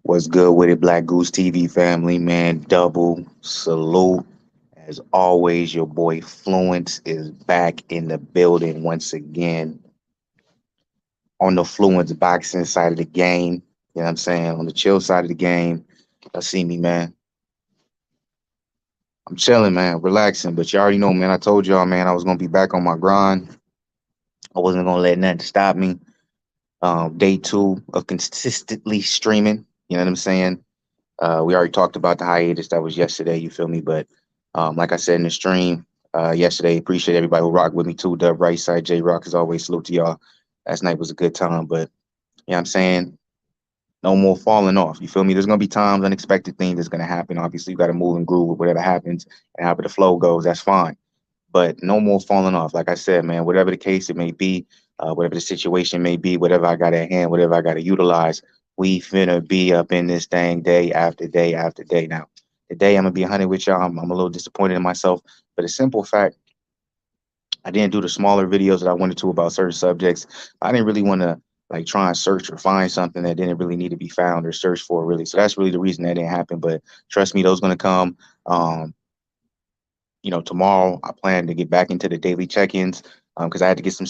What's good with it, Black Goose TV family, man? Double salute. As always, your boy Fluence is back in the building once again on the Fluence boxing side of the game. You know what I'm saying? On the chill side of the game. I see me, man. I'm chilling, man, relaxing. But you already know, man. I told y'all, man, I was gonna be back on my grind. I wasn't gonna let nothing stop me. Day two of consistently streaming. You know what I'm saying? We already talked about the hiatus that was yesterday. You feel me? But like I said in the stream yesterday, appreciate everybody who rocked with me too. Dub Right Side, J Rock, as always. Salute to y'all. Last night was a good time, but you know what I'm saying? No more falling off. You feel me? There's gonna be times, unexpected things that's gonna happen. Obviously, you got to move and groove with whatever happens and however the flow goes. That's fine, but no more falling off. Like I said, man, whatever the case it may be, whatever the situation may be, whatever I got at hand, whatever I got to utilize, we finna be up in this thing day after day after day. Now, today I'm gonna be 100 with y'all. I'm a little disappointed in myself, but a simple fact, I didn't do the smaller videos that I wanted to about certain subjects. I didn't really want to like try and search or find something that didn't really need to be found or searched for really. So that's really the reason that didn't happen. But trust me, those gonna come. Um, Tomorrow I plan to get back into the daily check-ins because I had to get some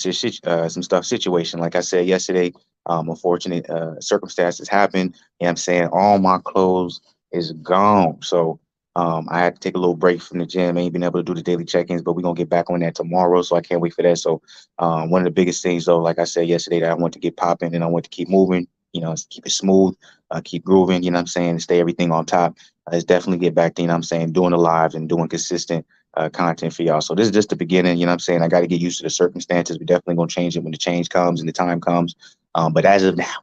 stuff situation. Like I said yesterday, unfortunate circumstances happened. You know what I'm saying? All my clothes is gone. So I had to take a little break from the gym. Ain't been able to do the daily check-ins, but we're gonna get back on that tomorrow. So I can't wait for that. So one of the biggest things though, like I said yesterday, that I want to get popping and I want to keep moving, keep it smooth, keep grooving, you know what I'm saying, stay everything on top. Is definitely get back to, you know what I'm saying, doing the lives and doing consistent content for y'all. So this is just the beginning. You know what I'm saying? I got to get used to the circumstances. We're definitely going to change it when the change comes and the time comes. But as of now,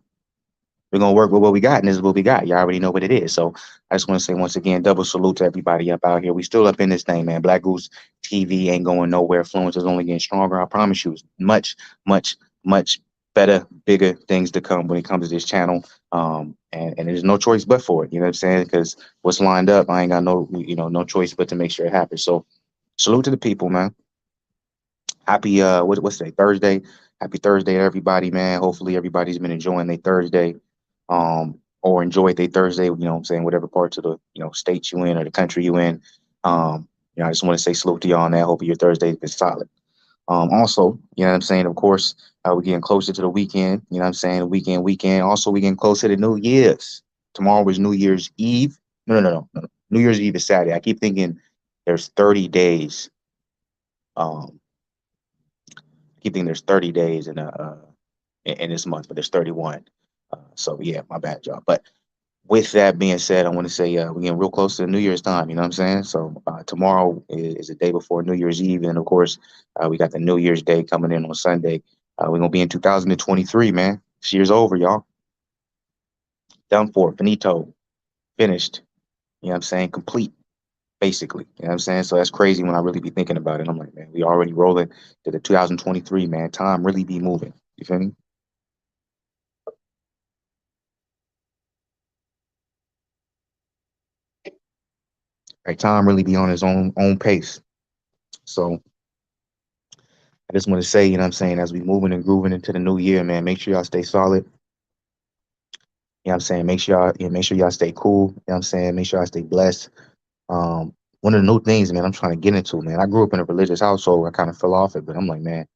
we're going to work with what we got, and this is what we got. You already know what it is. So I just want to say once again, double salute to everybody up out here. We still up in this thing, man. Black Goose TV ain't going nowhere. Fluence is only getting stronger. I promise you, much, much, much better, bigger things to come when it comes to this channel. And there's no choice but for it. You know what I'm saying? Because what's lined up, I ain't got no choice but to make sure it happens. So salute to the people, man. Happy what's today? Thursday. Happy Thursday to everybody, man. Hopefully everybody's been enjoying their Thursday. Or enjoyed their Thursday, you know what I'm saying, whatever parts of the, state you in or the country you in. I just want to say salute to y'all on that. Hope your Thursday's been solid. Also, you know what I'm saying, of course, we're getting closer to the weekend, you know what I'm saying, weekend. Also, we're getting closer to New Year's. Tomorrow is New Year's Eve. No. New Year's Eve is Saturday. I keep thinking there's 30 days. Um, keep thinking there's 30 days in this month, but there's 31. So yeah, my bad, y'all. But with that being said, I want to say we're getting real close to the New Year's time. You know what I'm saying? So tomorrow is the day before New Year's Eve, and of course, we got the New Year's Day coming in on Sunday. We're gonna be in 2023, man. This year's over, y'all. Done for, finito, finished. You know what I'm saying? Complete, basically. You know what I'm saying? So that's crazy when I really be thinking about it. I'm like, man, we already rolling to the 2023, man. Time really be moving. You feel me? Like time really be on his own pace. So I just want to say, you know what I'm saying, as we moving and grooving into the new year, man, make sure y'all stay solid. You know what I'm saying? Make sure y'all stay cool. You know what I'm saying? Make sure y'all stay blessed. One of the new things, man, I'm trying to get into, man. I grew up in a religious household. I kind of fell off it, but I'm like, man,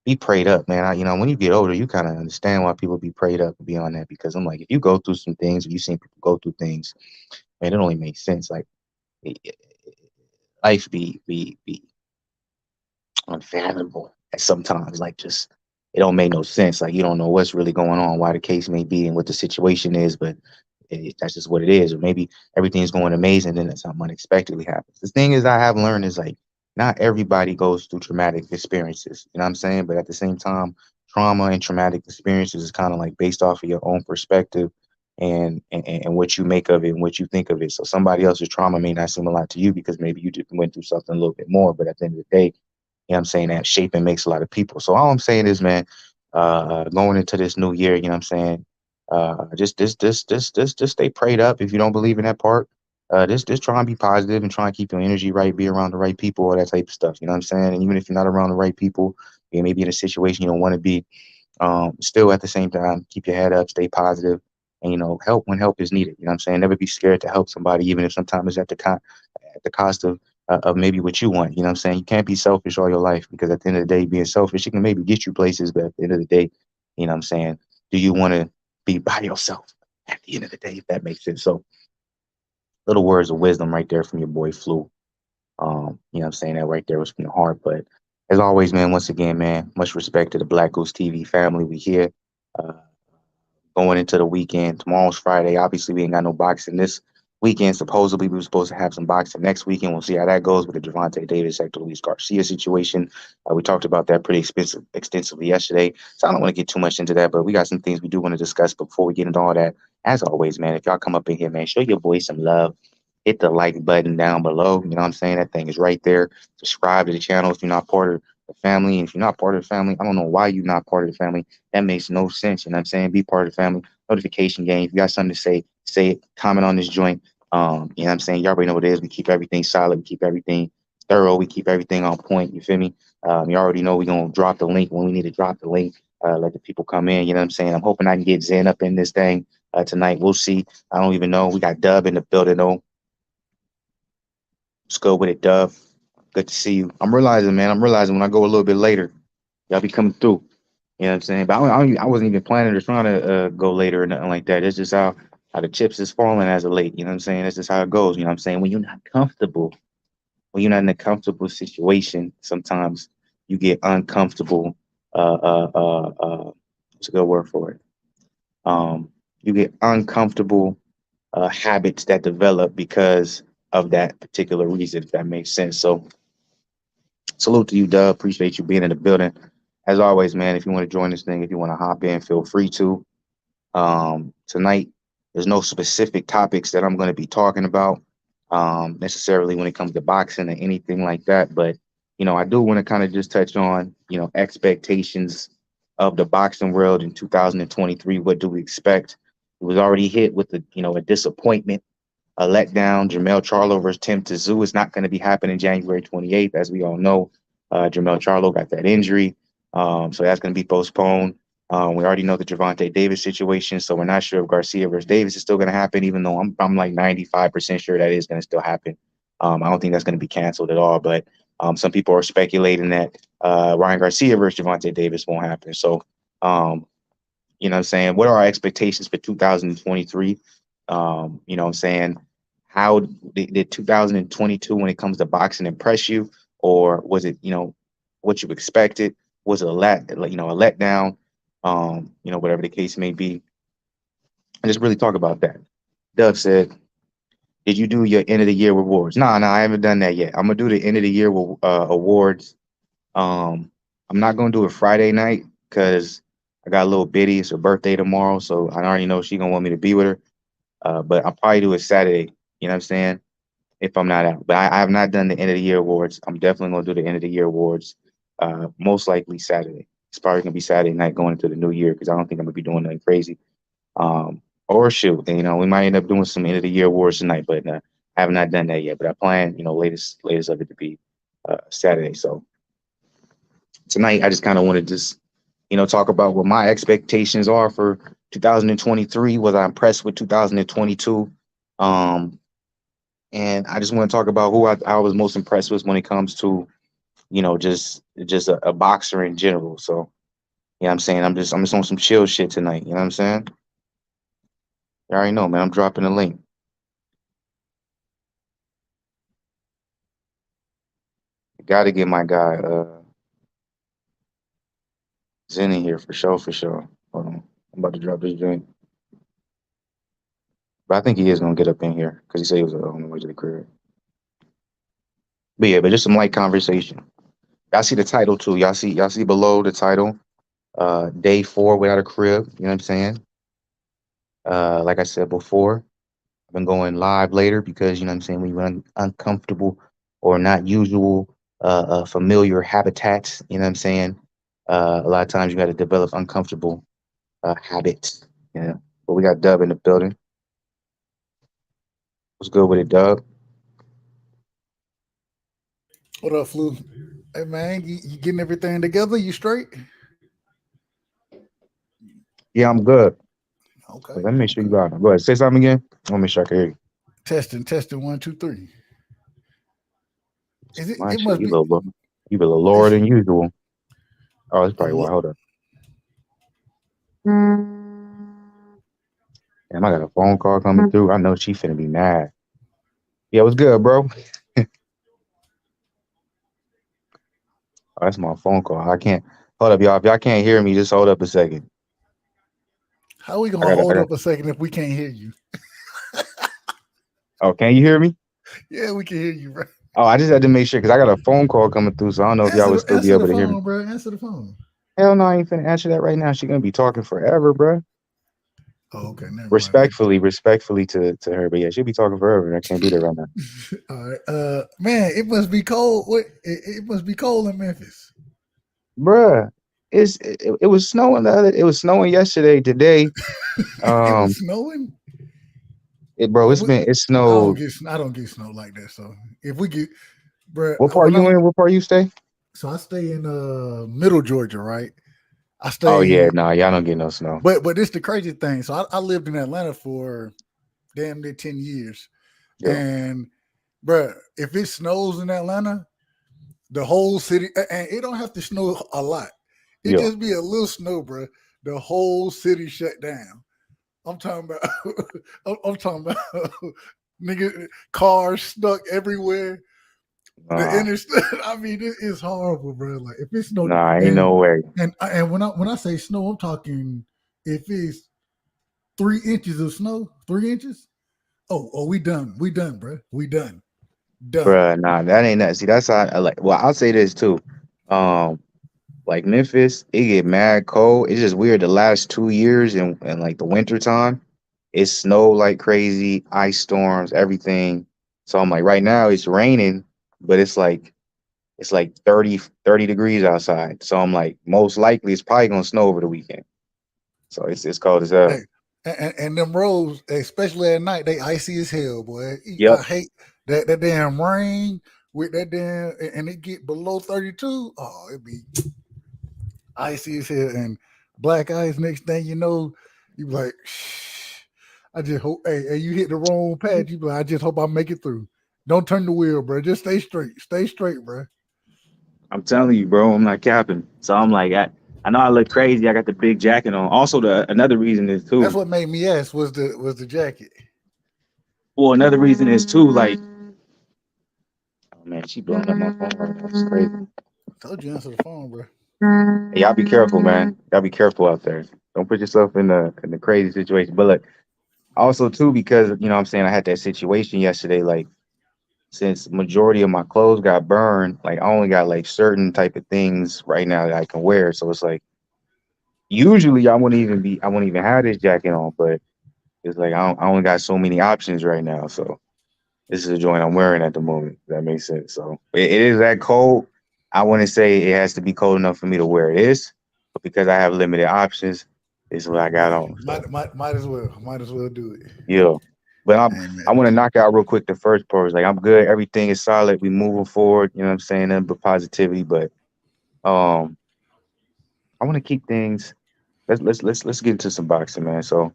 be prayed up, man. When you get older, you kind of understand why people be prayed up beyond that. Because I'm like, if you go through some things, or you seen people go through things, man, it only makes sense. Like, life be unfathomable at sometimes. Like, just it don't make no sense. Like, you don't know what's really going on, why the case may be, and what the situation is, but that's just what it is. Or maybe everything's going amazing, then something unexpectedly happens. The thing is, I have learned is like not everybody goes through traumatic experiences. You know what I'm saying? But at the same time, trauma and traumatic experiences is kind of like based off of your own perspective and what you make of it and what you think of it. So somebody else's trauma may not seem a lot to you because maybe you just went through something a little bit more. But at the end of the day, you know what I'm saying, that shaping makes a lot of people. So all I'm saying is, man, going into this new year, you know what I'm saying, just stay prayed up. If you don't believe in that part, just try and be positive and try and keep your energy right, be around the right people, all that type of stuff. You know what I'm saying? And even if you're not around the right people, you may be in a situation you don't want to be. Still at the same time, keep your head up, stay positive. and help when help is needed. You know what I'm saying? Never be scared to help somebody, even if sometimes it's at the cost of maybe what you want. You know what I'm saying? You can't be selfish all your life, because at the end of the day, being selfish, it can maybe get you places, but at the end of the day, you know what I'm saying? Do you want to be by yourself at the end of the day, if that makes sense? So, little words of wisdom right there from your boy Flu. You know what I'm saying? That right there was from the heart. But as always, man, once again, man, much respect to the Black Goose TV family. We here. Uh, Going into the weekend. Tomorrow's Friday. Obviously, we ain't got no boxing this weekend. Supposedly, we were supposed to have some boxing next weekend. We'll see how that goes with the Javante Davis, Hector Luis Garcia situation. We talked about that pretty extensively yesterday, so I don't want to get too much into that. But we got some things we do want to discuss before we get into all that. As always, man, if y'all come up in here, man, show your boy some love. Hit the like button down below. You know what I'm saying? That thing is right there. Subscribe to the channel if you're not part of the family. And if you're not part of the family, I don't know why you're not part of the family. That makes no sense. You know what I'm saying? Be part of the family. Notification game. If you got something to say it. Comment on this joint. You know what I'm saying? You already know what it is. We keep everything solid. We keep everything thorough. We keep everything on point. You feel me? You already know we're going to drop the link when we need to drop the link. Let the people come in. You know what I'm saying? I'm hoping I can get Zen up in this thing tonight. We'll see. I don't even know. We got Dub in the building, though. Let's go with it, Dub. Good to see you. I'm realizing, man, when I go a little bit later, y'all be coming through. You know what I'm saying? But I wasn't even planning or trying to go later or nothing like that. It's just how the chips is falling as of late. You know what I'm saying? That's just how it goes. You know what I'm saying? When you're not comfortable, when you're not in a comfortable situation, sometimes you get uncomfortable. What's a good word for it? You get uncomfortable habits that develop because of that particular reason, if that makes sense. So, salute to you, Dub. Appreciate you being in the building. As always, man, if you want to join this thing, if you want to hop in, feel free to. Tonight, there's no specific topics that I'm going to be talking about necessarily when it comes to boxing or anything like that. But, I do want to kind of just touch on, expectations of the boxing world in 2023. What do we expect? It was already hit with a disappointment, a letdown. Jermell Charlo versus Tim Tszyu is not going to be happening January 28th. As we all know, Jermell Charlo got that injury. So that's going to be postponed. We already know the Javante Davis situation, so we're not sure if Garcia versus Davis is still going to happen, even though I'm like 95% sure that is going to still happen. I don't think that's going to be canceled at all, but some people are speculating that Ryan Garcia versus Javante Davis won't happen. So, you know what I'm saying? What are our expectations for 2023? You know what I'm saying? How did 2022, when it comes to boxing, impress you? Or was it, what you expected? Was it a letdown? Whatever the case may be. And just really talk about that. Dove said, did you do your end of the year rewards? No, I haven't done that yet. I'm gonna do the end of the year awards. I'm not gonna do it Friday night because I got a little bitty. It's her birthday tomorrow, so I already know she gonna want me to be with her. But I'll probably do it Saturday. You know what I'm saying? If I'm not out, but I have not done the end of the year awards. I'm definitely gonna do the end of the year awards. Most likely Saturday. It's probably gonna be Saturday night going into the new year because I don't think I'm gonna be doing nothing crazy. Or shoot, we might end up doing some end of the year awards tonight, but I have not done that yet. But I plan, latest of it to be Saturday. So tonight, I just kind of want to just, talk about what my expectations are for 2023. Was I impressed with 2022? And I just want to talk about who I was most impressed with when it comes to, just a boxer in general. So, I'm saying? I'm just on some chill shit tonight. You know what I'm saying? You already know, man. I'm dropping a link. Got to get my guy Zen in here for sure, for sure. Hold on. I'm about to drop this drink. But I think he is gonna get up in here because he said he was on the way to the crib. But yeah, but just some light conversation. Y'all see the title too. Y'all see below the title. Day 4 without a crib. You know what I'm saying? Like I said before, I've been going live later because you know what I'm saying, when you're uncomfortable or not usual familiar habitats, you know what I'm saying? A lot of times you got to develop uncomfortable habits. Yeah. But we got Dub in the building. What's good with it, Dub? What up, Flu? Hey man, you getting everything together? You straight? Yeah, I'm good. Okay. Let me make sure you Okay. got it. Go ahead. Say something again. I want to make sure I can hear you. Testing. 1, 2, 3. Is it? My It shit, must you be. you a little lower It's than usual. Oh, that's a probably why. Hold up. Damn, I got a phone call coming through. I know she finna be mad. Yeah, what's good, bro? Oh, that's my phone call. I can't hold up, y'all. If y'all can't hear me, just hold up a second. how we I gonna got hold I got up a second if we can't hear you? oh, can you hear me? Yeah, we can hear you, bro. Oh, I just had to make sure because I got a phone call coming through, so I don't know if y'all would still be Answer the able to hear me. phone, bro. Answer the phone. Hell no, I ain't finna answer that right now. She gonna be talking forever, bro. Oh, okay, never mind. Respectfully to her, but yeah, she'll be talking forever, and I can't do that right now. All right, man, it must be cold. What? It must be cold in Memphis. Bruh, it was snowing it was snowing yesterday. Today, It was um, snowing. bro, Oh, it I don't snowed. get I don't get snow like that. So if we get, bro, What part when you I in? What part you stay? so I stay in middle Georgia, right? I Oh yeah, stay, nah, y'all don't get no snow. but this the crazy thing. So I lived in Atlanta for damn near 10 years, Yeah, and bro, if it snows in Atlanta, the whole city, and it don't have to snow a lot. It yeah. just be a little snow, bro. The whole city shut down. I'm talking about. I'm talking about nigga cars stuck everywhere. The Nah, interstate. I mean, it is horrible, bro. Like if it's snow, nah, ain't no way. and when I say snow, I'm talking if it's 3 inches of snow, 3 inches. Oh, we done. We done, bro. We done. Done. Bruh, nah, that ain't that. See, that's how I like. Well, I'll say this too. Um, like Memphis, it get mad cold. It's just weird. The last 2 years and like the winter time, it snowed like crazy, ice storms, everything. So I'm like, right now it's raining, but it's like 30 degrees outside. So I'm like, most likely it's probably gonna snow over the weekend. So it's cold as hell. Hey, and them roads, especially at night, they icy as hell, boy. Yep. I hate that damn rain with that damn, and it get below 32. Oh, it be icy as hell and black ice. Next thing you know, you be like, shh. I just hope, hey, you hit the wrong patch. You be like, I just hope I make it through. Don't turn the wheel, bro. Just stay straight. Stay straight, bro. I'm telling you, bro, I'm not capping. So I'm like, I know I look crazy. I got the big jacket on. Also, the another reason is That's too. what made me ask was the jacket. Well, another reason is too. Like, oh man, she blowing up my phone right now. It's crazy. I told you answer the phone, bro. Hey, y'all be careful, man. Y'all be careful out there. Don't put yourself in the crazy situation. But look, also too, because what I'm saying, I had that situation yesterday. Like, since majority of my clothes got burned, like I only got like certain type of things right now that I can wear. So it's like usually I wouldn't even have this jacket on, but it's like I only got so many options right now. So this is a joint I'm wearing at the moment. If that makes sense. So it is that cold. I wouldn't say it has to be cold enough for me to wear this, but because I have limited options, this is what I got on. So Might as well. Might as well do it. yeah. But Hey, I man. want to knock out real quick the first part. It's like I'm good. Everything is solid. We moving forward. You know what I'm saying? Nothing but positivity. But um, I want to keep things. Let's get into some boxing, man. So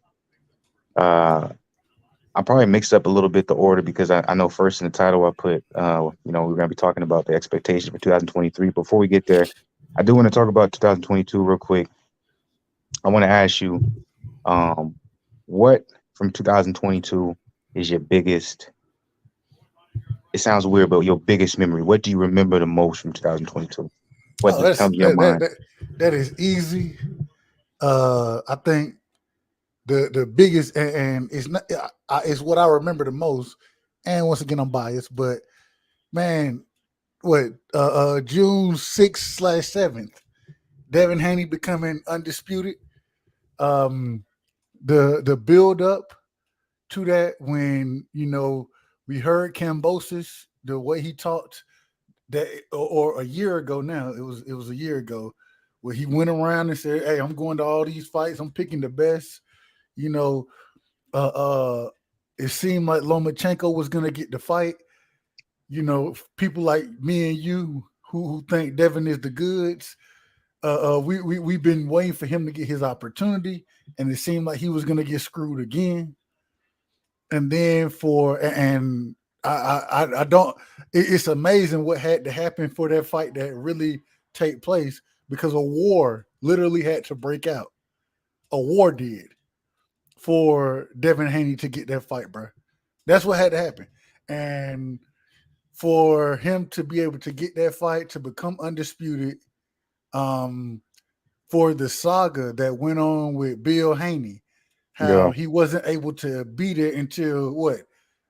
I probably mixed up a little bit the order because I know first in the title I put we're gonna be talking about the expectation for 2023. Before we get there, I do want to talk about 2022 real quick. I want to ask you, um, what from 2022 is your biggest? It sounds weird, but your biggest memory. What do you remember the most from 2022? What Oh, just that's comes to your mind? that is easy. I think the biggest and it's not it's what I remember the most. And once again, I'm biased, but man, what June 6th/7th, Devin Haney becoming undisputed. Um, the build up to that when we heard Cambosis the way he talked that or a year ago now it was a year ago where he went around and said, hey, I'm going to all these fights, I'm picking the best. you know uh it seemed like Lomachenko was going to get the fight. People like me and you who think Devin is the goods, we've been waiting for him to get his opportunity, and it seemed like he was gonna get screwed again. And then and I don't. It's amazing what had to happen for that fight to really take place because a war literally had to break out. A war did for Devin Haney to get that fight, bro. That's what had to happen, and for him to be able to get that fight to become undisputed, um, for the saga that went on with Bill Haney, how Yeah. he wasn't able to beat it until what,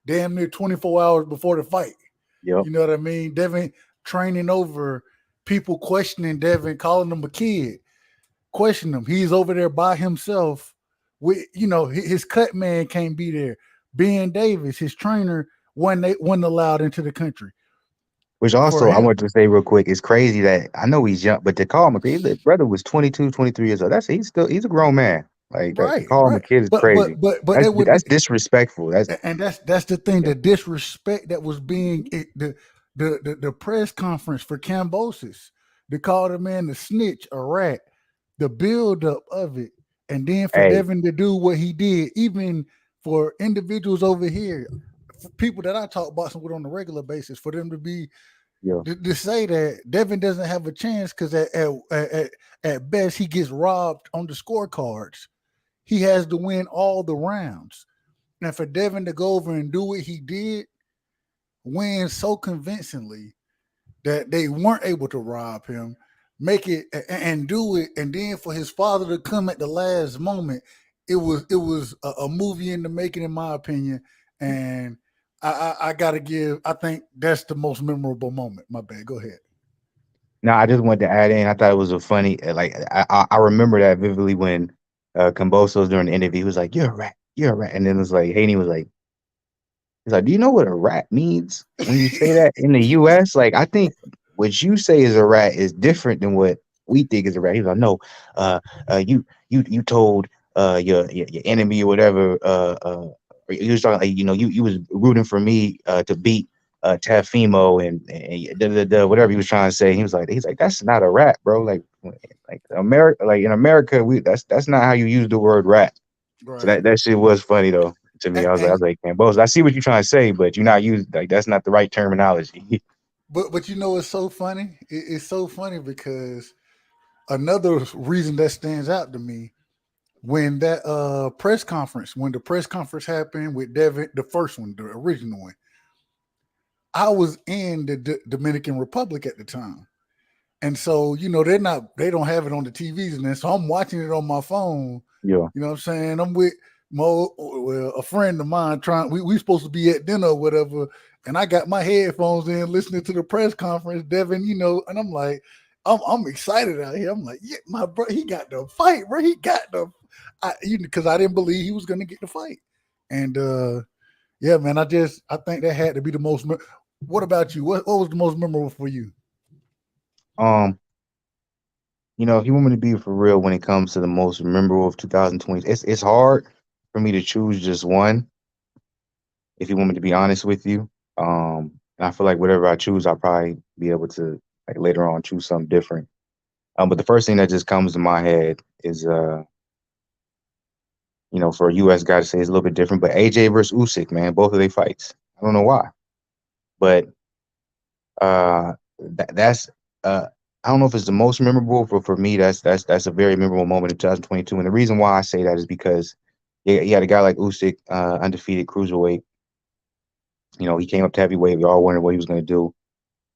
damn near 24 hours before the fight. Yep. You know what I mean? Devin training over, people questioning Devin, calling him a kid, questioning him. He's over there by himself. With his cut man can't be there. Ben Davis, his trainer, wasn't allowed into the country. Which For also I him, want to say real quick, it's crazy that I know he's young, but to call him a kid, his brother was 22, 23 years old. He's a grown man. Like that to right, call him a right. kid is crazy. But they would, That's disrespectful. That's and that's the thing, yeah. the disrespect that was being the press conference for Cambosis, they called the man the snitch, a rat, the build up of it, and then for Hey, Devin to do what he did, even for individuals over here, for people that I talk boxing with on a regular basis, for them to be yeah. to say that Devin doesn't have a chance because at best he gets robbed on the scorecards. He has to win all the rounds. And for Devin to go over and do what he did, win so convincingly that they weren't able to rob him, make it and do it, and then for his father to come at the last moment, it was a movie in the making, in my opinion. And I gotta give. I think that's the most memorable moment. My bad. Go ahead. No, I just wanted to add in. I thought it was a funny, like I remember that vividly when Camboso was during the interview. He was like, "You're a rat, you're a rat," and then it was like Haney was like, "He's like, do you know what a rat means when you say that in the U.S.? Like, I think what you say is a rat is different than what we think is a rat." He's like, "No, uh, you told your enemy or whatever. Or you was talking like you was rooting for me to beat Tafimo and whatever he was trying to say." He's like that's not a rat, bro. Like America, like in America, we that's not how you use the word rat. So Right. that shit was funny though to me. I was And like, man, boss, I see what you're trying to say, but you're not using like that's not the right terminology. but it's so funny. It's so funny because another reason that stands out to me, when that press conference, when the press conference happened with Devin, the first one, the original one, I was in the Dominican Republic at the time. And so, they don't have it on the TVs and then so I'm watching it on my phone. Yeah. You know what I'm saying? I'm with a friend of mine trying we supposed to be at dinner or whatever, and I got my headphones in listening to the press conference, Devin, and I'm like, I'm excited out here. I'm like, yeah, my bro, he got the fight, bro. He got the because I didn't believe he was gonna get the fight. And yeah, man, I think that had to be the most what about you? What was the most memorable for you? Um, if you want me to be for real when it comes to the most memorable of 2020, it's hard for me to choose just one. If you want me to be honest with you, and I feel like whatever I choose, I'll probably be able to like later on choose something different. But the first thing that just comes to my head is for a US guy to say it's a little bit different, but AJ versus Usyk, man, both of their fights. I don't know why, but that's I don't know if it's the most memorable, but for me, that's a very memorable moment in 2022. And the reason why I say that is because you had a guy like Usyk, undefeated cruiserweight. He came up to heavyweight. We all wondered what he was going to do.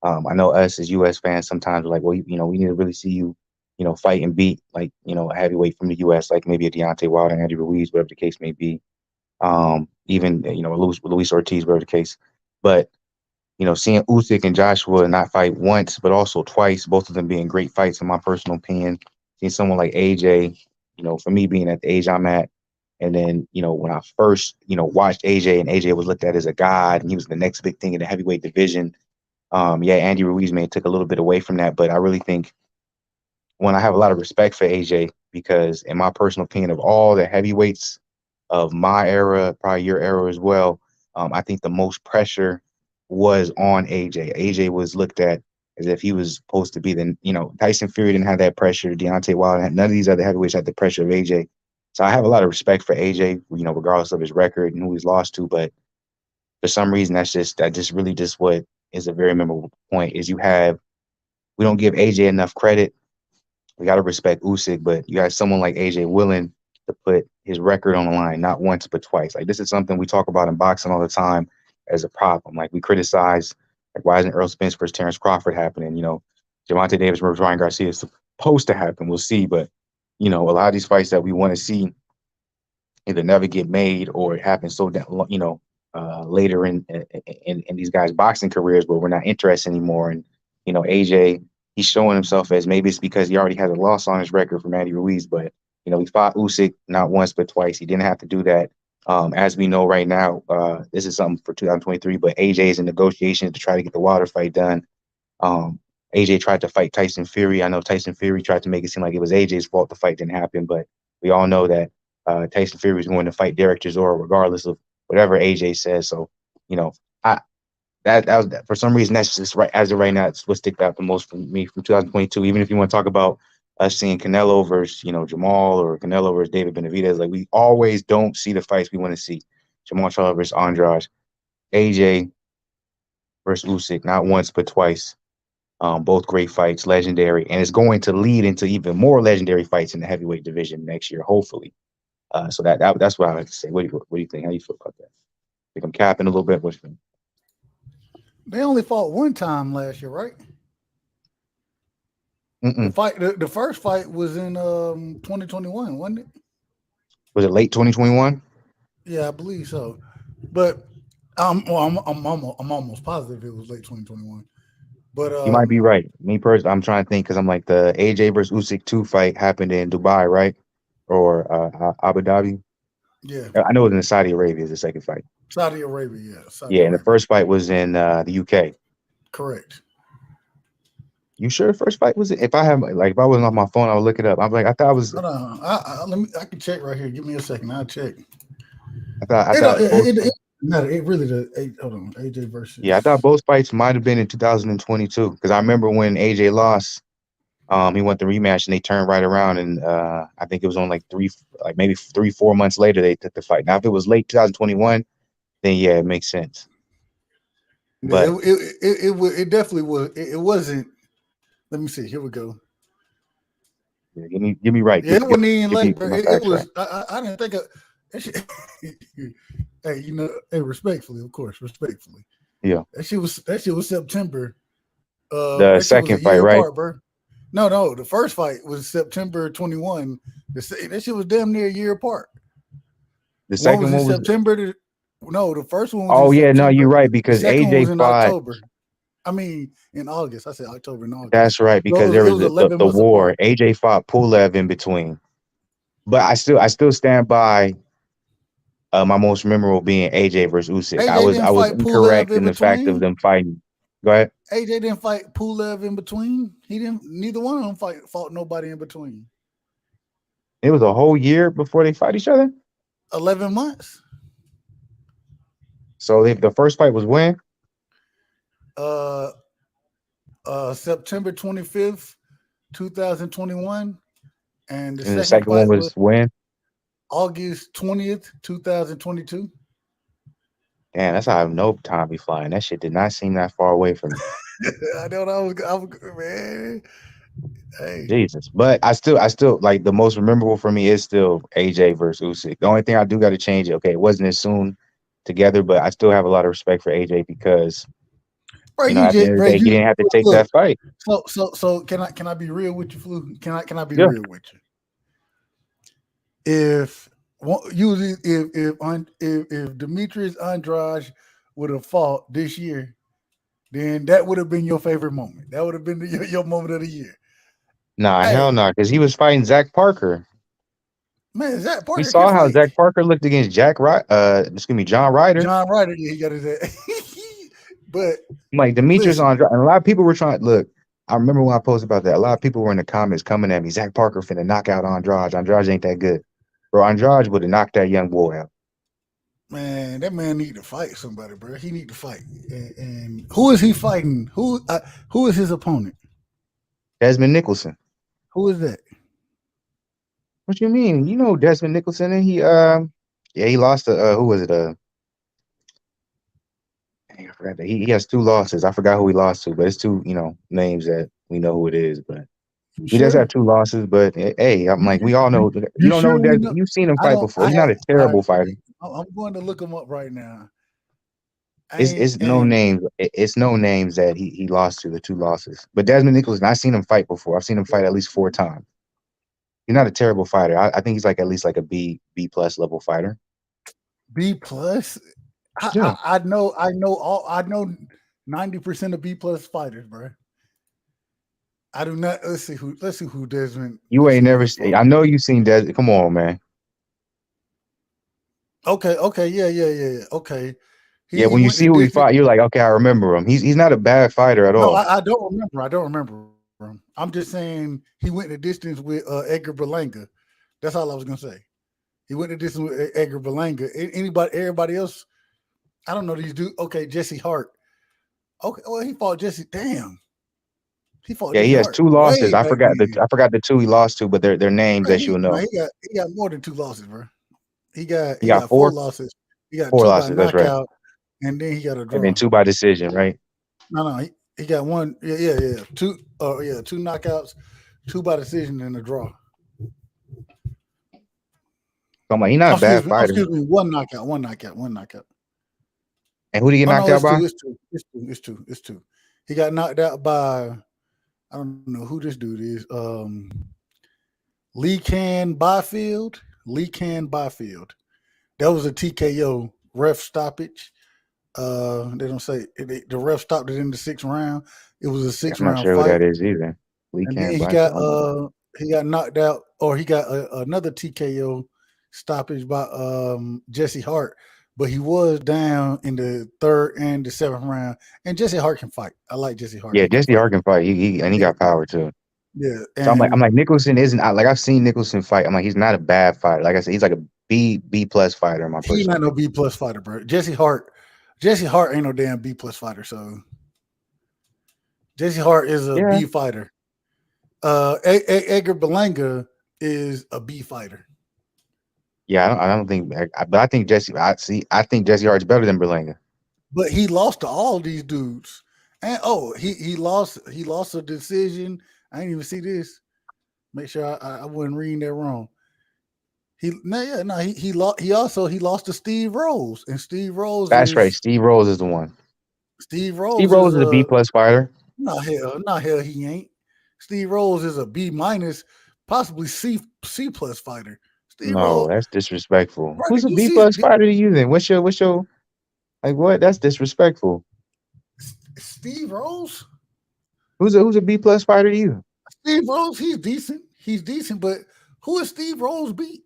I know us as U.S. fans sometimes we're like, well, we need to really see you, fight and beat like a heavyweight from the U.S. like maybe a Deontay Wilder, Andy Ruiz, whatever the case may be. Even Luis Ortiz, whatever the case. But seeing Usyk and Joshua not fight once, but also twice, both of them being great fights in my personal opinion. Seeing someone like AJ, for me being at the age I'm at, and then when I first watched AJ and AJ was looked at as a god, and he was the next big thing in the heavyweight division. Yeah, Andy Ruiz may took a little bit away from that, but I really think when I have a lot of respect for AJ because, in my personal opinion, of all the heavyweights of my era, probably your era as well, I think the most pressure was on AJ. AJ was looked at. as if he was supposed to be the, Tyson Fury didn't have that pressure. Deontay Wilder, none of these other heavyweights had the pressure of AJ. So I have a lot of respect for AJ, regardless of his record and who he's lost to. But for some reason, that just really just what is a very memorable point is we don't give AJ enough credit. We got to respect Usyk, but you got someone like AJ willing to put his record on the line, not once but twice. Like, this is something we talk about in boxing all the time as a problem. Like, we criticize, like, why isn't Earl Spence versus Terrence Crawford happening? Gervonta Davis versus Ryan Garcia is supposed to happen. We'll see, but a lot of these fights that we want to see either never get made or it happens so that later in these guys' boxing careers where we're not interested anymore. And AJ, he's showing himself as, maybe it's because he already has a loss on his record from Andy Ruiz, but he fought Usyk not once but twice. He didn't have to do that. As we know right now, this is something for 2023, but AJ is in negotiations to try to get the Wilder fight done. AJ tried to fight Tyson Fury. I know Tyson Fury tried to make it seem like it was AJ's fault the fight didn't happen, but we all know that Tyson Fury was going to fight Derek Chisora regardless of whatever AJ says. So, that was for some reason, that's just right as of right now, it's what sticked out the most for me from 2022. Even if you want to talk about us seeing Canelo versus Jamal or Canelo versus David Benavidez, like, we always don't see the fights we want to see. Jamal Charlo versus Andrade, AJ versus Usyk, not once but twice. Both great fights, legendary, and it's going to lead into even more legendary fights in the heavyweight division next year, hopefully. So that's what I like to say. What do you think? How do you feel about that? Think I'm capping a little bit? What you think? They only fought one time last year, right? The first fight was in 2021, wasn't it? Was it late 2021? Yeah, I believe so. But I'm almost positive it was late 2021. But you might be right. Me personally, I'm trying to think because I'm like, the AJ versus Usyk 2 fight happened in Dubai, right? Or Abu Dhabi. Yeah, I know it was in Saudi Arabia. Is the second fight. Saudi Arabia, yeah. Yeah, and the first fight was in the UK. Correct. You sure the first fight was it? If I wasn't on my phone, I would look it up. I'm like, I thought it was. Hold on. I can check right here. Give me a second. I'll check. I thought it really does. Hold on, AJ versus. Yeah, I thought both fights might have been in 2022 because I remember when AJ lost, he went the rematch and they turned right around, and I think it was on maybe 3-4 months later they took the fight. Now, if it was late 2021, then yeah, it makes sense. But it definitely was. It wasn't. Let me see. Here we go. Yeah, give me right. Yeah, it wasn't even late. It was. I didn't think of. Hey, hey, respectfully, of course, respectfully. Yeah. That shit was September. The second fight, right? Apart, bro. No. The first fight was September 21. That shit was damn near a year apart. The second one was September. No, the first one was. Oh yeah, no, you're right because AJ fought. October. I mean, in August. I said October and August. That's right, because there was the war. Apart. AJ fought Pulev in between, but I still stand by my most memorable being AJ versus Usyk. I was incorrect in the fact of them fighting. Go ahead. AJ didn't fight Pulev in between. He didn't. Neither one of them fought nobody in between. It was a whole year before they fight each other. 11 months. So the first fight was when? September 25th, 2021, and the second one was when? August 20th, 2022. Damn, that's how I know time be flying. That shit did not seem that far away from me. I know I was man. Hey. Jesus, but I still like the most memorable for me is still AJ versus Usyk. The only thing I do got to change it. Okay, it wasn't as soon together, but I still have a lot of respect for AJ because at the end of the day, he didn't have to take that fight. So can I be real with you, Flu? Can I be real with you? If Demetrius Andrade would have fought this year, then that would have been your favorite moment. That would have been your moment of the year. Nah, hell no, because he was fighting Zach Parker. Man, Zach Parker. We saw how Zach Parker looked against John Ryder. John Ryder, yeah, he got his ass. But like Demetrius Andrade, and a lot of people were trying. Look, I remember when I posted about that. A lot of people were in the comments coming at me. Zach Parker finna knock out Andrade. Andrade ain't that good, bro. Andrade would have knocked that young boy out. Man, that man need to fight somebody, bro. He need to fight. And who is he fighting? Who is his opponent? Desmond Nicholson. Who is that? What you mean? You know Desmond Nicholson, and yeah, he lost to who was it? Dang, I forgot that he has two losses. I forgot who he lost to, but it's two names that we know who it is. But You he does have sure? two losses. But hey, I'm like we all know. You You don't know sure we Desmond. know? You've seen him I fight don't. before. He's not a terrible fighter. I'm going to look him up right now. I It's ain't, it's no and names. It's no names that he lost to the two losses. But Desmond Nicholson, I've seen him fight before. I've seen him fight at least 4 times. He's not a terrible fighter. I think he's like at least like a B plus level fighter. B plus. Yeah. I know 90% of B plus fighters, bro. I do not. Let's see who Desmond. You Let's ain't see who never. he fought. I know you've seen Des. Come on, man. Okay, yeah. Okay, Yeah, he when you went see the who he distance. fought, you're like, okay, I remember him. He's not a bad fighter at No, all. I don't remember. I don't remember him. I'm just saying he went the distance with Edgar Berlanga. That's all I was gonna say. He went the distance with Edgar Berlanga. Everybody else, I don't know these dudes. Okay, Jesse Hart. Okay, well he fought Jesse. Damn, he fought Yeah, he Jesse has Hart two losses. way I back forgot the then. I forgot the two he lost to, but they're names Bro, that you'll know. he got more than two losses, bro. He He got got four four losses. He got four two by losses. That's right, knockout, and then he got a and then draw. two by decision. Right. No, he got one. Yeah. Two. Two knockouts, two by decision, and a draw. So I'm like, he's not a bad fighter. Excuse me. One knockout. And who did he get Oh knocked no, out it's by? two. It's two. He got knocked out by I don't know who this dude is. Lee Can Byfield. Lee Can Byfield. That was a TKO ref stoppage. They don't say the ref stopped it in the 6th round. It was a Yeah, six I'm not round sure who fight, that is either. Lee and Can then Blackfield. he got knocked out, or he got another TKO stoppage by Jesse Hart, but he was down in the 3rd and the 7th round. And Jesse Hart can fight. I like Jesse Hart. Yeah, He can Jesse fight. Hart can fight. He Yeah, got power too. yeah. So I'm And like Nicholson isn't like I've seen Nicholson fight. I'm like he's not a bad fighter. Like I said, he's like a B plus fighter in my he personal not no opinion. B plus fighter, bro. Jesse Hart ain't no damn B plus fighter. So Jesse Hart is a Yeah, B fighter. Edgar Berlanga is a B fighter. yeah. I don't think, but I think Jesse. I think Jesse Hart's better than Berlanga. But he lost to all these dudes. And he lost a decision. I didn't even see this. Make sure I wasn't reading that wrong. He lost to Steve Rose. And That's right. Steve Rose is the one. Steve Steve Rose Rose is is a B a plus fighter. not hell he ain't. Steve Rose is a B minus, possibly C plus fighter. Steve No, Rose, that's disrespectful. bro, Who's did a you B see plus fighter to you then? What's your like what? That's disrespectful. Steve Rose? Who's a B plus fighter to you? Steve Rose, he's decent. He's decent, but who has Steve Rose beat?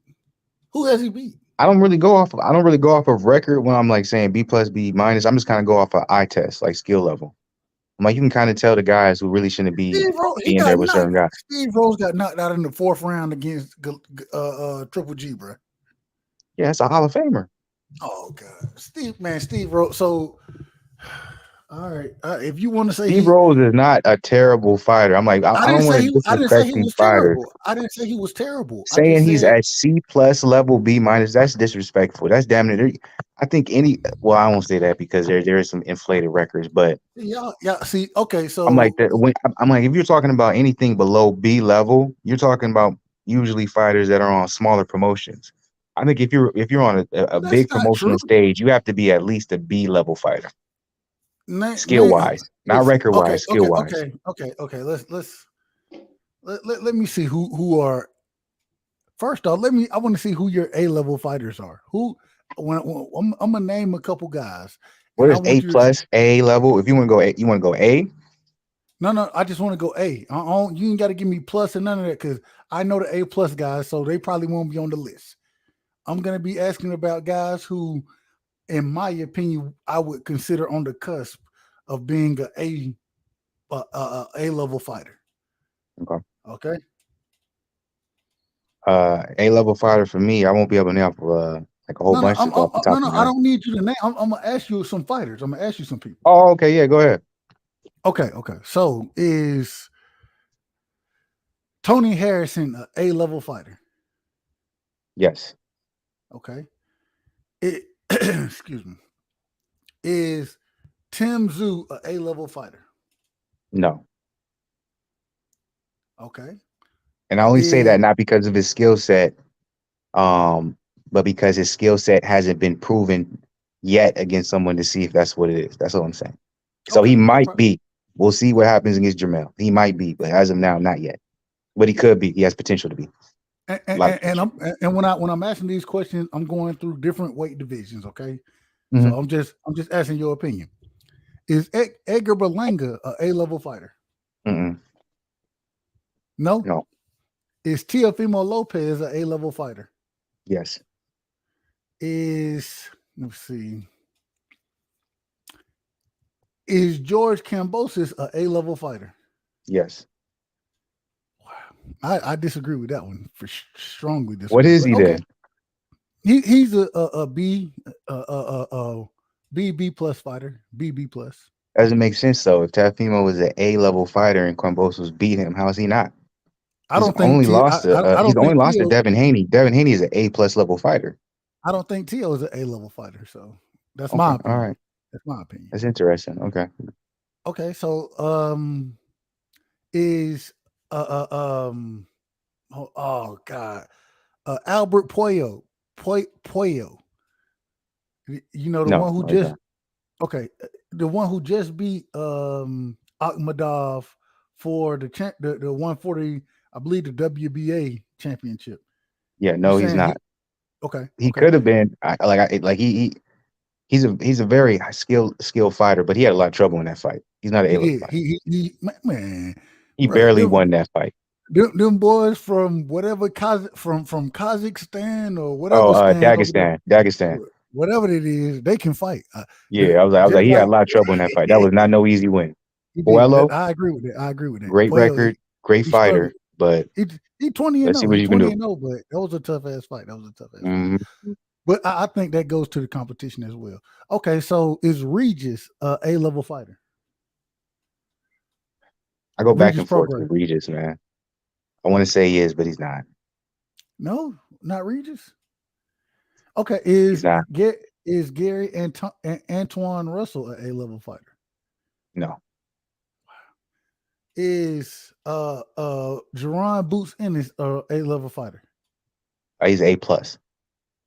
Who has he beat? I don't really go off of record when I'm like saying B plus B minus. I'm just kind of go off of eye test, like skill level. I'm like you can kind of tell the guys who really shouldn't be being there with certain guys. Steve Rose got knocked out in the 4th round against Triple G, bro. Yeah, it's a Hall of Famer. Oh god, Steve Rose. So, all right, if you want to say Steve Rose is not a terrible fighter. I'm like I don't want to I didn't say disrespect he these was fighters. terrible. I didn't say he was terrible. I Saying just he's said at C plus level B minus, that's disrespectful. That's damn near. I think well, I won't say that because there is some inflated records, but yeah. See, okay, I'm like so that when I'm like if you're talking about anything below B level, you're talking about usually fighters that are on smaller promotions. I think if you're on a that's big not true. promotional stage, you have to be at least a B level fighter, skill Name, wise, not record okay, wise, skill wise. okay. Let me see who are. First off, I want to see who your A level fighters are. When I'm gonna name a couple guys, What and I is A want you to. plus A level? If you want to go A, you want to go A. No. I just want to go A. You ain't got to give me plus and none of that because I know the A plus guys, so they probably won't be on the list. I'm gonna be asking about guys who, in my opinion, I would consider on the cusp of being A level fighter. Okay. Okay. A level fighter for me, I won't be able to name. like a whole bunch just off the top of No. your I head. don't need you to name. I'm gonna ask you some fighters. I'm gonna ask you some people. Oh, okay, yeah, go ahead. Okay. So is Tony Harrison a A-level fighter? Yes. Okay. It excuse me. Is Tim Zoo a A-level fighter? No. Okay. And I only say Is that not because of his skill set, um, but because his skill set hasn't been proven yet against someone to see if that's what it is. That's all I'm saying. So he okay. No might problem. be. We'll see what happens against Jamel. He might be, but as of now, not yet. But he could be. He has potential to be. A lot of potential. When I'm asking these questions, I'm going through different weight divisions. Okay. So Hmm. I'm just asking your opinion. Is Edgar Berlanga a A-level fighter? Mm-mm. No. No. Is Teofimo Lopez a A-level fighter? Yes. Is let's see. Is George Kambosos a A-level fighter? Yes. I disagree with that one strongly What disagree. is But he okay, then? he's a B B plus fighter, B plus. Doesn't make sense though. If Tafimo was an A-level fighter and Quimbosos beat him, how is he not? I don't think I He's don't only think lost to Tio Devin Haney. Devin Haney is an A+ level fighter. I don't think Tio is an A-level fighter. So that's Okay, my all opinion. right. That's my opinion. That's interesting. Okay. Okay, so is oh god Albert Puello, you know the No, one who no, he's just not. okay, the one who just beat Akhmadov for the 140, I believe the WBA championship. Yeah, You no, he's saying not. he okay, He okay. could have been. He's a very skilled fighter, but he had a lot of trouble in that fight. He's not an He A-level did. fighter. Man, He bro, barely won that fight. them boys from whatever from Kazakhstan or Oh, whatever stand over there, Dagestan. whatever it is, they can fight. Yeah, I was Just like, he had a like lot of trouble in that fight. That was not no easy win. he did. Puello, I agree with that. I agree with that. great Puello, record, great he struggled. fighter, but He 20 and let's see 0. what He you can 20 do. and 0, but that was a tough ass fight. That was a tough ass fight. Hmm. But I think that goes to the competition as well. Okay, so is Regis a A-level fighter? I go back Regis and forth Prograis. with Regis, man. I want to say he is, but he's not. No, not Regis. Okay, He's not. is Gary Antoine Russell a A-level fighter? No. Is Jerron Boots Ennis a A-level fighter? He's A+.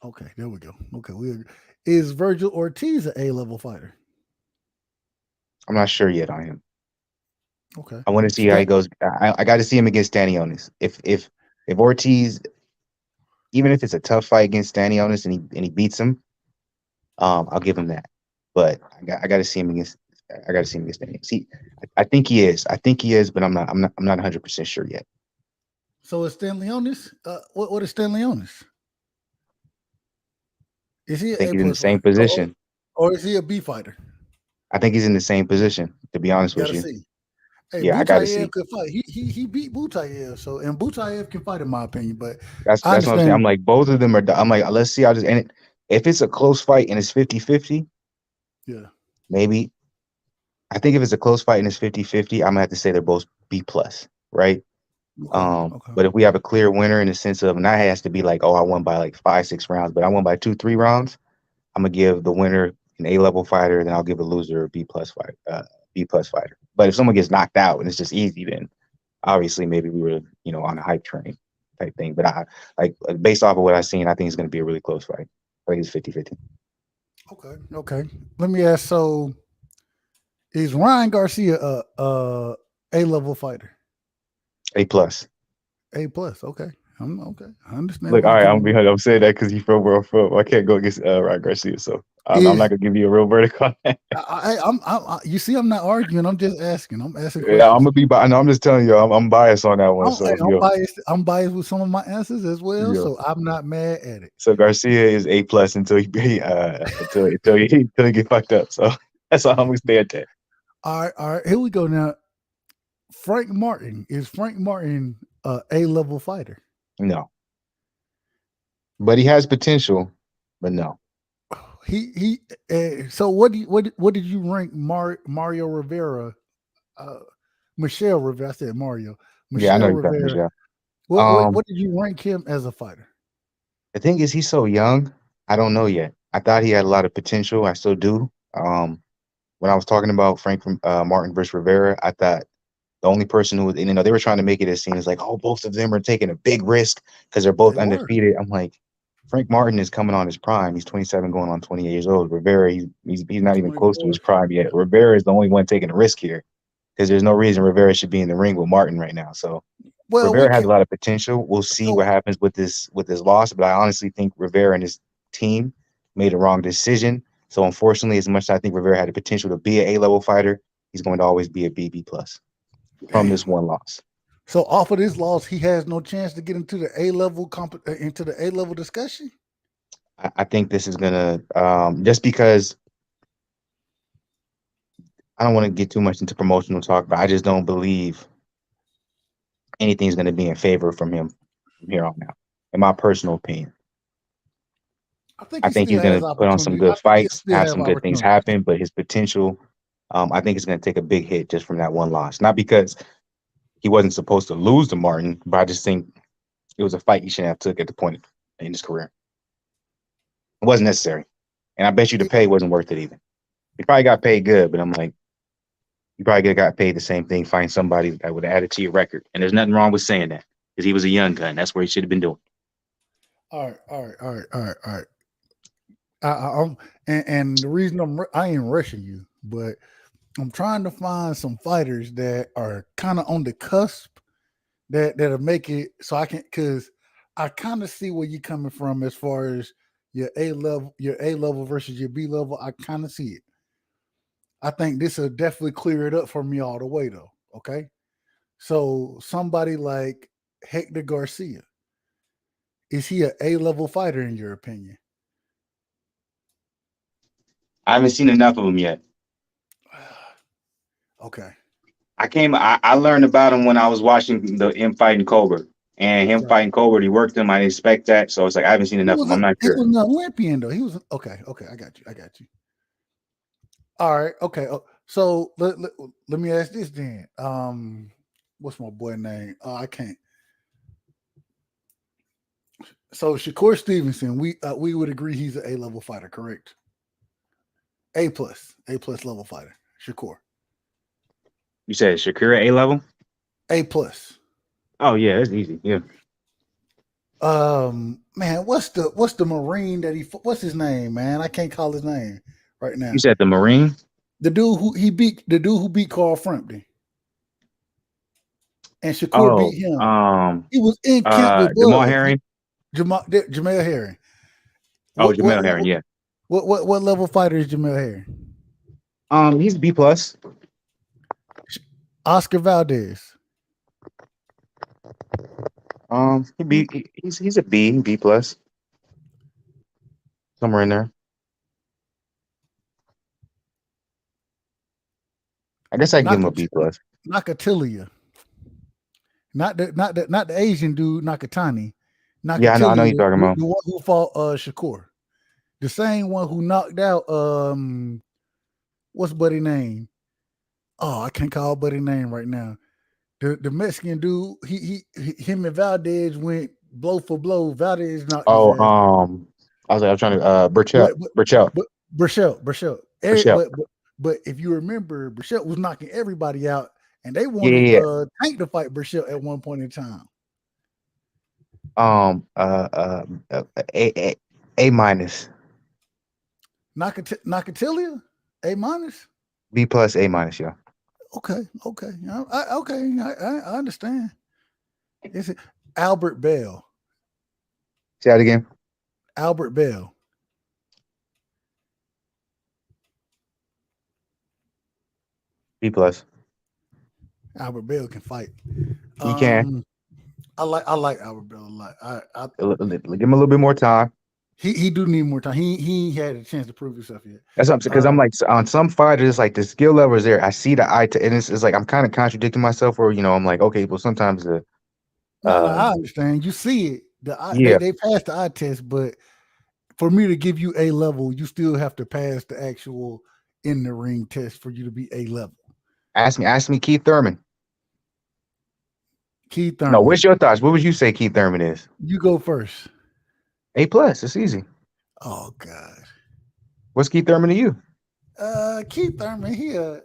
Okay, there we go. Okay, we agree. Is Virgil Ortiz a A-level fighter? I'm not sure yet on him. Okay. I want to see how he goes. I got to see him against Stanionis. If Ortiz, even if it's a tough fight against Stanionis and he beats him, I'll give him that. But I got to see him against. I got to see him against Stanionis. I think he is. I think he is, but I'm not 100% sure yet. So is Stanlionis? What is Stanlionis? Is he I an think A he's in the plus same fighter, position. or is he a B fighter? I think he's in the same position. To be honest with Gotta you, see. Hey, yeah, I got to Butayev see. could fight. He beat Butayev, so and Butayev can fight in my opinion. But I That's what I'm saying. I'm understand. like both of them are. I'm like let's see. I'll just end it. If it's a close fight and it's 50-50, Yeah. maybe. I think if it's a close fight and it's 50-50, I'm gonna have to say they're both B+, right? Okay. Okay. But if we have a clear winner in the sense of, and that has to be like, oh, I won by like 5-6 rounds, but I won by 2-3 rounds, I'm gonna give the winner an A-level fighter, then I'll give the loser a B+ fighter, B+ fighter. But if someone gets knocked out and it's just easy, then obviously maybe we were, on a hype train type thing. But I like based off of what I've seen, I think it's gonna be a really close fight. I think it's 50-50. Okay. Okay. Let me ask. So, is Ryan Garcia a level fighter? A+. A plus. Okay. I'm okay. I understand Look, where all you're right, coming from. I'm saying that because he's from where I'm from. I can't go against Ryan Garcia, so I'm not Is gonna give you a real verdict on that. you see, I'm not arguing. I'm just asking. I'm asking Yeah, I'm questions. gonna be biased. No, I'm just telling you, I'm biased on that one. So I'm biased. I'm biased with some of my answers as well, yeah. so I'm not mad at it. So Garcia is A+ until he get fucked up. So that's all I'm gonna stay at that. All right. Here we go now. Frank Martin, is Frank Martin a level fighter? No, but he has potential. but no. So what did you rank Mario Rivera? Uh, Michelle Rivera. I said Mario. Yeah, I know Michelle you're talking about Rivera. Michelle. What Um, did you rank him as a fighter? the thing is, he's so young. I don't know yet. I thought he had a lot of potential. I still do. When I was talking about Frank from Martin versus Rivera, I thought the only person who was, and, they were trying to make it as seem as like, oh, both of them are taking a big risk because they're both They were. undefeated. I'm like, Frank Martin is coming on his prime. He's 27, going on 28 years old. Rivera, he's not even close to his 24. prime yet. Rivera is the only one taking a risk here because there's no reason Rivera should be in the ring with Martin right now. So Well, we Rivera has can. a lot of potential. We'll see So what happens with this loss, but I honestly think Rivera and his team made a wrong decision. So unfortunately, as much as I think Rivera had the potential to be an A-level fighter, he's going to always be a BB plus from this damn. one loss. So off of this loss, he has no chance to get into the into the A level discussion. I think this is gonna just because I don't want to get too much into promotional talk, but I just don't believe anything's gonna be in favor from him from here on out. In my personal opinion, I think I he think still he's has gonna put on some opportunity. I good think he fights, still have have some good things opportunity. happen, but his potential, I think it's gonna take a big hit just from that one loss. Not because he wasn't supposed to lose to Martin, but I just think it was a fight he shouldn't have took at the point in his career. It wasn't necessary, and I bet you the pay wasn't worth it either. He probably got paid good, but I'm like, you probably could have got paid the same thing. Find somebody that would add it to your record, and there's nothing wrong with saying that because he was a young gun. That's where he should have been doing. All right, all right, all right, all right, all right. I'm and the reason I ain't rushing you, but I'm trying to find some fighters that are kind of on the cusp that'll make it so I can because I kind of see where you're coming from as far as your A level versus your B level. I kind of see it. I think this will definitely clear it up for me all the way though. Okay. So somebody like Hector Garcia, is he a A level fighter in your opinion? I haven't seen enough of him yet. Okay. I learned about him when I was watching him fighting Cobra, and him Right. fighting Cobra. He worked him. I didn't expect that, so it's like I haven't seen enough of him. I'm not He sure. was an Olympian though. He was okay. Okay, I got you. I got you. All right. Okay. So let me ask this then. What's my boy name? I can't. So Shakur Stevenson, we would agree he's an A level fighter, correct? A plus level fighter. Shakur, You said Shakira A level? A plus. Oh yeah, that's easy. Yeah. Man, what's the Marine that what's his name, man? I can't call his name right You now. said the Marine? The dude who beat Carl Frampton, and Shakur Oh, beat him. He was in camp with Jamal Bud. Herring. Jamel Herring. Oh, What what Jamel Herring. Yeah. what level fighter is Jamel Herring? He's a B plus. Oscar Valdez. He's a B plus, somewhere in there. I guess I give him a B plus. Nakatilia. Not the Asian dude, Nakatani. Yeah, I know Nakatilia, you're talking about. the one who fought Shakur. The same one who knocked out what's buddy name? Oh, I can't call buddy name right now. The Mexican dude, him and Valdez went blow for blow. Valdez knocked his Oh, ass. I was trying to But Burchell. but Burchell. Burchell. But if you remember, Burchell was knocking everybody out, and they Yeah, wanted yeah, yeah. Tank to fight Burchell at one point in time. Um, uh, uh, A minus, Nakatilia, A minus. B plus, A minus. Yeah. Okay. I understand. Is it Albert Bell? Say that again. Albert Bell. B plus. Albert Bell can fight. He can. I like Albert Bell a lot. Give him a little bit more time. He do need more time. He had a chance to prove himself yet. That's what I'm saying. Because I'm like on some fighters, it's like the skill level is there. I see the eye to, and it's like I'm kind of contradicting myself. Where I'm like, okay, well sometimes No, uh I understand. You see it. yeah, They passed the eye test, but for me to give you A level, you still have to pass the actual in the ring test for you to be A level. Ask me Keith Thurman. Keith No, Thurman, what's your thoughts? What would you say Keith Thurman is? you go first. A+. It's easy. Oh God. What's Keith Thurman to you? Keith Thurman, he a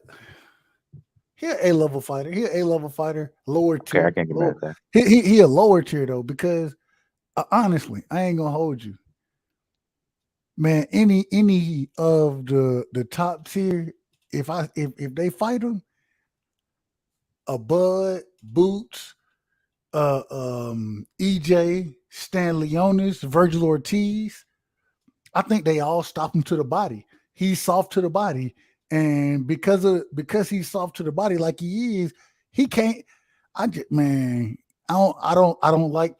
A-level fighter. He a A-level fighter, lower Okay, I tier. can't get mad Low, at that. he a lower tier though, because honestly, I ain't gonna hold you. Man, any of the top tier, if they fight him, a Bud, Boots, EJ, Stan Leonis, Virgil Ortiz, I think they all stop him to the body. He's soft to the body, and because he's soft to the body like he is, he can't. I just man, I don't like.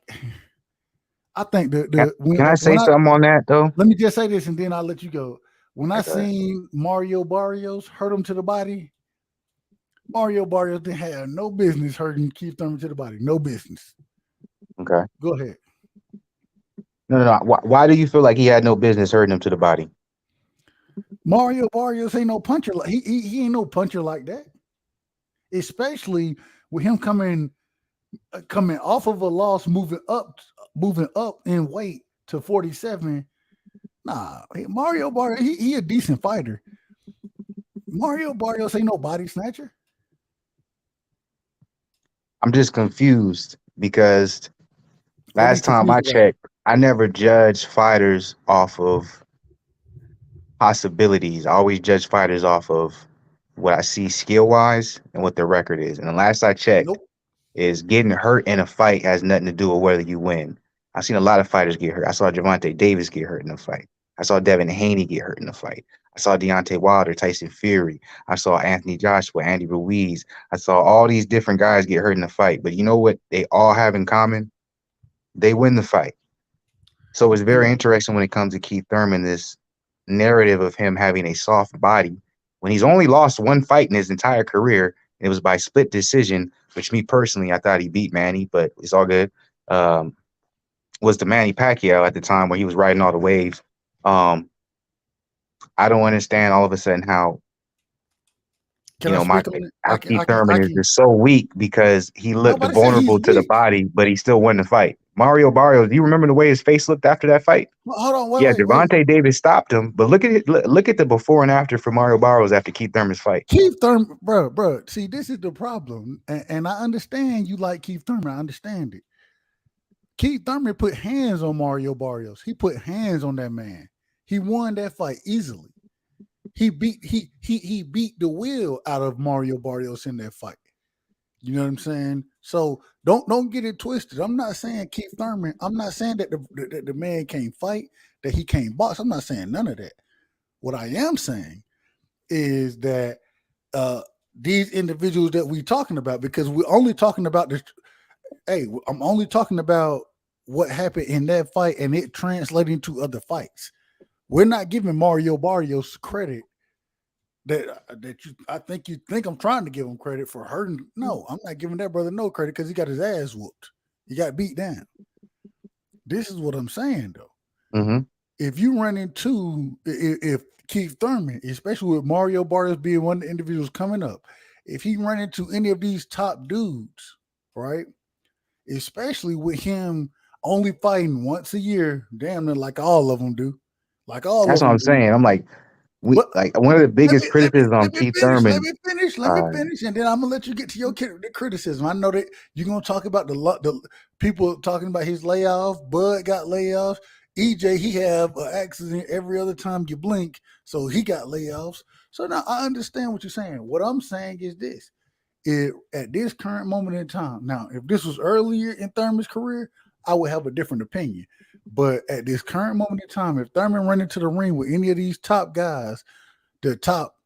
I think Can, the can I say when I something on that though? let me just say this and then I'll let you go. When I Okay, go ahead. seen Mario Barrios hurt him to the body, Mario Barrios didn't have no business hurting Keith Thurman to the body. No business. Okay. Go ahead. No. Why do you feel like he had no business hurting him to the body? Mario Barrios ain't no puncher. He ain't no puncher like that. Especially with him coming off of a loss, moving up in weight to 47. Nah, Mario Barrios, he a decent fighter. Mario Barrios ain't no body snatcher. I'm just confused because What are you last time confused I about? checked, I never judged fighters off of possibilities. I always judge fighters off of what I see skill wise and what their record is. And the last I checked Nope. is getting hurt in a fight has nothing to do with whether you win. I've seen a lot of fighters get hurt. I saw Javante Davis get hurt in a fight. I saw Devin Haney get hurt in a fight. I saw Deontay Wilder, Tyson Fury. I saw Anthony Joshua, Andy Ruiz. I saw all these different guys get hurt in a fight. But you know what they all have in common? They win the fight. So it's very Yeah. interesting when it comes to Keith Thurman, this narrative of him having a soft body when he's only lost one fight in his entire career. And it was by split decision, which me personally, I thought he beat Manny, but it's all good. Was the Manny Pacquiao at the time when he was riding all the waves. Um, I don't understand all of a sudden how Can I my speak on it? how Keith Thurman is just so weak because he looked Nobody said he's vulnerable to the weak. body, but he still won the fight. Mario Barrios, do you remember the way his face looked after that fight? Hold on, Yeah, wait. Devontae Davis stopped him, but look at it. Look at the before and after for Mario Barrios after Keith Thurman's fight. Keith Thurman, bro. See, this is the problem, and I understand you like Keith Thurman. I understand it. Keith Thurman put hands on Mario Barrios. He put hands on that man. He won that fight easily. He beat the will out of Mario Barrios in that fight. You know what I'm saying? So don't get it twisted. I'm not saying Keith Thurman. I'm not saying that the man can't fight, that he can't box. I'm not saying none of that. What I am saying is that these individuals that we're talking about, because we're only talking about this. Hey, I'm only talking about what happened in that fight and it translating to other fights. We're not giving Mario Barrios credit that I think you think I'm trying to give him credit for hurting. No, I'm not giving that brother no credit because he got his ass whooped. He got beat down. This is what I'm saying though. Mm-hmm. If you run into if Keith Thurman, especially with Mario Barrios being one of the individuals coming up, if he run into any of these top dudes, right? Especially with him only fighting once a year, damn near like all of them do. Like all That's of what them I'm do. saying. I'm like, But one of the let biggest me let me criticisms on let me Keith finish. Let Thurman. me finish. Let me finish, and then I'm gonna let you get to your criticism. I know that you're gonna talk about the people talking about his layoff. Bud got layoffs. EJ, he have an accident every other time you blink, so he got layoffs. So now I understand what you're saying. What I'm saying is this: at this current moment in time, now if this was earlier in Thurman's career, I would have a different opinion. But at this current moment in time, if Thurman run into the ring with any of these top guys, the top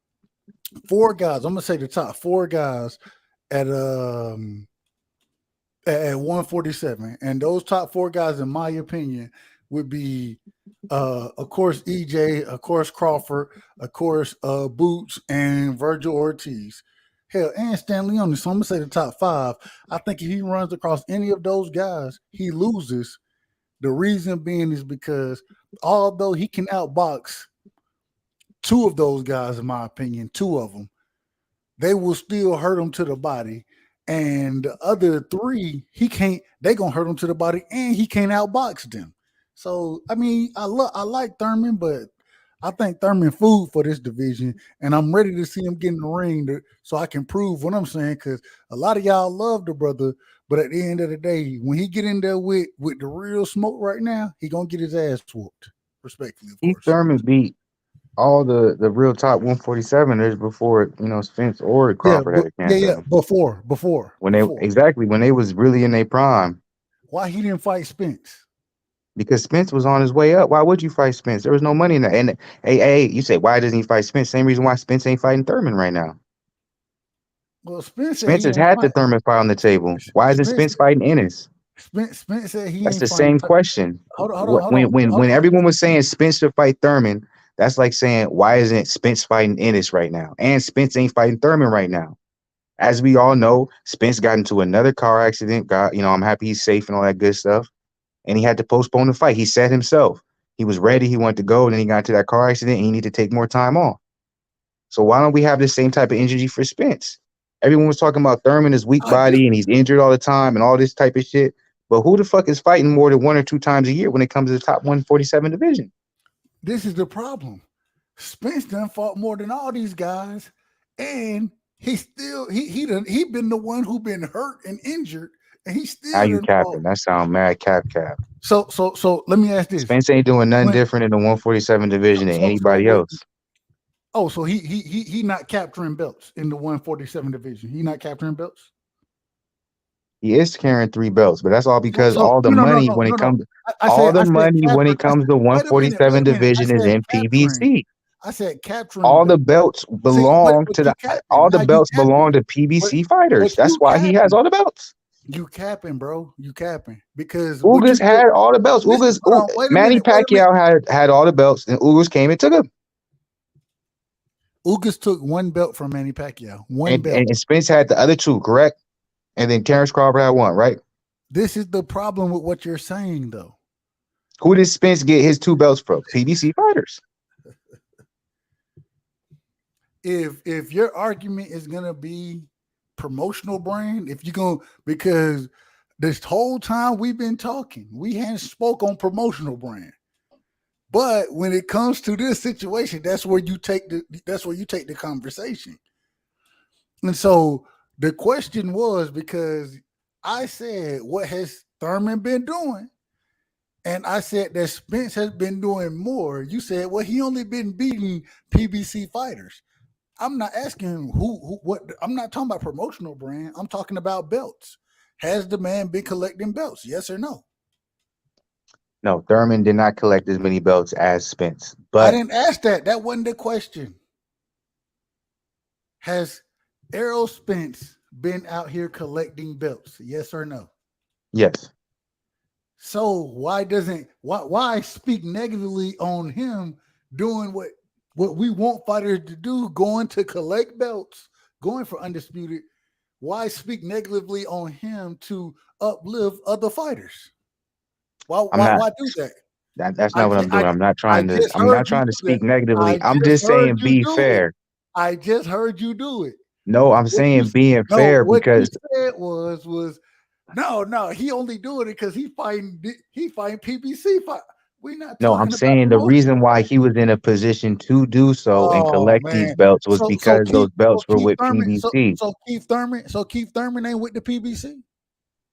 four guys, I'm gonna say the top four guys at at 147, and those top four guys, in my opinion, would be of course EJ, of course Crawford, of course Boots, and Virgil Ortiz. Hell, and Stan Leone. So I'm gonna say the top five. I think if he runs across any of those guys, he loses The reason being is because although he can outbox two of those guys, in my opinion, two of them, they will still hurt him to the body. And the other three, he can't. They gonna hurt him to the body, and he can't outbox them. So I mean, I like Thurman, but I think Thurman food for this division, and I'm ready to see him get in the ring so I can prove what I'm saying. Because a lot of y'all love the brother, but at the end of the day, when he get in there with the real smoke right now, he gonna get his ass whooped. Respectfully, of Keith course. Thurman beat all the real top 147ers before Spence or Yeah, Crawford had a chance at yeah. him. Before. When they was really in their prime. Why he didn't fight Spence? Because Spence was on his way up. Why would you fight Spence? There was no money in that. And hey, you say why doesn't he fight Spence? Same reason why Spence ain't fighting Thurman right now. Well, Spence said Spence he has ain't had the fight. Thurman fight on the table. Why isn't Spence Spence fighting Ennis? Spence said he That's ain't the fighting. same question. Hold on, hold on, hold on, When hold on. everyone was saying Spence should fight Thurman, that's like saying why isn't Spence fighting Ennis right now? And Spence ain't fighting Thurman right now. As we all know, Spence got into another car accident. I'm happy he's safe and all that good stuff. And he had to postpone the fight. He said himself he was ready. He wanted to go. And then he got into that car accident and he needed to take more time off. So why don't we have the same type of energy for Spence? Everyone was talking about Thurman, his weak This, body, and he's injured all the time and all this type of shit. But who the fuck is fighting more than 1 or 2 times a year when it comes to the top 147 division? this is the problem. Spence done fought more than all these guys, and he still he been the one who been hurt and injured, and he How still you done fought. capping? That sound mad cap. So let me ask this: Spence ain't doing nothing when different in the 147 division than so anybody what? else. Oh, so he not capturing belts in the 147 division. He not capturing belts. He is carrying 3 belts, but that's all because So all the money when it no. comes I said when it capturing. comes to Wait 147 a minute. I division is said in capturing. PBC. I said capturing All the belts. belts See, belong but to you capping all the now. You belts belong capping. to But PBC fighters. but That's you why he has capping. all the belts. You capping, bro. You capping because what you Ugas did. had all the belts. Listen, hold on. Wait a Manny minute. Wait a minute. Pacquiao had all the belts, and Ugas came and took them. Ugas took one belt from Manny Pacquiao. One And, belt. and Spence had the other 2, correct? And then Terrence Crawford had 1, right? This is the problem with what you're saying, though. Who did Spence get his 2 belts from? PBC fighters. If your argument is gonna be promotional brand, if you're gonna because this whole time we've been talking, we hadn't spoke on promotional brand. But when it comes to this situation, that's where you take the conversation. And so the question was because I said, what has Thurman been doing? And I said that Spence has been doing more. You said, well, he only been beating PBC fighters. I'm not asking what. I'm not talking about promotional brand. I'm talking about belts. Has the man been collecting belts? Yes or no? No, Thurman did not collect as many belts as Spence. I But didn't ask that. That wasn't the question. Has Errol Spence been out here collecting belts? Yes or no? yes, So why speak negatively on him doing what we want fighters to do, going to collect belts, going for undisputed? Why speak negatively on him to uplift other fighters? Why I'm not. do that? That's I not what just, I'm doing. I just I'm heard not you trying to do that. speak negatively. I I'm just just heard saying you be do it. fair. I just heard you do it. No, I'm What you saying being fair what you because said was no. He only doing it because he fighting PBC fight. We're not no, I'm talking about saying the promotional reason why brand. he was in a position to do so and Oh collect these man. belts was because those So belts were Keith with Thurman PBC. so Keith Thurman ain't with the PBC.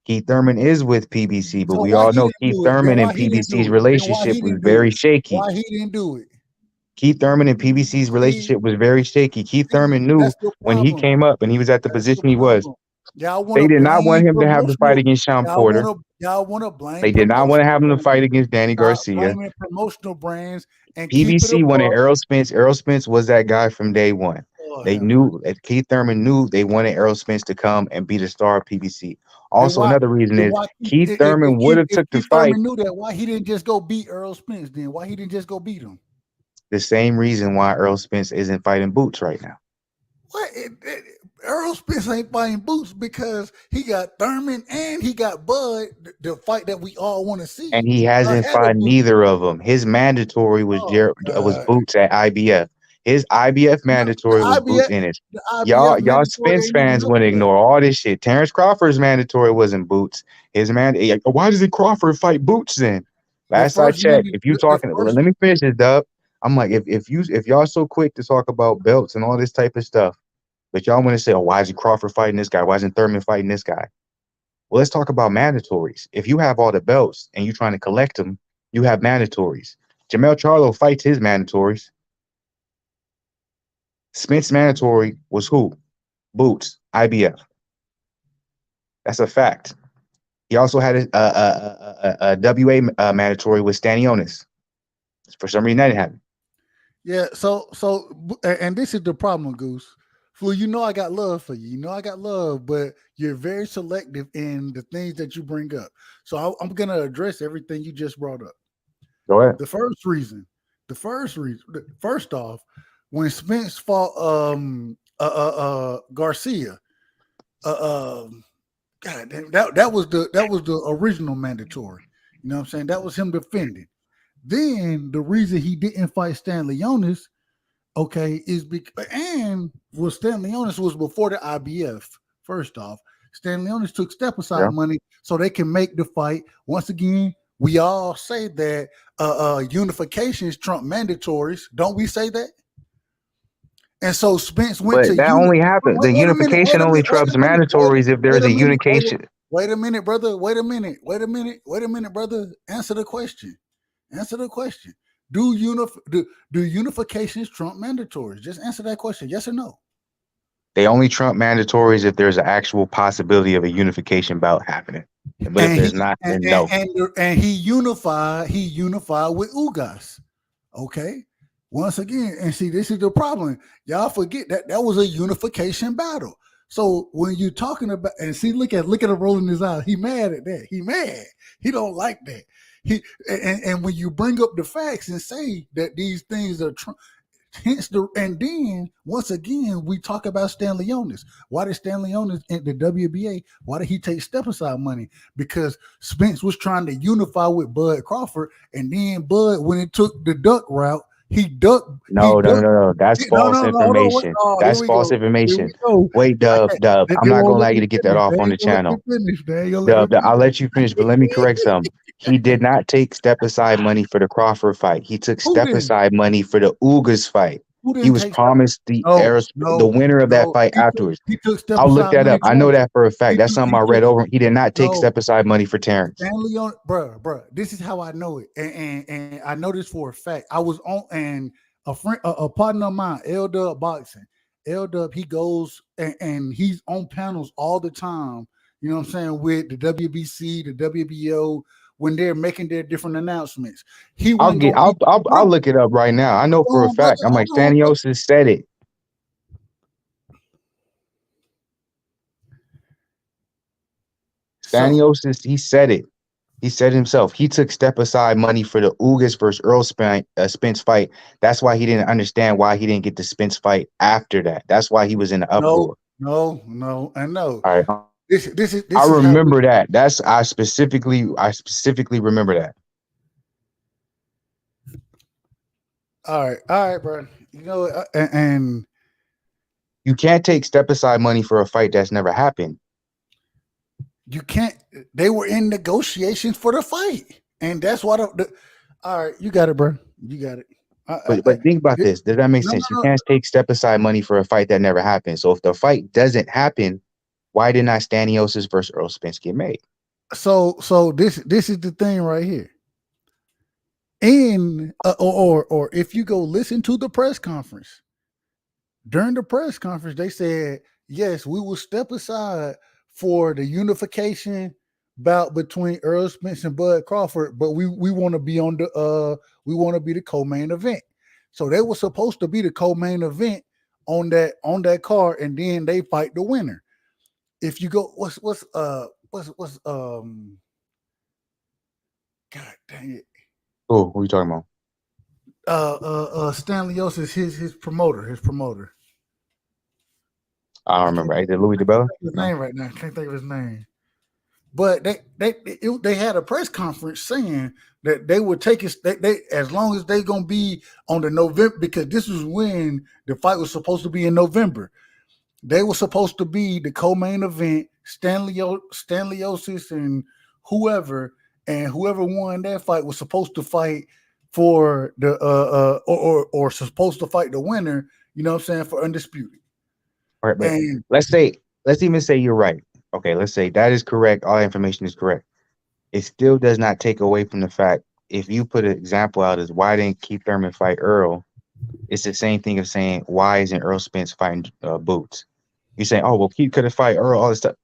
Keith Thurman is with PBC, but So we why all he know didn't Keith do it? Then Thurman and why he didn't PBC's do it? Then why relationship he was didn't do very it? shaky. Why he didn't do it? Keith Thurman and PBC's See, relationship was very shaky. Keith Thurman knew that's the when he problem. came up and he was at the That's the position he was, problem. Y'all want they to did not want blame him to have the fight promotional. against Sean Porter. Y'all want to blame They did not want to promotional have him to fight brands. against Danny Stop Garcia. blaming promotional brands and keep it PBC wanted above. Errol Spence. Errol Spence was that guy from day one. Oh, They have knew mercy. that Keith Thurman knew they wanted Errol Spence to come and be the star of PBC. Then Also, why? another reason Then is why? Keith Thurman would have If took the Keith fight Thurman knew that, why he didn't just go beat Earl Spence? Then why he didn't just go beat him? the same reason why Errol Spence isn't fighting Boots right now. What? Errol Spence ain't fighting Boots because he got Thurman and he got Bud, the fight that we all want to And see, he hasn't ahead of fought Boots. neither of them. His mandatory Oh was God. Boots at IBF. His IBF No, the mandatory was Boots IBF, in it. the IBF Y'all mandatory Spence ain't even fans up want to yet. ignore all this shit. Terrence Crawford's mandatory wasn't Boots. His why doesn't Crawford fight Boots then? The Last I first checked, if you the talking, let first me finish this, Dub. I'm like, if y'all so quick to talk about belts and all this type of stuff, but y'all want to say, oh, why isn't Crawford fighting this guy? Why isn't Thurman fighting this guy? Well, let's talk about mandatories. If you have all the belts and you're trying to collect them, you have mandatories. Jamel Charlo fights his mandatories. Spence mandatory was who? Boots, IBF. That's a fact. He also had a WA mandatory with Stanionis. For some reason, that didn't happen. Yeah, and this is the problem, Goose. Flu, you know I got love for you. You know I got love, but you're very selective in the things that you bring up. So I'm gonna address everything you just brought up. Go ahead. First off, when Spence fought Garcia, God damn, that was the original mandatory. You know what I'm saying? That was him defending. Then the reason he didn't fight Stanley Jonas, okay, is because Stanley Jonas was before the IBF. First off, Stanley Jonas took step aside Yeah. money so they can make the fight. Once again, we all say that unifications trump mandatories. Don't we say that? And so Spence went But to that only happened. The wait a minute, unification only wait trumps a minute, mandatories if there's a unification. wait a minute, brother. Wait a minute, brother. Answer the question. Answer the question. Do unifications trump mandatories? Just answer that question. Yes or no? They only trump mandatories if there's an actual possibility of a unification bout happening. But if And he there's not, then no. and he unified with Ugas. Okay. Once again, and see, this is the problem. Y'all forget that was a unification battle. So when you're talking about, and see, look at him rolling his eyes. He mad at that. He mad. He don't like that. And when you bring up the facts and say that these things are hence and then once again we talk about Stanley Jonas. Why did Stanley Jonas in the WBA? Why did he take step aside money? Because Spence was trying to unify with Bud Crawford, and then Bud, when it took the duck route, he ducked. He ducked. No. That's false No. Hold on. Wait. information. Oh, here That's we false go. Here information. we go. Wait, I Dub, can't. Dub. They I'm not won't gonna let allow you me to get that finish. off They on the ain't gonna let me channel. finish. They ain't gonna let me Dub, finish. I'll let you finish, but let me correct something. He did not take step aside money for the Crawford fight. He took Who step didn't? aside money for the Ugas fight. Who He didn't was take step? promised No, the winner of that fight afterwards. He took step I'll look aside that money up. I know twice. that for a fact. He That's took. something He I took. read over. He did not take No. step aside money for Terrence. Stanley on, bruh. This is how I know it, and I know this for a fact. I was on, and a partner of mine, L Dub Boxing. L Dub, he goes and he's on panels all the time. You know what I'm saying, with the WBC, the WBO, when they're making their different announcements. He wasn't gonna be. I'll look it up right now. I know for a Hold on, brother. fact. I'm like Hold on, brother. Stanionis said it. So Stanionis, he said it. He said himself. He took step aside money for the Ugas versus Spence fight. That's why he didn't understand why he didn't get the Spence fight after that. That's why he was in the uproar. I know. All right. I This is how we. remember that. I specifically remember that. All right, bro. You know, and You can't take step aside money for a fight that's never happened. you can't. They were in negotiations for the fight, and that's why. All right, you got it, bro. You got it. But think about It- this. Does that make no, sense? You no, can't take step aside money for a fight that never happened. So if the fight doesn't happen, why did not Stanionis versus Earl Spence get made? So this is the thing right here. In or if you go listen to the press conference, during the press conference, they said, yes, we will step aside for the unification bout between Earl Spence and Bud Crawford, but we want to be on the we want to be the co-main event. So they were supposed to be the co-main event on that card, and then they fight the winner. If you go, what's God dang it. Oh, what are you talking about? Stanley Otis is his promoter. I don't I can't remember. Is think it Louis DeBella? of his No. name right now. I can't think of his name. But they had a press conference saying that they would take it. They as long as they gonna be on the November, because this was when the fight was supposed to be in November. They were supposed to be the co-main event, Stanleyiosis and whoever won that fight was supposed to fight for the or supposed to fight the winner. You know what I'm saying, for undisputed. All right, but And let's even say you're right. Okay, let's say that is correct. All that information is correct. It still does not take away from the fact if you put an example out as why didn't Keith Thurman fight Earl, it's the same thing of saying why isn't Earl Spence fighting Boots? You're saying, oh well, Keith could have fight Earl, all this stuff.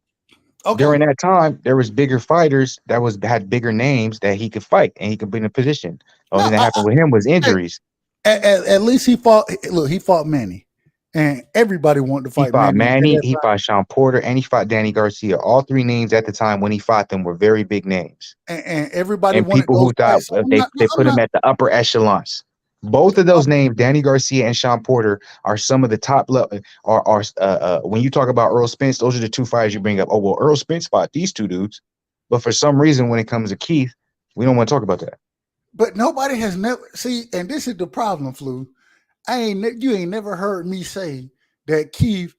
okay, During that time, there was bigger fighters that had bigger names that he could fight and he could be in a position. The only no, thing that happened with him was hey, injuries. at least he fought. Look, he fought Manny, and everybody wanted to He fight fought Manny until Manny, that he fight. fought Sean Porter, and he fought Danny Garcia. All three names at the time when he fought them were very big names. And everybody And wanted people those who thought fights. So I'm they, not. No, they I'm put him not. at the upper echelons. Both of those names, Danny Garcia and Sean Porter, are some of the top level. When you talk about Earl Spence, those are the two fighters you bring up. Oh well, Earl Spence fought these two dudes, but for some reason, when it comes to Keith, we don't want to talk about that. But nobody has never see, and this is the problem, Flu. You ain't never heard me say that Keith.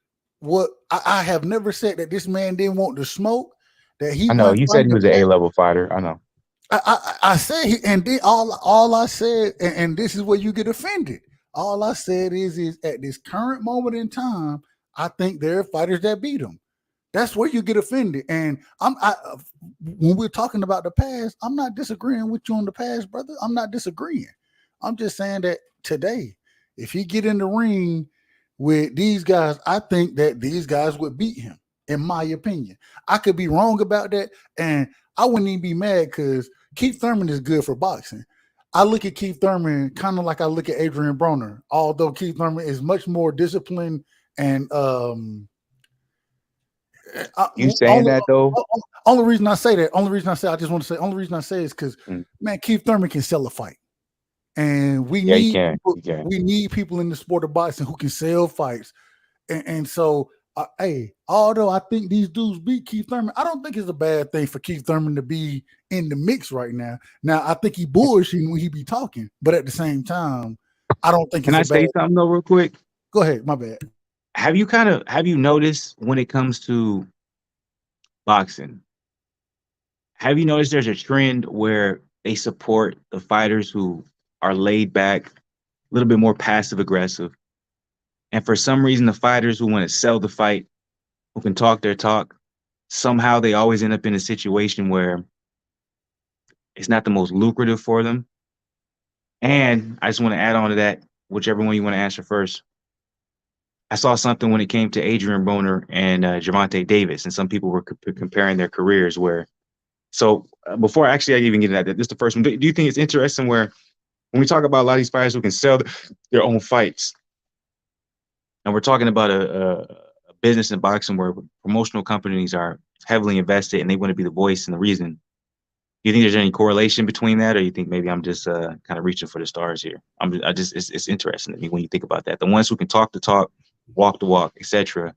I have never said that this man didn't want to smoke. That he I know wasn't you trying said he to was an pass. A-level fighter. I know. I said, and then all I said, and this is where you get offended. All I said is at this current moment in time, I think there are fighters that beat him. That's where you get offended. And when we're talking about the past, I'm not disagreeing with you on the past, brother. I'm not disagreeing. I'm just saying that today, if he get in the ring with these guys, I think that these guys would beat him. In my opinion, I could be wrong about that, and I wouldn't even be mad because Keith Thurman is good for boxing. I look at Keith Thurman kind of like I look at Adrian Broner, although Keith Thurman is much more disciplined and I, You saying that though? only reason I say that, only reason I say I just want to say, only reason I say is because Mm. man, Keith Thurman can sell a fight, and we Yeah, you need can. people. You can. We need people in the sport of boxing who can sell fights, and so. Hey, although I think these dudes beat Keith Thurman, I don't think it's a bad thing for Keith Thurman to be in the mix right now. Now, I think he bullshitting when he be talking, but at the same time, I don't think Can it's I a bad. say something though, real quick? Go ahead, my bad. Have you noticed when it comes to boxing? Have you noticed there's a trend where they support the fighters who are laid back, a little bit more passive aggressive, and for some reason, the fighters who want to sell the fight, who can talk their talk, somehow they always end up in a situation where it's not the most lucrative for them. And I just want to add on to that, whichever one you want to answer first. I saw something when it came to Adrian Broner and Javante Davis, and some people were comparing their careers. Before I even get into that, this is the first one. Do you think it's interesting where when we talk about a lot of these fighters who can sell their own fights, and we're talking about a business in boxing where promotional companies are heavily invested and they want to be the voice and the reason. Do you think there's any correlation between that, or you think maybe I'm just kind of reaching for the stars here? It's interesting to me when you think about that. The ones who can talk the talk, walk the walk, etc.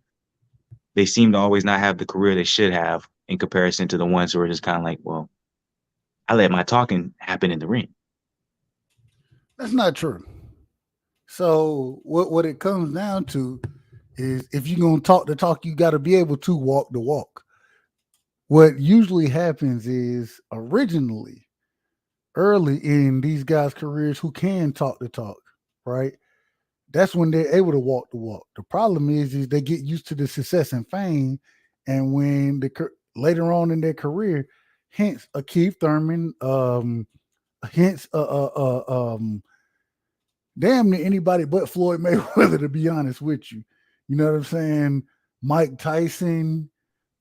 They seem to always not have the career they should have in comparison to the ones who are just kind of like, well, I let my talking happen in the ring. That's not true. So what it comes down to is if you're gonna talk the talk, you got to be able to walk the walk. What usually happens is originally early in these guys' careers who can talk the talk, right? That's when they're able to walk the walk. The problem is they get used to the success and fame, and when later on in their career, hence a Keith Thurman, hence damn near anybody but Floyd Mayweather, to be honest with you. You know what I'm saying? Mike Tyson,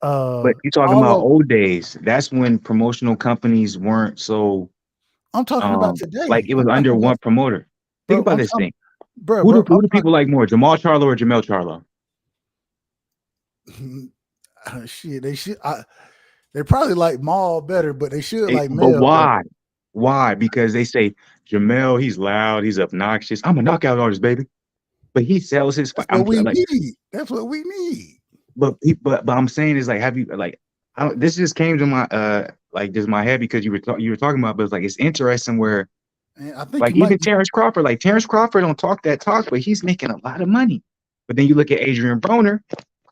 But you're talking all about of old days. That's when promotional companies weren't so I'm talking about today. like it I'm was under talking about one promoter. Think bro. about this thing. Bro. Who do people like more, Jamal Charlo or Jamel Charlo? Shit, they should. They probably like Maul better, but they should like But Mel better. why? Why? Because they say Jamel, he's loud, he's obnoxious. I'm a knockout artist, baby. but he sells his fight. That's what we need. That's what we need. But I'm saying is like, have you like, this just came to my like just my head because you were talking about, but it's like it's interesting where And I think like you might even be. Terrence Crawford don't talk that talk, but he's making a lot of money. But then you look at Adrian Broner,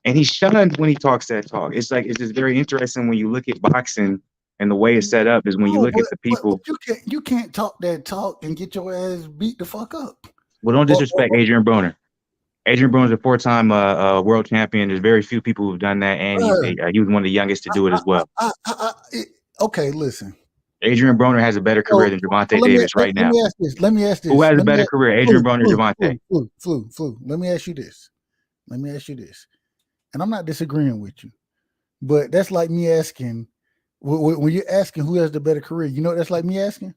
and he's shunned when he talks that talk. It's like it's just very interesting when you look at boxing and the way it's set up is when you No, look at the but people. you can't talk that talk and get your ass beat the fuck up. Well, don't disrespect Or, Adrian Broner. Adrian Broner's a four-time world champion. There's very few people who've done that, and he was one of the youngest to do it as well. Okay, listen. Adrian Broner has a better career than Gervonta Davis right let now. me ask this. Let me ask this. Who has a Let me better ask, career, Adrian Broner or Gervonta? Flu. Let me ask you this. Let me ask you this. And I'm not disagreeing with you, but that's like me asking when you're asking who has the better career. You know, that's like me asking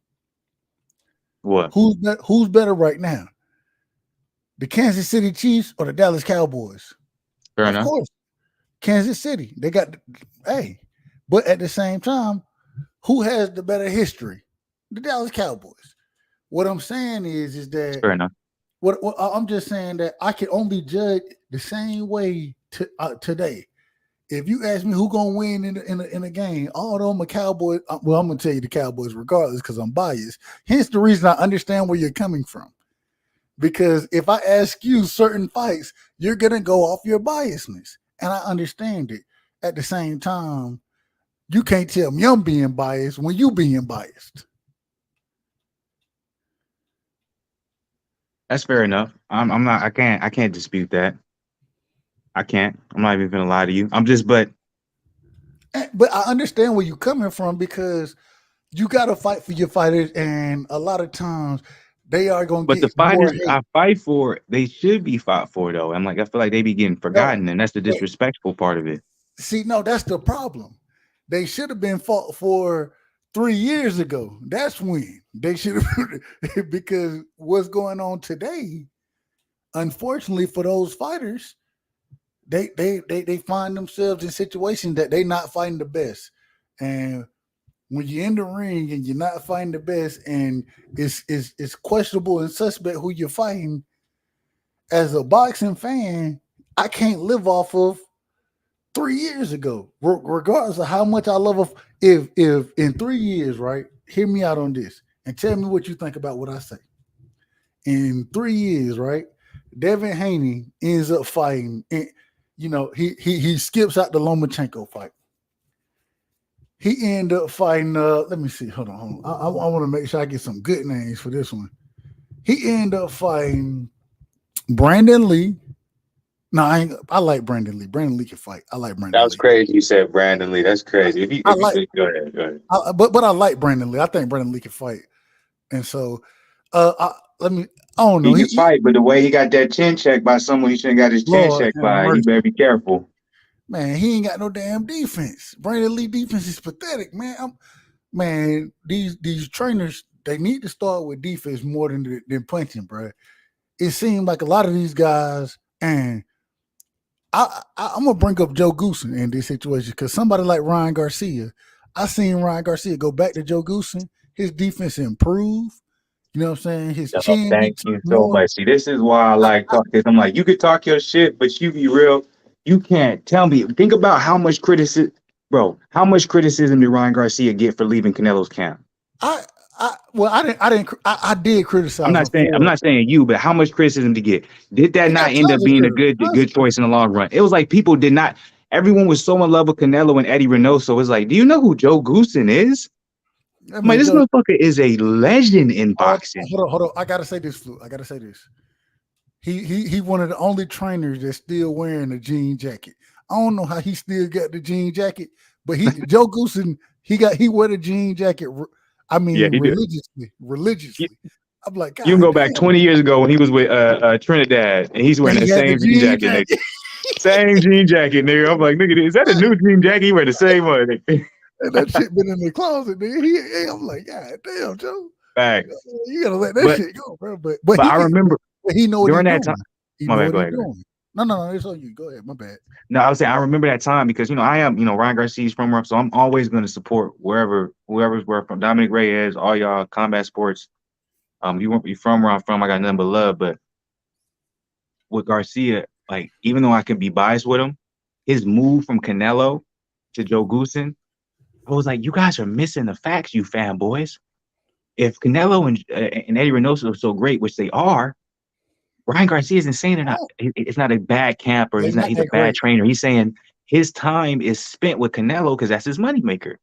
What? Who's better right now, the Kansas City Chiefs or the Dallas Cowboys? Fair Of enough. course, Kansas City. They got but at the same time, who has the better history? The Dallas Cowboys. What I'm saying is that fair enough. What I'm just saying that I can only judge the same way today. If you ask me who gonna win in a game, although I'm a Cowboy, well, I'm gonna tell you the Cowboys regardless because I'm biased. Hence the reason I understand where you're coming from. Because if I ask you certain fights, you're gonna go off your biasness, and I understand it. At the same time, you can't tell me I'm being biased when you being biased. That's fair enough. I'm not. I can't dispute that. I can't. I'm not even gonna lie to you. But I understand where you're coming from because you got to fight for your fighters, and a lot of times they are going to the get more fighters hate. I fight for, they should be fought for though. I'm like, I feel like they be getting No, forgotten, and that's the disrespectful part of it. see, no, that's the problem. They should have been fought for 3 years ago. That's when they should have, because what's going on today, unfortunately for those fighters, they find themselves in situations that they not fighting the best. And when you're in the ring and you're not fighting the best, and it's questionable and suspect who you're fighting, as a boxing fan, I can't live off of 3 years ago, regardless of how much I love of. If in 3 years, right? Hear me out on this and tell me what you think about what I say. In 3 years, right? Devin Haney ends up fighting. And, he skips out the Lomachenko fight. He ended up fighting. Let me see. Hold on. I want to make sure I get some good names for this one. He ended up fighting Brandon Lee. No, I like Brandon Lee. Brandon Lee can fight. I like Brandon Lee. That was crazy. You said Brandon Lee. That's crazy. If you go ahead. But I like Brandon Lee. I think Brandon Lee can fight. And so, I don't know. He can fight, but the way he got that chin check by someone he shouldn't got his chin checked by, you better be careful. Man, he ain't got no damn defense. Brandon Lee defense is pathetic, man. These trainers, they need to start with defense more than punching, bro. It seems like a lot of these guys, and I'm gonna bring up Joe Goosen in this situation because somebody like Ryan Garcia, I seen Ryan Garcia go back to Joe Goosen. His defense improved. You know what I'm saying? His chin. Thank you so much. See, this is why I like talking. I'm like, you could talk your shit, but you be real. You can't tell me. Think about how much criticism, bro. How much criticism did Ryan Garcia get for leaving Canelo's camp? I did criticize. I'm not saying you, but how much criticism did he get? Did that not end up being a good choice in the long run? It was like people did not. Everyone was so in love with Canelo and Eddie Reynoso. It's like, do you know who Joe Goosen is? This motherfucker is a legend in boxing. Hold on. I gotta say this, Flu. I gotta say this. He one of the only trainers that's still wearing a jean jacket. I don't know how he still got the jean jacket, but Joe Goosen, he wear the jean jacket. I mean, yeah, religiously. I'm like, God, you can go back 20 years ago when he was with Trinidad, and he's wearing the same jean jacket. Nigga. Same jean jacket, nigga. I'm like, nigga, is that a new jean jacket? He wear the same one. Nigga. And that shit been in the closet, nigga. I'm like, God damn, Joe. Facts. You gotta let that shit go, bro. But I remember he know what during he's that doing. time. He know what he's doing. No, it's on you. Go ahead. My bad. No, I was saying I remember that time because I am, Ryan Garcia's from where, so I'm always going to support whoever's where from. Dominic Reyes, all y'all combat sports. You from where I'm from, I got nothing but love. But with Garcia, like even though I could be biased with him, his move from Canelo to Joe Goosen, I was like, you guys are missing the facts, you fanboys. If Canelo and Eddie Reynoso are so great, which they are, Ryan Garcia isn't saying they're not. Oh, It's not a bad camp or they're he's not. not He's a that bad great. trainer. He's saying his time is spent with Canelo because that's his moneymaker.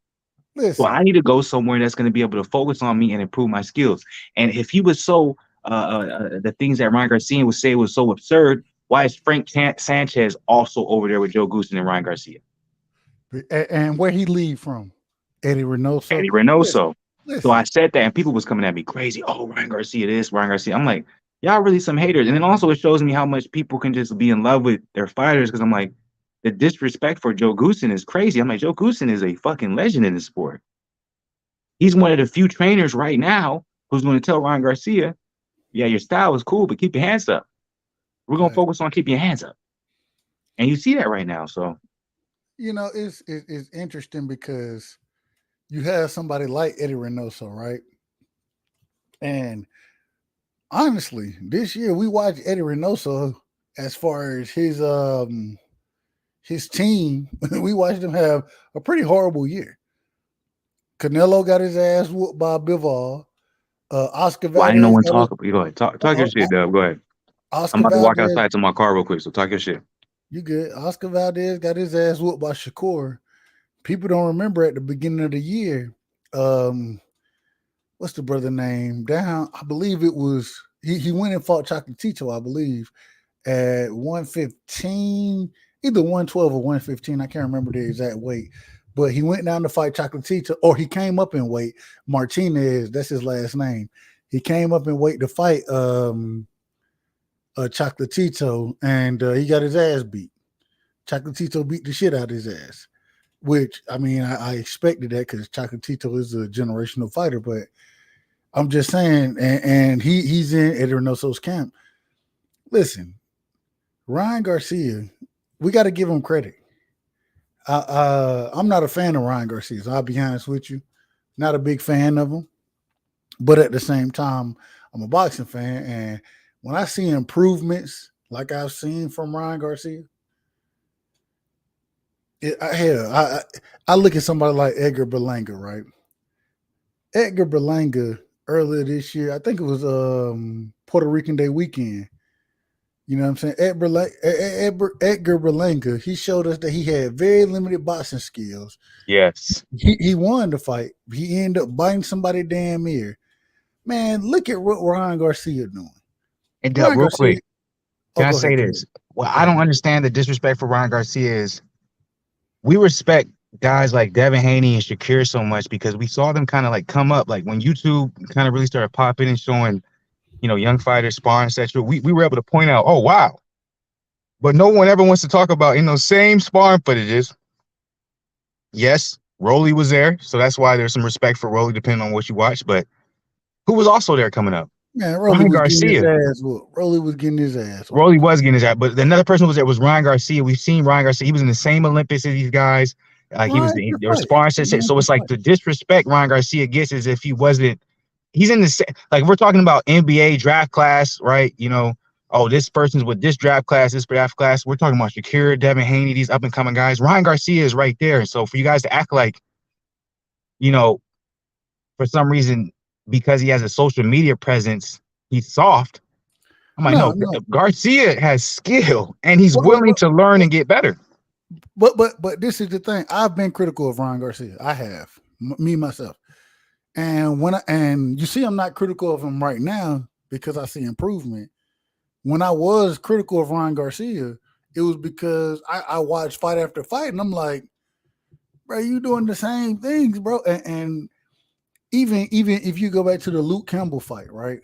So I Listen, need to go somewhere that's going to be able to focus on me and improve my skills. And if he was so, the things that Ryan Garcia would say was so absurd, why is Frank Sanchez also over there with Joe Goosen and Ryan Garcia? and where he leave from? Eddie Reynoso. Eddie Listen, Reynoso. So I listen. said that, and people was coming at me crazy. Oh, Ryan Garcia, this, Ryan Garcia. I'm like, y'all really some haters. And then also it shows me how much people can just be in love with their fighters because I'm like, the disrespect for Joe Goosen is crazy. I'm like, Joe Goosen is a fucking legend in the sport. He's one of the few trainers right now who's going to tell Ryan Garcia, yeah, your style is cool, but keep your hands up. We're going to Like, focus on keeping your hands up. And you see that right now. So it's interesting because you have somebody like Eddie Reynoso, right? And honestly, this year we watched Eddie Reynoso as far as his team. We watched him have a pretty horrible year. Canelo got his ass whooped by Bivol. Oscar why ain't no Valdez one got his, talk? You go ahead. Talk your shit, Dub. Go ahead. I'm Oscar about to walk Valdez. outside to my car real quick. So talk your shit. You good? Oscar Valdez got his ass whooped by Shakur. People don't remember at the beginning of the year. Um, what's the brother name? Down, I believe it was he went and fought Chocolatito, I believe, at 115, either 112 or 115. I can't remember the exact weight. But he went down to fight Chocolatito, or he came up in weight. Martinez, that's his last name. He came up in weight to fight Chocolatito, and he got his ass beat. Chocolatito beat the shit out of his ass. Which I mean, I expected that because Chocolatito is a generational fighter, but I'm just saying, and he's in Eddie Reynoso's camp. Listen, Ryan Garcia, we got to give him credit. I'm not a fan of Ryan Garcia. So I'll be honest with you, not a big fan of him. But at the same time, I'm a boxing fan, and when I see improvements like I've seen from Ryan Garcia, I look at somebody like Edgar Berlanga, right? Edgar Berlanga earlier this year, I think it was Puerto Rican Day weekend. You know what I'm saying? Edgar Berlanga, he showed us that he had very limited boxing skills. Yes. He won the fight. He ended up biting somebody damn ear. Man, look at what Ryan Garcia doing. And Dub, Ryan real Garcia. quick, Oh, can I go say ahead. Go ahead. this? Well, Go I ahead. don't understand the disrespect for Ryan Garcia is we respect guys like Devin Haney and Shakir so much because we saw them kind of like come up. Like when YouTube kind of really started popping and showing, young fighters sparring, etc. We were able to point out, oh wow. But no one ever wants to talk about in those same sparring footages. Yes, Rolly was there, so that's why there's some respect for Rolly, depending on what you watch. But who was also there coming up? Man, Rolly Ryan was getting his Garcia. ass whooped. Rolly was getting his ass Rolly whooped. was getting his ass, but another person was there was Ryan Garcia. We've seen Ryan Garcia. He was in the same Olympics as these guys. He was Ryan can they were fight. sparring. So Can it's like fight. the disrespect Ryan Garcia gets is if he wasn't. He's in the like we're talking about NBA draft class, right? Oh, this person's with this draft class, this draft class. We're talking about Shakira, Devin Haney, these up and coming guys. Ryan Garcia is right there. So for you guys to act like, you know, for some reason, because he has a social media presence, he's soft. I'm like, No, no, no. Garcia has skill and he's What, what, willing what, to learn and get better. but this is the thing. I've been critical of Ryan Garcia. I have me myself, and and you see, I'm not critical of him right now because I see improvement. When I was critical of Ryan Garcia, it was because I watched fight after fight, and I'm like, bro, you doing the same things, bro. And even if you go back to the Luke Campbell fight, right?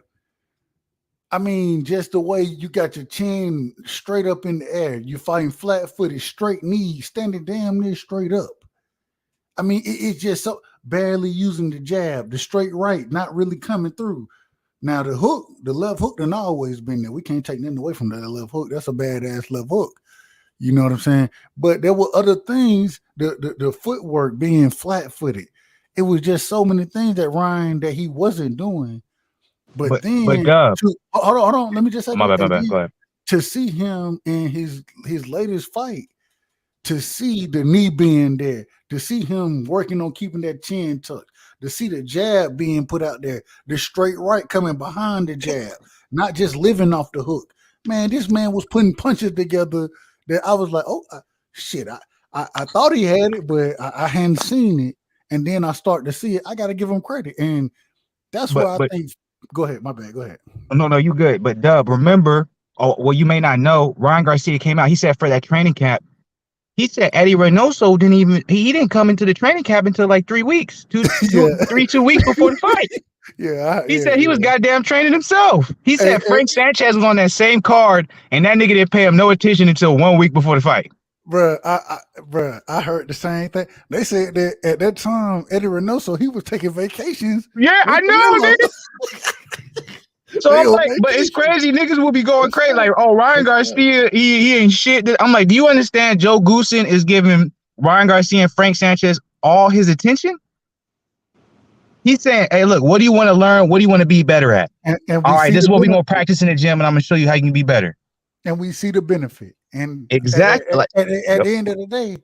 I mean, just the way you got your chin straight up in the air, you fighting flat footed, straight knees, standing damn near straight up. I mean, it's just so barely using the jab, the straight right, not really coming through. Now the hook, the left hook, done always been there. We can't take nothing away from that left hook. That's a badass left hook. You know what I'm saying? But there were other things, the footwork being flat footed. It was just so many things that Ryan that he wasn't doing. But But then Dub, hold on, let me just say my this. bad, my And bad. then Go ahead. to see him in his latest fight, to see the knee being there, to see him working on keeping that chin tucked, to see the jab being put out there, the straight right coming behind the jab, not just living off the hook. Man, this man was putting punches together that I was like, oh shit, I thought he had it, but I hadn't seen it. And then I start to see it. I got to give him credit, and that's But why I but think. Go ahead, my bad. Go ahead. no, you good. But Dub, remember, well, you may not know, Ryan Garcia came out. He said for that training camp, he said Eddie Reynoso he didn't come into the training camp until like 3 weeks, 2 weeks before the fight. He said he was goddamn training himself. He said Frank Sanchez was on that same card, and that nigga didn't pay him no attention until 1 week before the fight. Bruh, I heard the same thing. They said that at that time, Eddie Reynoso, he was taking vacations. Yeah, I know, nigga. So I'm like, but it's crazy. Niggas will be going crazy. Like, oh, Ryan Garcia, he ain't shit. I'm like, do you understand Joe Goosen is giving Ryan Garcia and Frank Sanchez all his attention? He's saying, hey, look, what do you want to learn? What do you want to be better at? And all right, this is what we're going to practice in the gym, and I'm going to show you how you can be better. And we see the benefit. And exactly. At the end of the day,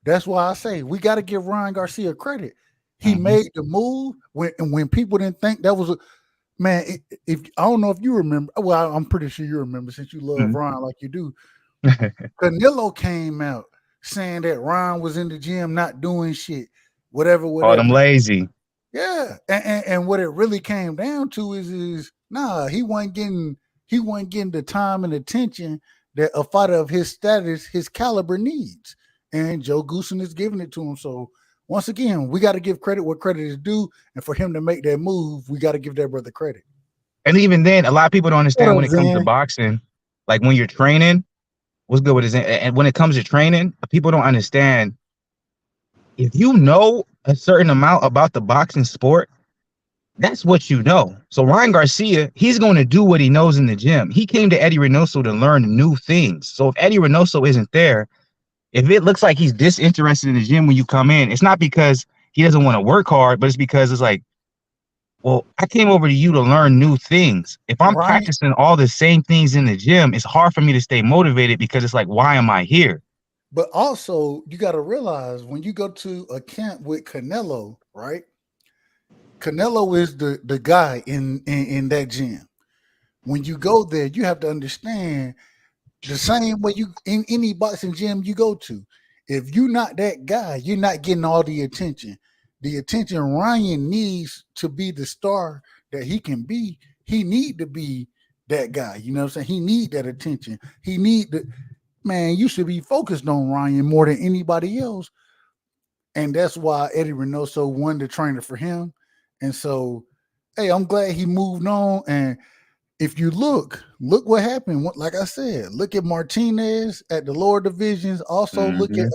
that's why I say we got to give Ryan Garcia credit. He made the move when people didn't think that was a man. If I don't know if you remember, well, I'm pretty sure you remember since you love Ryan like you do. Canelo came out saying that Ryan was in the gym not doing shit, whatever. Oh, them lazy. Yeah, and what it really came down to is nah, he wasn't getting the time and attention that a fighter of his status, his caliber needs. And Joe Goosen is giving it to him. So once again, we got to give credit what credit is due. And for him to make that move, we got to give that brother credit. And even then, a lot of people don't understand when it comes to boxing, like when you're training, what's good with it. And when it comes to training, people don't understand. If you know a certain amount about the boxing sport, that's what you know. So Ryan Garcia, he's going to do what he knows in the gym. He came to Eddie Reynoso to learn new things. So if Eddie Reynoso isn't there, if it looks like he's disinterested in the gym when you come in, it's not because he doesn't want to work hard, but it's because it's like, well, I came over to you to learn new things. If I'm practicing all the same things in the gym, it's hard for me to stay motivated because it's like, why am I here? But also, you got to realize when you go to a camp with Canelo, right? Canelo is the guy in that gym. When you go there, you have to understand the same way you in any boxing gym you go to. If you're not that guy, you're not getting all the attention. The attention Ryan needs to be the star that he can be. He need to be that guy. You know what I'm saying? He need that attention. He need the man. You should be focused on Ryan more than anybody else. And that's why Eddie Reynoso won the trainer for him. And so, hey, I'm glad he moved on. And if you look what happened. Like I said, look at Martinez at the lower divisions. Also look at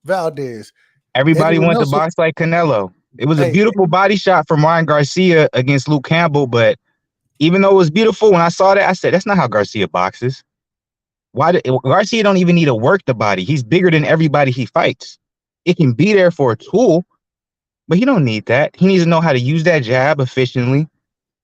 Valdez. Everybody went to box like Canelo. It was a beautiful body shot from Ryan Garcia against Luke Campbell, but even though it was beautiful, when I saw that, I said, that's not how Garcia boxes. Garcia don't even need to work the body. He's bigger than everybody he fights. It can be there for a tool, but he don't need that. He needs to know how to use that jab efficiently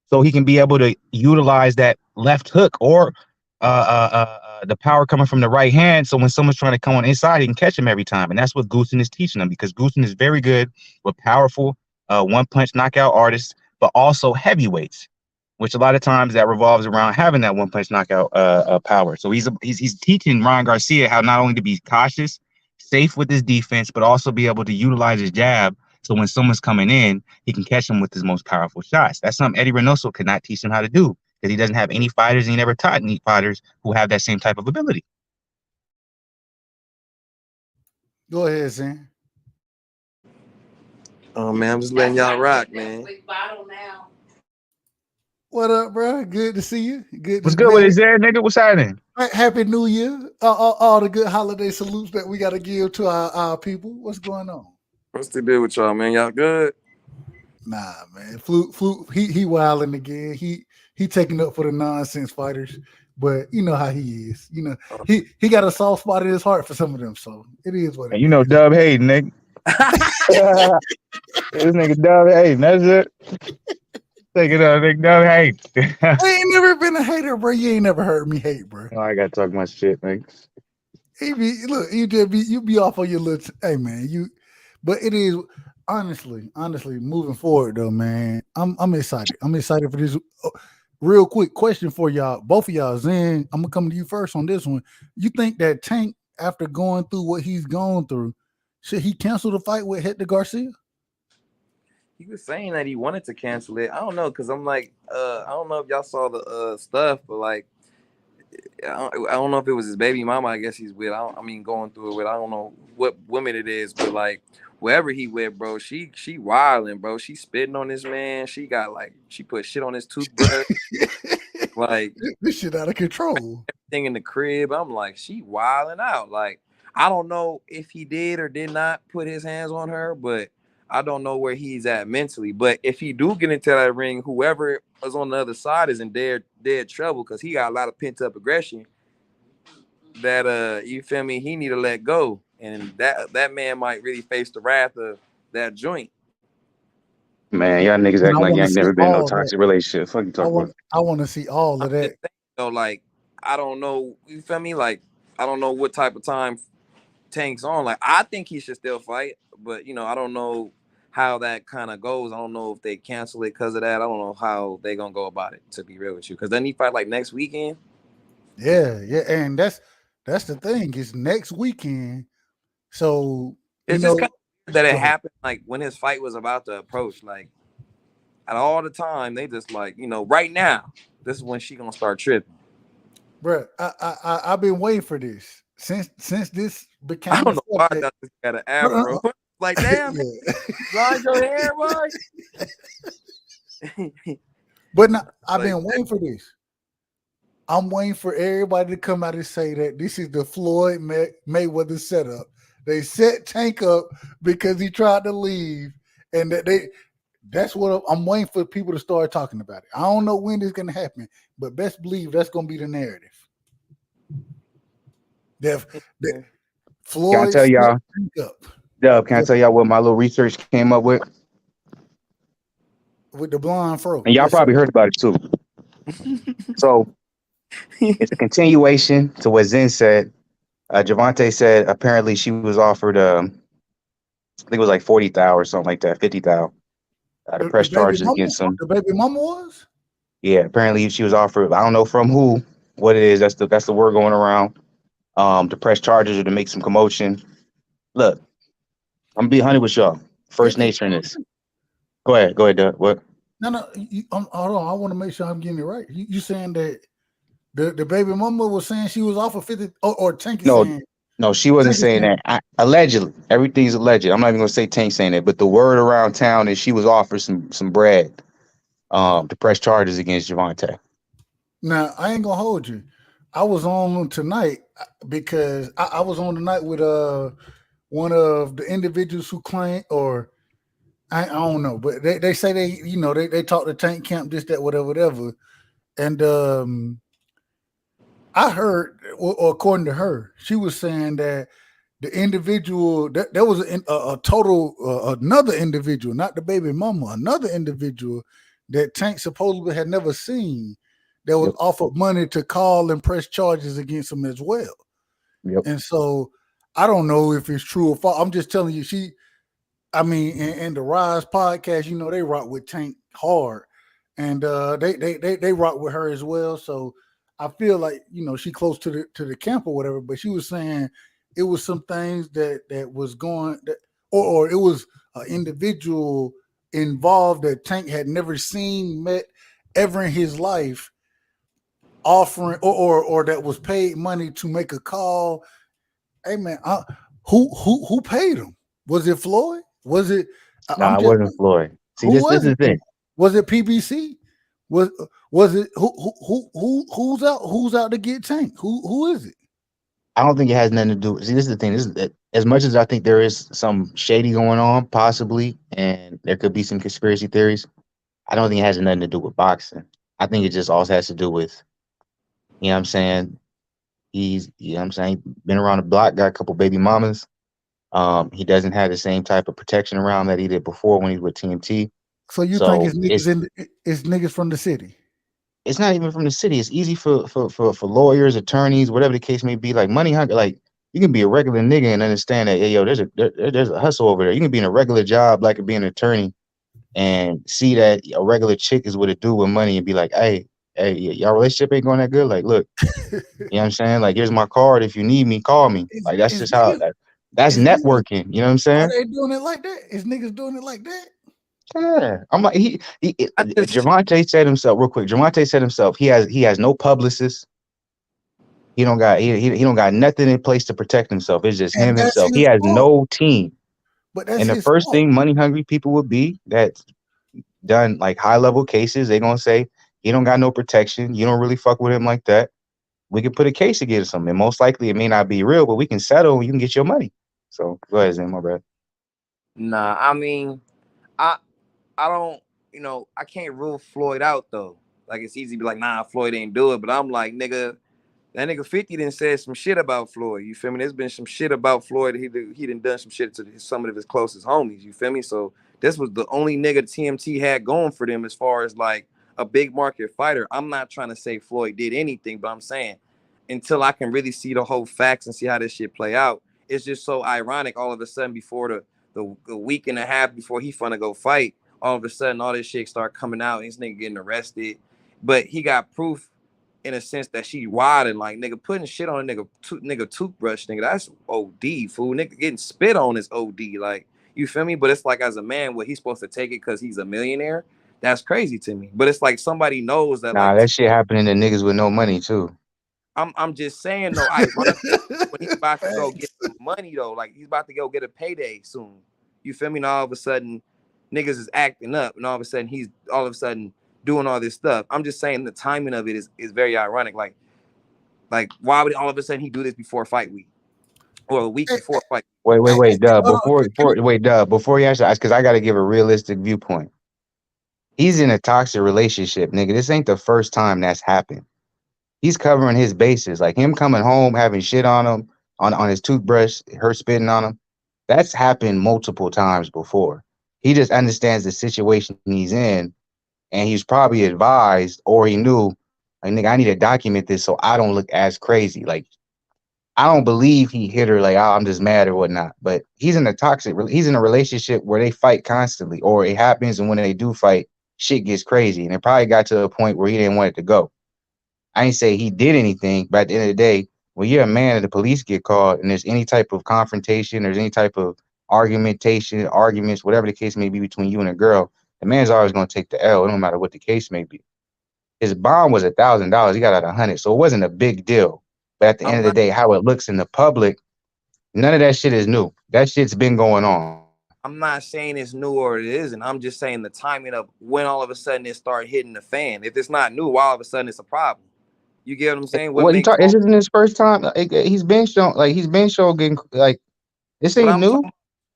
so he can be able to utilize that left hook or the power coming from the right hand. So when someone's trying to come on inside, he can catch him every time. And that's what Goosen is teaching them, because Goosen is very good with powerful one-punch knockout artists, but also heavyweights, which a lot of times that revolves around having that one-punch knockout power. So he's teaching Ryan Garcia how not only to be cautious, safe with his defense, but also be able to utilize his jab. So when someone's coming in, he can catch him with his most powerful shots. That's something Eddie Reynoso could not teach him how to do, because he doesn't have any fighters, and he never taught any fighters who have that same type of ability. Go ahead, Zan. Oh man, I'm just letting y'all rock, man. What up, bro? Good to see you. What's good with it, Zan, nigga? What's happening? Happy New Year. All the good holiday salutes that we got to give to our people. What's going on? What's the deal with y'all, man? Y'all good? Nah, man. Fluke, he wilding again. He taking up for the nonsense fighters, but you know how he is. You know, he got a soft spot in his heart for some of them, so it is what it is. You know, Dub hating, nigga. This nigga Dub hating. That's it. Thinking of no hate. I ain't never been a hater, bro. You ain't never heard me hate, bro. I gotta talk my shit, man. Look, you be off on your little. Hey, man, but it is honestly, moving forward though, man. I'm excited. I'm excited for this. Real quick question for y'all, both of y'all. Zen, I'm gonna come to you first on this one. You think that Tank, after going through what he's gone through, should he cancel the fight with Hector Garcia? He was saying that he wanted to cancel it. I don't know, cause I'm like, I don't know if y'all saw the stuff, but like, I don't know if it was his baby mama. I guess he's with. Going through it with. I don't know what woman it is, but like, wherever he with, bro, she wilding, bro. She spitting on this man. She put shit on his toothbrush. Like this shit out of control. Everything in the crib. I'm like, she wilding out. Like, I don't know if he did or did not put his hands on her, but I don't know where he's at mentally. But if he do get into that ring, whoever is on the other side is in dead trouble, because he got a lot of pent up aggression that you feel me, he need to let go. And that man might really face the wrath of that joint. Man, y'all niggas acting like y'all ain't never been in no toxic relationship. Fuck you talking about. I want to see all of that. So like, I don't know, you feel me? Like, I don't know what type of time Tank's on. Like, I think he should still fight, but I don't know how that kind of goes. I don't know if they cancel it because of that. I don't know how they gonna go about it, to be real with you. Because then he fight like next weekend. Yeah, and that's the thing. It's next weekend, so it's just kind of that it happened like when his fight was about to approach. Like, at all the time, they just like, right now, this is when she gonna start tripping. Bro, I've been waiting for this since this became. I don't know why I just got an afro. Like, damn, grind your hair, boy. But now, I've been waiting for this. I'm waiting for everybody to come out and say that this is the Floyd Mayweather setup. They set Tank up because he tried to leave, and that's what I'm waiting for people to start talking about it. I don't know when it's gonna happen, but best believe that's gonna be the narrative. Floyd, can I tell y'all? Dub, can I tell y'all what my little research came up with? With the blonde fro. And y'all probably heard about it too. So it's a continuation to what Zen said. Javante said apparently she was offered, I think it was like 40,000 or something like that, 50,000 to press charges against him. The baby mama was? Yeah, apparently she was offered. I don't know from who, what it is. That's the word going around. To press charges or to make some commotion. Look, I'm gonna be 100 with y'all. First nature in this. Go ahead, Doug. What? No. Hold on. I want to make sure I'm getting it right. You saying that the baby mama was saying she was offered 50, or Tank is saying? No, she wasn't saying that. Allegedly, everything's alleged. I'm not even gonna say Tank saying that, but the word around town is she was offered some bread, to press charges against Javante. Now I ain't gonna hold you. I was on tonight because I was on tonight with one of the individuals who claim, or I don't know, but they say they talk to Tank Camp, this, that, whatever. And I heard, or according to her, she was saying that the individual, there was a total, another individual, not the baby mama, another individual that Tank supposedly had never seen, that was offered money to call and press charges against him as well. Yep. And so I don't know if it's true or false. I'm just telling you, in the Rise podcast, they rock with Tank hard, and they rock with her as well. So I feel like she close to the camp or whatever. But she was saying it was some things that was going, or it was an individual involved that Tank had never seen, met ever in his life, offering or that was paid money to make a call. Hey man, who paid him? Was it Floyd? Was it? No, it wasn't Floyd. See, this is the thing. Was it PBC? Was it who's out to get Tank? Who is it? I don't think it has nothing to do. See, this is the thing. This is, as much as I think there is some shady going on, possibly, and there could be some conspiracy theories, I don't think it has nothing to do with boxing. I think it just also has to do with, you know what I'm saying? He's, been around the block, got a couple baby mamas. He doesn't have the same type of protection around that he did before when he was with TMT. So you think So it's niggas from the city? it's not even from the city. It's easy for lawyers, attorneys, whatever the case may be. Like money hungry, like you can be a regular nigga and understand that, hey, yo, there's a hustle over there. You can be in a regular job, like being an attorney, and see that a regular chick is what it do with money, and be like, hey, y'all relationship ain't going that good. Like, look, you know what I'm saying? Like, here's my card. If you need me, call me. Is Like, that's is just how niggas that's is niggas networking. You know what I'm are saying? they doing it like that? Is niggas doing it like that? Yeah. I'm like I just Javante said himself real quick. Javante said himself, he has no publicist. He don't got nothing in place to protect himself. It's just And him that's himself. He his has fault. no team. But that's And the his first fault. thing money hungry people would be that's done like high level cases, they gonna say he don't got no protection. You don't really fuck with him like that. We can put a case against him. And most likely it may not be real, but we can settle and you can get your money. So go ahead, Zane, my bad. nah. I mean, I I don't, I can't rule Floyd out though. Like it's easy to be like, nah, Floyd ain't do it. But I'm like, nigga, that nigga 50 done said some shit about Floyd. You feel me? There's been some shit about Floyd. He done some shit to some of his closest homies. You feel me? So this was the only nigga TMT had going for them as far as like a big market fighter. I'm not trying to say Floyd did anything, but I'm saying until I can really see the whole facts and see how this shit play out, it's just so ironic all of a sudden before the week and a half before he finna go fight, all of a sudden all this shit start coming out and this nigga getting arrested. But he got proof in a sense that she wild and like nigga putting shit on a nigga toothbrush, nigga. That's OD, fool. Nigga getting spit on is OD. Like, you feel me? But it's like as a man, what he's supposed to take it because he's a millionaire? That's crazy to me. But it's like somebody knows that Nah, like that shit happening to niggas with no money too. I'm just saying though, ironically, when he's about to go get Facts. some money though, like he's about to go get a payday soon. You feel me? And all of a sudden, niggas is acting up, and all of a sudden he's all of a sudden doing all this stuff. I'm just saying the timing of it is very ironic. Like why would all of a sudden he do this before fight week or a week Hey, before fight? Wait, Dub. hold on. Before you answer, because I got to give a realistic viewpoint. He's in a toxic relationship, nigga. This ain't the first time that's happened. He's covering his bases. Like him coming home, having shit on him, on his toothbrush, her spitting on him. That's happened multiple times before. He just understands the situation he's in, and he's probably advised or he knew, like, nigga, I need to document this so I don't look as crazy. Like, I don't believe he hit her like, oh, I'm just mad or whatnot. But he's in he's in a relationship where they fight constantly, or it happens, and when they do fight, shit gets crazy. And it probably got to a point where he didn't want it to go. I ain't say he did anything, but at the end of the day, when you're a man and the police get called and there's any type of confrontation, there's any type of arguments, whatever the case may be between you and a girl, the man's always going to take the L, no matter what the case may be. His bond was $1,000. He got out 100, so it wasn't a big deal. But at the end I'm of the not day, how it looks in the public, none of that shit is new. That shit's been going on. I'm not saying it's new or it isn't. I'm just saying the timing of when all of a sudden it start hitting the fan. If it's not new, why all of a sudden it's a problem? You get what I'm saying? What What he makes talk? This isn't his first time. He's been shown getting like this but ain't I'm new. talking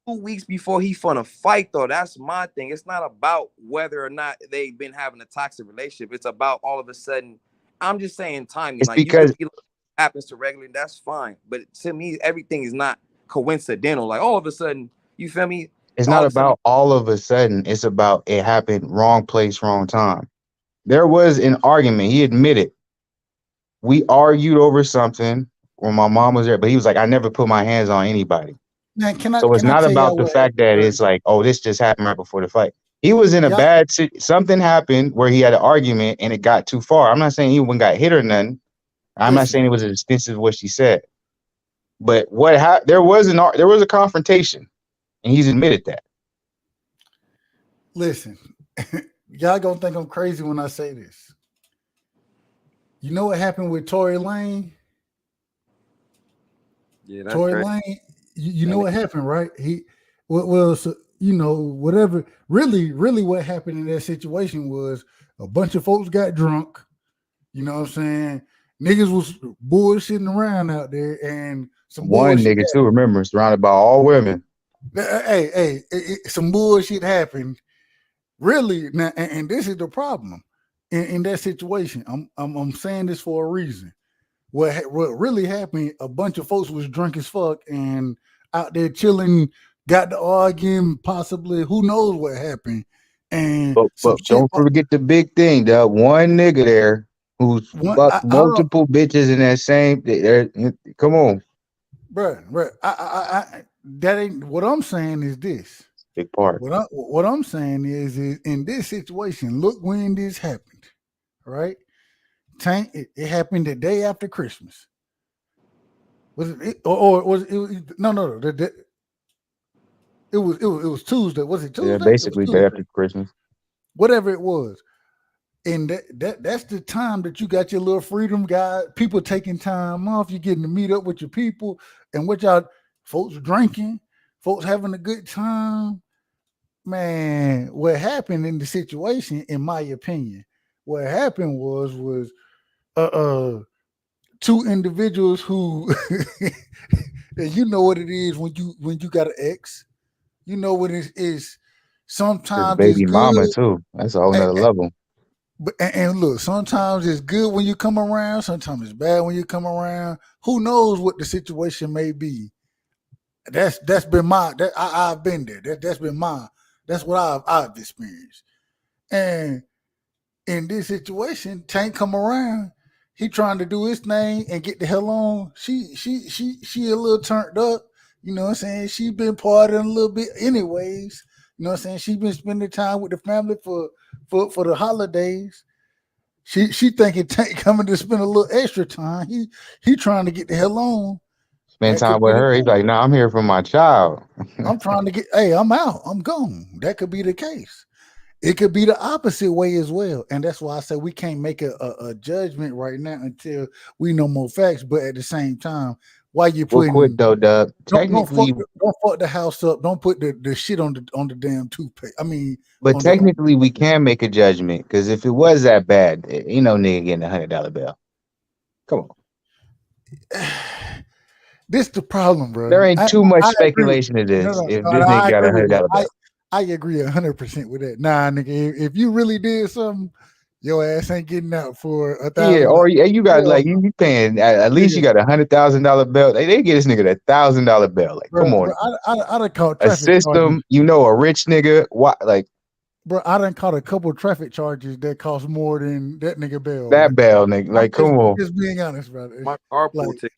2 weeks before he finna fight though. That's my thing. It's not about whether or not they've been having a toxic relationship. It's about all of a sudden. I'm just saying timing. It's Like you could because be like, happens to regularly, that's fine. But to me, everything is not coincidental. Like all of a sudden, you feel me? it's All not of a sudden, about all of a sudden. It's about it happened wrong place, wrong time. There was an argument. He admitted we argued over something when my mom was there, but he was like, I never put my hands on anybody. Now, can I So it's can I not tell about y'all the what fact happened that it's first? like, oh, this just happened right before the fight. He was in a Y'all, something happened where he had an argument and it got too far. I'm not saying he even got hit or nothing. I'm not saying listen, it was as extensive as what she said. But there was a confrontation, and he's admitted that. listen. Y'all gonna think I'm crazy when I say this. You know what happened with Tory Lane? yeah, that's Tory crazy. Lane, you know And what happened, right? Well, so, whatever. Really, what happened in that situation was a bunch of folks got drunk. You know what I'm saying? Niggas was bullshitting around out there, and some One bullshit nigga too, remember, surrounded by all women. happened. Some bullshit happened. Really, now, and this is the problem in that situation. I'm saying this for a reason. What really happened? A bunch of folks was drunk as fuck and out there chilling, got to arguing, possibly who knows what happened, and But some shit. don't forget the big thing. The one nigga there who's One, fucked I don't know, multiple bitches in that same. Come on, bro. That ain't what I'm saying. Is this big part. what I'm saying is in this situation? Look when this happened, right? Tank. It happened the day after Christmas. Was it or was it? No. It was Tuesday. Was it Yeah, Tuesday? It was basically day Tuesday. after Christmas. Whatever it was. And that's the time that you got your little freedom guide, people taking time off, you getting to meet up with your people, and what y'all folks drinking, folks having a good time. Man, what happened in the situation, in my opinion, what happened was uh, uh two individuals who and you know what it is when you got an ex. You know what it is. His Sometimes it's baby mama good. too. That's a whole And, nother level. and look, sometimes it's good when you come around. Sometimes it's bad when you come around. Who knows what the situation may be? That's been my. I've been there. That's been my. That's what I've experienced. And in this situation, Tank come around. He trying to do his thing and get the hell on. She a little turned up. You know what I'm saying? She been partying a little bit anyways. You know what I'm saying? She been spending time with the family for the holidays. She thinking Tank coming to spend a little extra time. He trying to get the hell on. Spend That time could be with the her. He's case. like, no, I'm here for my child. I'm trying to get. Hey, I'm out. I'm gone. That could be the case. It could be the opposite way as well, and that's why I say we can't make a judgment right now until we know more facts. But at the same time, why you Real quick putting though, Dub. don't Technically, fuck the house up. Don't put the shit on the damn toothpaste. I mean, but on the technically, we can make a judgment because if it was that bad, ain't no nigga getting $100 bill. Come on, this the problem, there bro. ain't too much I agree with speculation to no, this. no, If no, this no, nigga I got agree a with hundred that. dollar bill, I agree 100% with that. Nah, nigga, if you really did something, your ass ain't getting out for yeah, $1,000. or you got Hell like you paying at least you no. got $100,000 bill. They get this nigga $1,000 bill. Like, come Bro, on, I done caught a traffic charges. system. A rich nigga. What like Bro, I done caught a couple traffic charges that cost more than that nigga bail, bro. that bill, nigga? I'm Like, come on. just being honest, brother. My Like, carpool ticket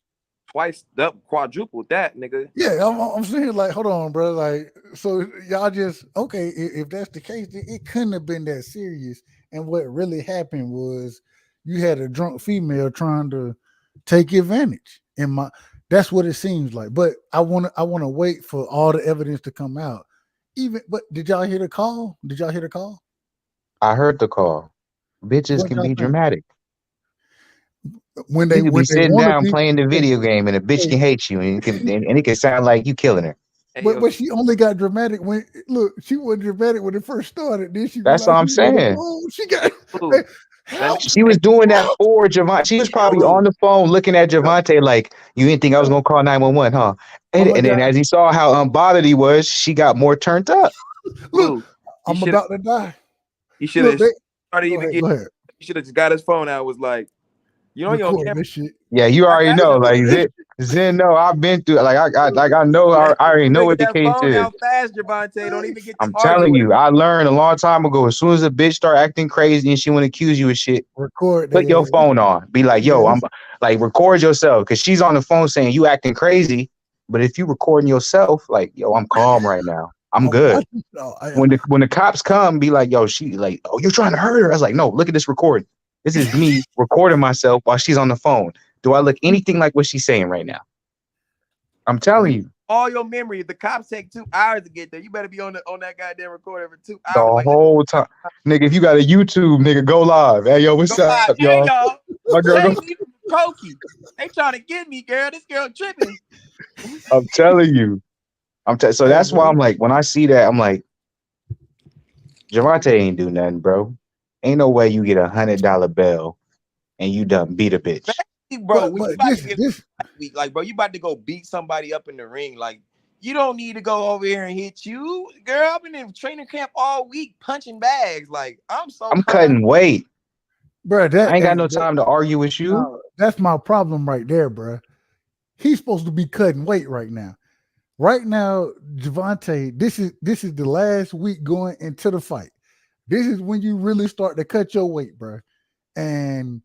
twice, quadrupled that, nigga. yeah, I'm saying, like, hold on, bro. Like, so y'all just okay? If that's the case, then it couldn't have been that serious. And what really happened was you had a drunk female trying to take advantage. In my, that's what it seems like. But I wanna wait for all the evidence to come out. But did y'all hear the call? Did y'all hear the call? I heard the call. Bitches What can y'all be think? dramatic. When You could be they sitting want to down be, playing the hey, video game and a bitch hey, can hate you and it can sound like you killing her. Hey, yo, but she only got dramatic when look, she wasn't dramatic when it first started. Then she That's all realized I'm she was on the saying. phone. She got hey, Smooth. That nigga, help, She was doing that help, for Javante. She was probably help. on the phone looking at Yeah, Javante like, you didn't think I was yeah. gonna call 911, huh? Oh And, my and god! then as he saw how unbothered he was, she got more turned up. Look, smooth. He I'm should have. about to die. He should Look, have they started go even ahead, get. go ahead. He should have just got his phone out. Was like, you on Record camera? this shit. Yeah, you I already got know. you. Like Zen, no, I've been through. I know. I Hey, already you know better what get the that case phone is. out fast, Javante. Don't even get to I'm argue telling with him. you, I learned a long time ago. As soon as a bitch start acting crazy and she want to accuse you of shit, Record put your that ass. phone on. Be like, Yeah, yo, I'm like, record yourself because she's on the phone saying you acting crazy. But if you recording yourself, like, yo, I'm calm right now. I'm I'm good. watching. Oh, When the cops come, be like, yo, she like, oh, you're trying to hurt her. I was like, no, look at this recording. This is me recording myself while she's on the phone. Do I look anything like what she's saying right now? I'm telling you, All your memory. If the cops take 2 hours to get there, you better be on that goddamn recorder for 2 hours. the Like, let me whole time, nigga. If you got a YouTube, nigga, go live. Hey, yo, go what's live. up, Hey y'all? y'all, My girl, go. save me from Pokey. They trying to get me, girl. This girl tripping. I'm telling you. So hey, that's why I'm bro. like, when I see that, I'm like, Javante ain't do nothing, bro. Ain't no way you get $100 bill and you done beat a bitch. Bro, when you But about to this get this week, like, bro, you about to go beat somebody up in the ring. Like, you don't need to go over here and hit you, girl. I've been in training camp all week punching bags. Like, I'm so I'm calm. cutting weight. bro I that ain't got hey, no time to argue with you. no, that's my problem right there, bro. He's supposed to be cutting weight right now. Right now, Javante, this is the last week going into the fight. This is when you really start to cut your weight, bro. And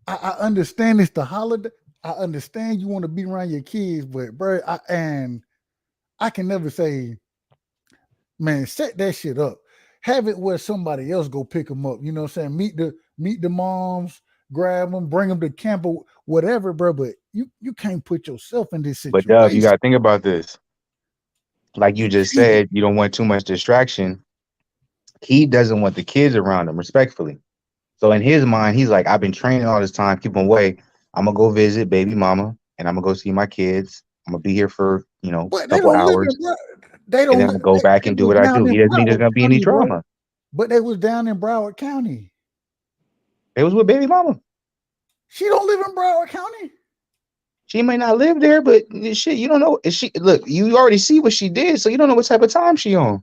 I understand it's the holiday. I understand you want to be around your kids, but bro, I can never say, man, set that shit up. Have it where somebody else go pick them up. You know what I'm saying? Meet the moms, grab them, bring them to camp or whatever, bro. But you can't put yourself in this But Dub, you situation. gotta think about this. Like you You just can't. said, you don't want too much distraction. He doesn't want the kids around him, respectfully. So in his mind, he's like, I've been training all this time, keep him away. I'm gonna go visit baby mama and I'm gonna go see my kids. I'm gonna be here for, But a they couple don't live hours, in they and don't then I'm live, gonna go back they and do was what I down do. in He doesn't think there's Broward gonna be any County, bro. drama. But they was down in Broward County. It was with baby mama. She don't live in Broward County. She may not live there, but shit, you don't know. Is she look, you already see what she did, so you don't know what type of time she on.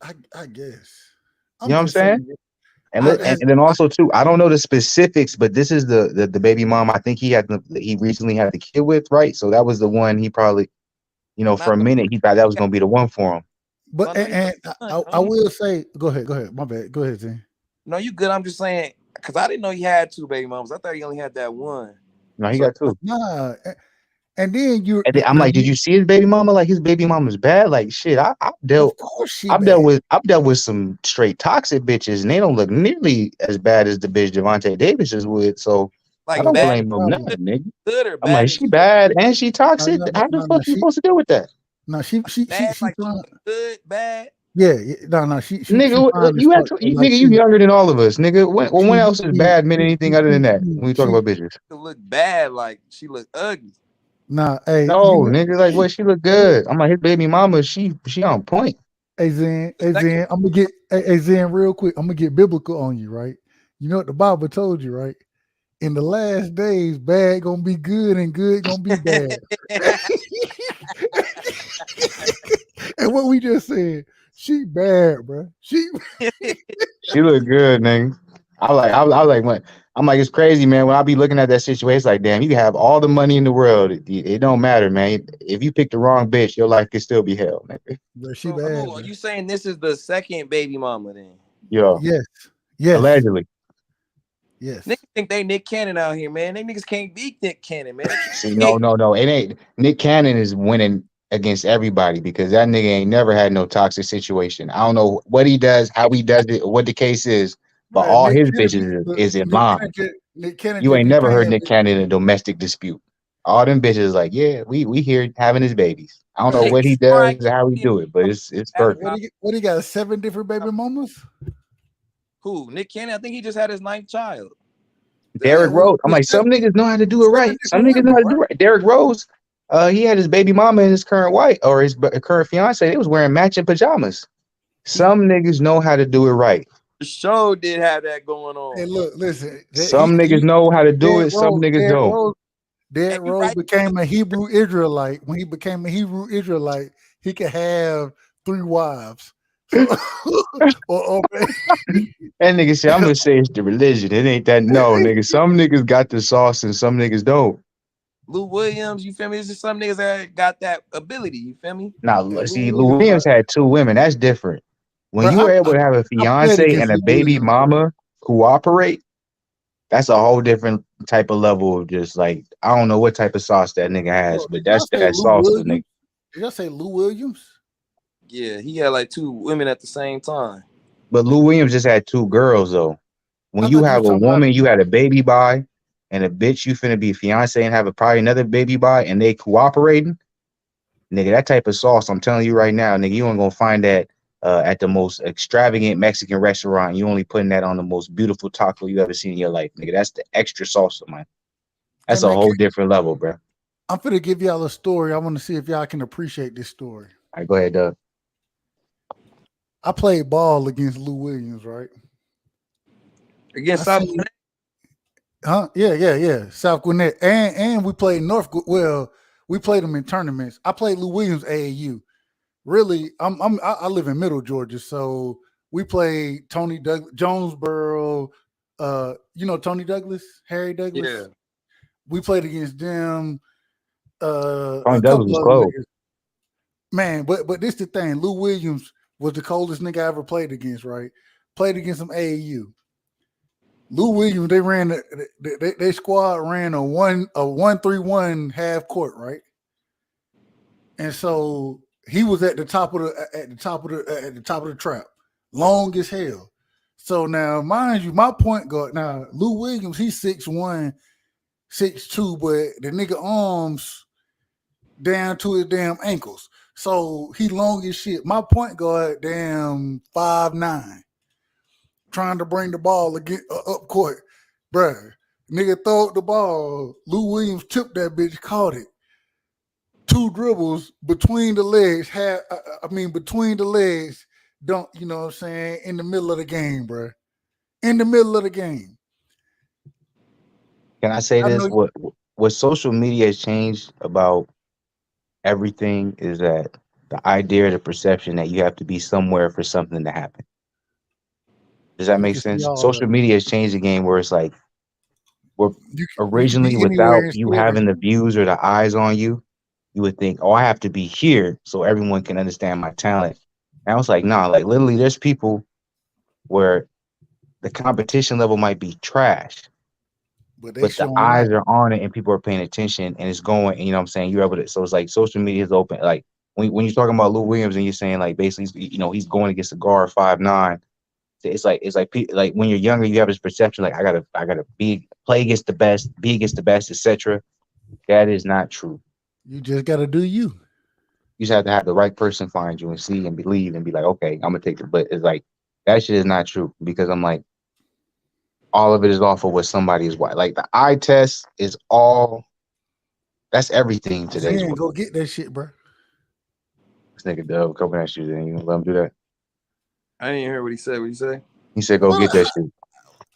I guess. You know I'm what I'm just saying? saying. And I, look, I, and then also too, I don't know the specifics, but this is the baby mom I think he recently had the kid with, right? So that was the one he probably, And I for a know minute he thought that was gonna be the one for him. but I know he got one, I don't he? will say, go ahead. My bad. Go ahead, Zane. No, you good. I'm just saying because I didn't know he had two baby moms. I thought he only had that one. No, he So got two. Nah, and then you And then I'm now like, did you see his baby mama? Like his baby mama's bad. Like shit, of course she bad. I've dealt with some straight toxic bitches, and they don't look nearly as bad as the bitch Javante Davis is with. So I like But don't that's bad the blame them problem. nothing, nigga. good or I'm like, bad as she bad and she toxic. How the No, fuck you supposed to deal with that? bad she like she fine. look good bad. Yeah, no, she Nigga, fine as you have fuck. to, But like nigga, you younger than all of us, nigga. When else is she bad meant anything other than that? When we talk she about bitches, To look bad like she look ugly. nah, hey, no, nigga, like what? She look good. I'm like his baby mama. She on point. The second Zen, I'm gonna get Zen real quick. I'm gonna get biblical on you, right? You know what the Bible told you, right? In the last days, bad gonna be good and good gonna be bad. And what we just said, she bad, bro. She look good, nigga. I like when I'm like it's crazy, man. When I be looking at that situation, it's like, damn, you can have all the money in the world. It don't matter, man. If you pick the wrong bitch, your life could still be hell, nigga. Bro, she So bad, who are bro. you saying this is the second baby mama then? Yo, Yes, yes, allegedly. Niggas yes. think they Nick Cannon out here, man. They niggas can't beat Nick Cannon, man. They See, can't. no. It ain't. Nick Cannon is winning against everybody because that nigga ain't never had no toxic situation. I don't know what he does, how he does it, or what the case is, but Bro, all his bitches is in line. Nick Cannon You just ain't be never heard paying. Nick Cannon in a domestic dispute. All them bitches like, yeah, we here having his babies. I don't know Niggas what he crying does or how he do it, but it's perfect. What he got? 7 different baby mamas. Who? Nick Cannon? I think he just had his ninth child. Derrick Rose. I'm like, some niggas know how to do it Seven right. Some different niggas know women, how to right? do it right. Derrick Rose, he had his baby mama and his current wife or his current fiance. They was wearing matching pajamas. Some niggas know how to do it right. The show did have that going Hey, on. look, listen. Some niggas know how to do it. Some niggas Derrick don't. Rose, And Derrick you Rose right. became a Hebrew Israelite. When he became a Hebrew Israelite, he could have 3 wives. So, or That nigga said, I'm gonna say it's the religion. It ain't that. No, nigga. Some niggas got the sauce and some niggas don't. Lou Williams, you feel me? It's just some niggas that got that ability, you feel me? Now, Lou see, Lou Williams, Williams had 2 women. That's different. When bro, you were able to have a I played fiance against and a Lou baby Williams, bro. mama cooperate, that's a whole different type of level of just like I don't know what type of sauce that nigga has, Bro, but did y'all that's say that Lou sauce, nigga. Williams? Did y'all say Lou Williams? Yeah, he had like 2 women at the same time. But Lou Williams just had 2 girls though. When I you thought you have was a talking about. woman you had a baby by, and a bitch you finna be fiance and have probably another baby by, and they cooperating, nigga, that type of sauce, I'm telling you right now, nigga, you ain't gonna find that at the most extravagant Mexican restaurant. You only putting that on the most beautiful taco you ever seen in your life, nigga. That's the extra sauce, man. Hey That's a man, whole different level, bro. All I'm finna give y'all a story. I want to see if y'all can appreciate this story. right, go ahead, Doug. I played ball against Lou Williams, right? I Against South seen, huh? Yeah. South Gwinnett, and we played Well, we played them in tournaments. I played Lou Williams AAU. Really, I live in Middle Georgia, so we played Tony Douglas, Jonesboro. You know Tony Douglas, Harry Douglas. Yeah. We played against them. Tony A Douglas couple was other close. niggas. Man, but this the thing. Lou Williams was the coldest nigga I ever played against, right? Played against some AAU. Lou Williams, they squad ran a 1-3-1 half court, right? And so he was at the top of the trap, long as hell. So now, mind you, my point guard now, Lou Williams, he's 6'1", 6'2", but the nigga arms down to his damn ankles. So he long as shit. My point guard, damn 5'9", trying to bring the ball again up court, bruh. Nigga throw the ball. Lou Williams tipped that bitch, caught it. 2 dribbles between the legs. Between the legs. Don't you know what I'm saying? In the middle of the game, bruh. In the middle of the game. Can I say this? What social media has changed about everything is that the idea, the perception that you have to be somewhere for something to happen. Does that make sense? Social media has changed the game where it's like, originally without you having the views or the eyes on you, you would think, oh, I have to be here so everyone can understand my talent. And I was like, nah, like literally there's people where the competition level might be trash, but the eyes are on it and people are paying attention and it's going, and you know what I'm saying? You're able to, so it's like social media is open. Like when you're talking about Lou Williams and you're saying like basically, you know, he's going against a guard 5'9". It's like when you're younger, you have this perception like I gotta play against the best, be against the best, etc. That is not true. You just gotta do you. You just have to have the right person find you and see and believe and be like, okay, I'm gonna take it. But it's like that shit is not true because I'm like, all of it is off of what somebody is white. Like the eye test is all. That's everything today's world. Go get that shit, bro. This nigga Dub coming at you. Then you gonna let him do that? I didn't hear what he said. What you say? He said, "Go get that shit."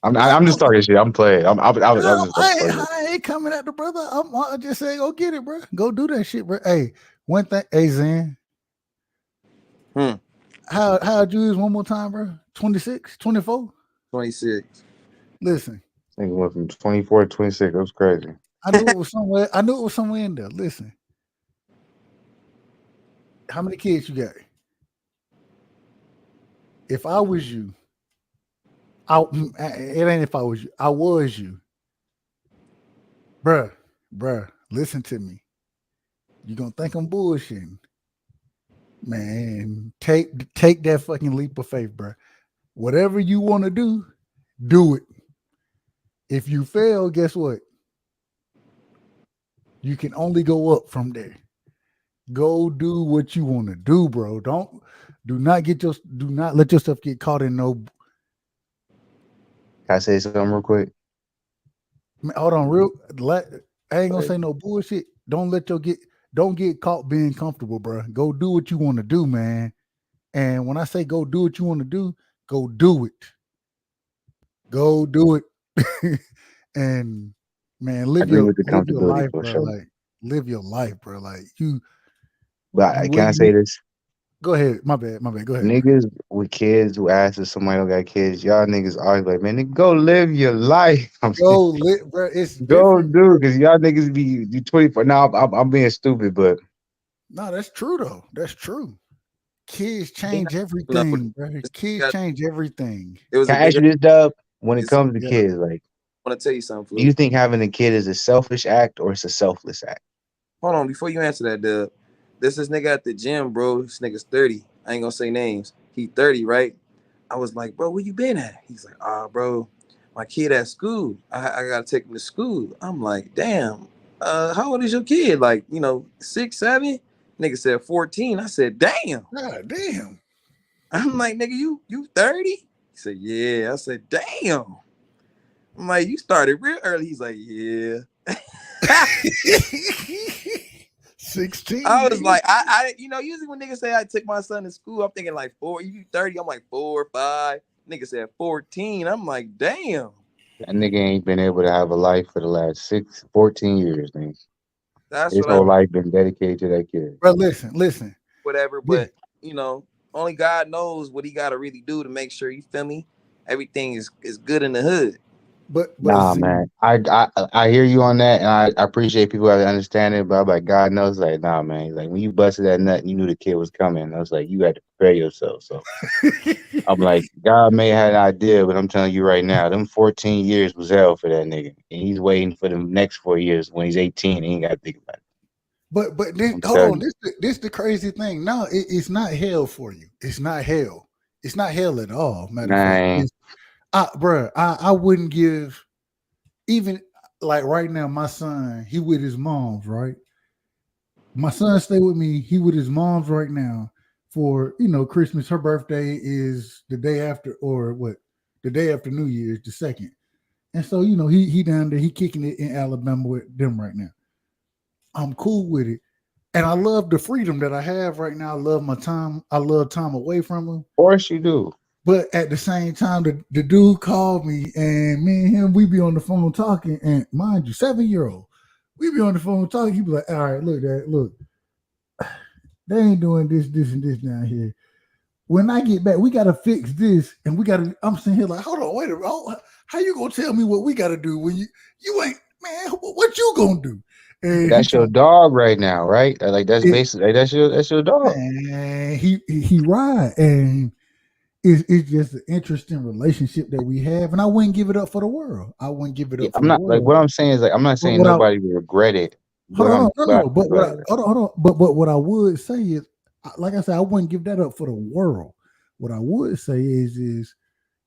I'm just talking shit. I'm playing. I ain't coming at the brother. I just say, go get it, bro. Go do that shit, bro. Hey, one thing, hey Zen. How'd you use one more time, bro? 26, 24? 26. I Listen. think it went from 24 to 26. That was crazy. I knew it was somewhere. I knew it was somewhere in there. Listen. How many kids you got? If I was you, it ain't if I was you. I was you. Bruh, listen to me. You're going to think I'm bullshitting. Man, take that fucking leap of faith, bruh. Whatever you want to do it. If you fail, guess what? You can only go up from there. Go do what you want to do, bro. Do not let yourself get caught in no. Can I say something real quick? Hold on, I ain't gonna say no bullshit. Don't get caught being comfortable, bro. Go do what you want to do, man. And when I say go do what you want to do, go do it. Go do it. And man, live your life, bro. Sure. Like live your life, bro. Like you. But can I say this? Go ahead. My bad. Go ahead. Niggas with kids who ask if somebody don't got kids, y'all niggas always like, man, nigga, go live your life. Go live, bro. It's go do, because y'all niggas be 24. Now I'm being stupid, but no, that's true though. That's true. Kids change everything, bro. Kids change everything. Can I ask you this, Dub? When it comes to kids, like, I want to tell you something. Do you think having a kid is a selfish act or it's a selfless act? Hold on, before you answer that, Dub. This nigga at the gym, bro. This nigga's 30. I ain't gonna say names. He 30, right? I was like, bro, where you been at? He's like, bro, my kid at school. I gotta take him to school. I'm like, damn. How old is your kid? Like, 6, 7? Nigga said 14. I said, damn. God damn. I'm like, nigga, you 30? He said, yeah. I said, damn. I'm like, you started real early. He's like, yeah. 16. I was like, I usually when niggas say I took my son to school, I'm thinking like 4. You 30? I'm like 4, 5. Nigga said 14. I'm like, damn. That nigga ain't been able to have a life for the last 14 years, man. That's his whole life been dedicated to that kid. Bro, listen. Whatever, but only God knows what he got to really do to make sure, you feel me, everything is good in the hood. but Nah, see, man. I hear you on that, and I appreciate people that understand it. But I'm like, God knows, like, nah, man. Like when you busted that nut, and you knew the kid was coming. I was like, you had to prepare yourself. So I'm like, God may have had an idea, but I'm telling you right now, them 14 years was hell for that nigga, and he's waiting for the next 4 years when he's 18. He ain't got to think about it. but this, I'm hold telling on, you, this the crazy thing. No, it's not hell for you. It's not hell. It's not hell at all. Matter of fact, man. bruh, I wouldn't give even like right now. My son, he with his mom's, right? My son stay with me. He with his mom's right now for Christmas. Her birthday is the day after, or what? The day after New Year's, the second. And so he down there, he kicking it in Alabama with them right now. I'm cool with it, and I love the freedom that I have right now. I love my time. I love time away from him. Of course you do. But at the same time, the dude called me, and me and him, we be on the phone talking. And mind you, 7-year-old, we be on the phone talking. He be like, "All right, look, Dad, look, they ain't doing this, this, and this down here. When I get back, we gotta fix this, and we gotta." I'm sitting here like, "Hold on, wait a minute. How you gonna tell me what we gotta do when you ain't, man? What you gonna do?" And he That's your told dog right now, right? Like that's it, basically like, that's your dog. man, he right, and it's just an interesting relationship that we have, and I wouldn't give it up for the world. I wouldn't give it Yeah, up for I'm the not like world. what I'm saying is like I'm not But saying what I nobody will regret it. hold But on, I'm no, but no. But go what ahead. I hold on. But what I would say is, like I said, I wouldn't give that up for the world. What I would say is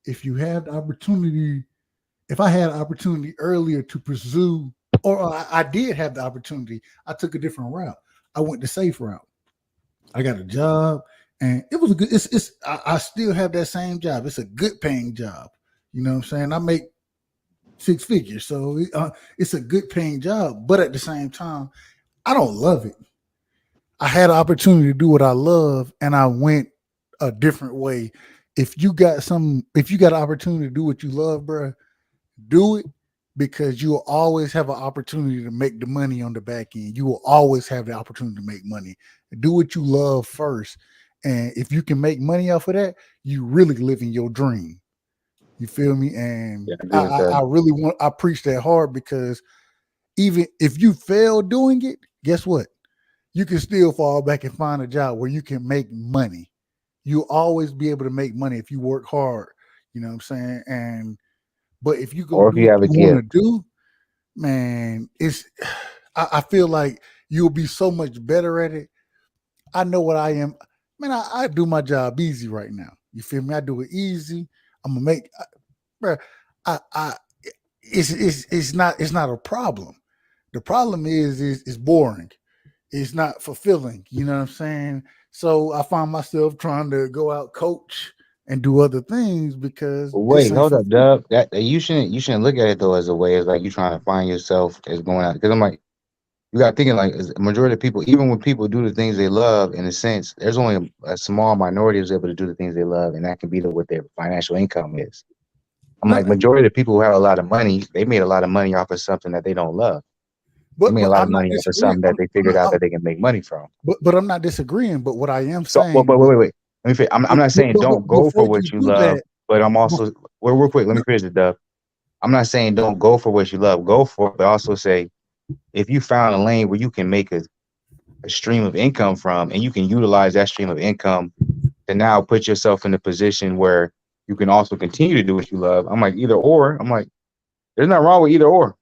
if you have the opportunity, if I had an opportunity earlier to pursue, or I did have the opportunity, I took a different route. I went the safe route. I got a job, and it was a good. I still have that same job. It's a good paying job. You know what I'm saying? I make 6 figures, so it's a good paying job. But at the same time, I don't love it. I had an opportunity to do what I love, and I went a different way. If you got an opportunity to do what you love, bro, do it, because you will always have an opportunity to make the money on the back end. You will always have the opportunity to make money. Do what you love first. And if you can make money off of that, you really living your dream. You feel me? And Yeah, I agree with I that. really I preach that hard, because even if you fail doing it, guess what? You can still fall back and find a job where you can make money. You'll always be able to make money if you work hard. You know what I'm saying? And but if you go Or if do you what have a you want to gift. do, man, it's I feel like you'll be so much better at it. I know what I am. Man, I do my job easy right now. You feel me? I do it easy. I'm gonna make, bro. I it's not a problem. The problem is it's boring. It's not fulfilling. You know what I'm saying? So I find myself trying to go out coach and do other things because But this wait, ain't hold up, fulfilling. Dub. That you shouldn't look at it though as a way as like you trying to find yourself as going out. Because I'm like you got thinking like as a majority of people, even when people do the things they love, in a sense, there's only a small minority that's able to do the things they love, and that can be what their financial income is. I'm No, like majority of the people who have a lot of money, they made a lot of money off of something that they don't love. They made a but lot of I'm not money off of disagreeing. something that they figured out that they can make money from. But I'm not disagreeing. But what I am So, saying but is, wait. Let me finish. I'm not saying don't go for before you what you do love, that, but I'm bef- also real quick. Let me finish it, Dub. I'm not saying don't go for what you love. Go for it, but also say if you found a lane where you can make a stream of income from, and you can utilize that stream of income to now put yourself in a position where you can also continue to do what you love. I'm like either or. I'm like there's nothing wrong with either or.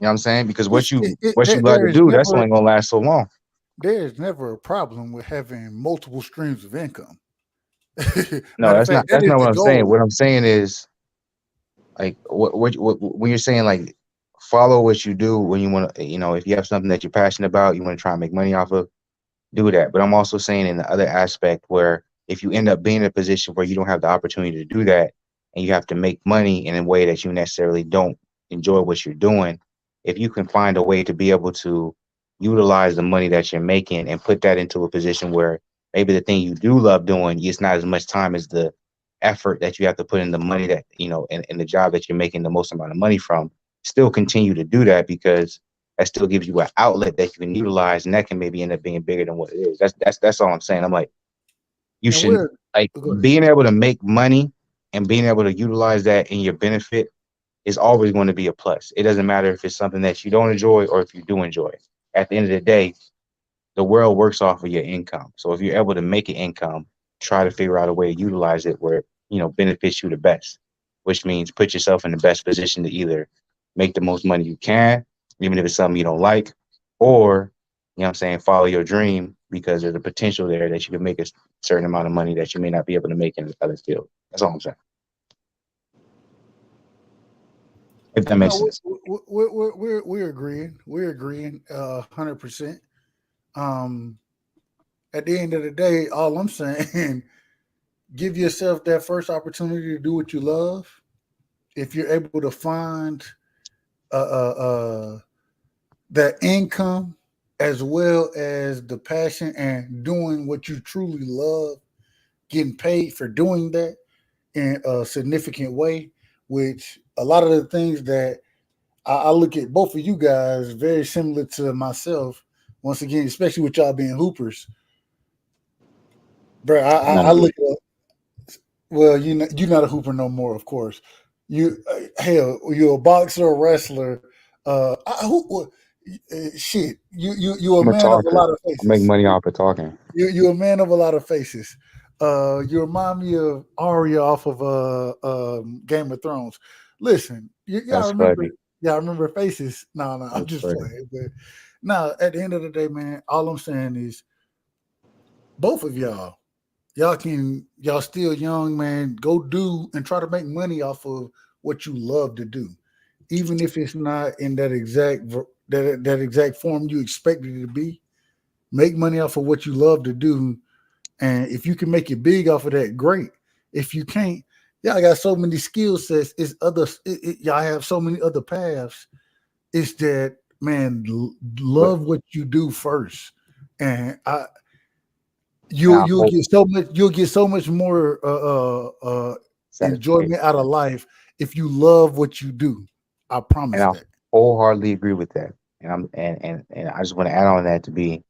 You know what I'm saying? Because what you love there to is do, that's never only gonna last so long. a problem with having multiple streams of income. No, Matter of fact, that that's is not what the I'm saying. goal. What I'm saying is like what when you're saying like follow what you do when you want to, if you have something that you're passionate about, you want to try and make money off of, do that. But I'm also saying in the other aspect where if you end up being in a position where you don't have the opportunity to do that and you have to make money in a way that you necessarily don't enjoy what you're doing, if you can find a way to be able to utilize the money that you're making and put that into a position where maybe the thing you do love doing, it's not as much time as the effort that you have to put in the money that, in the job that you're making the most amount of money from, still continue to do that because that still gives you an outlet that you can utilize, and that can maybe end up being bigger than what it is. That's all I'm saying. I'm like, you And should we're like go ahead. being able to make money. and being able to utilize that in your benefit is always going to be a plus. It doesn't matter if it's something that you don't enjoy or if you do enjoy. At the end of the day, the world works off of your income. So if you're able to make an income, try to figure out a way to utilize it where benefits you the best, which means put yourself in the best position to either make the most money you can, even if it's something you don't like, or what I'm saying, follow your dream because there's a potential there that you can make a certain amount of money that you may not be able to make in the other field. That's all I'm saying. If that makes No, sense. we're agreeing. We're agreeing 100%. Um, at the end of the day, all I'm saying, give yourself that first opportunity to do what you love. If you're able to find uh, uh, uh, that income as well as the passion and doing what you truly love, getting paid for doing that in a significant way, which a lot of the things that I look at both of you guys very similar to myself. Once again, especially with y'all being hoopers, bro. I I agree. look at well, you're not a hooper no more, of course. You hell, you're a boxer, a wrestler. Shit, you're a I'm a man of a talker. lot of I make faces. money off of talking. You're a man of a lot of faces. You remind me of Arya off of Game of Thrones. Listen, That's funny. y'all remember faces? No, I'm That's just funny. playing. But no, at the end of the day, man, all I'm saying is both of y'all still young, man. Go do and try to make money off of what you love to do, even if it's not in that that exact form you expected it to be. Make money off of what you love to do, and if you can make it big off of that, great. If you can't, y'all got so many skill sets. It's y'all have so many other paths. It's that man, But love what you do first, and and I hope you'll get so much more enjoyment satisfaction. out of life if you love what you do. I And promise I that. wholeheartedly agree with that. And I just want to add on that to be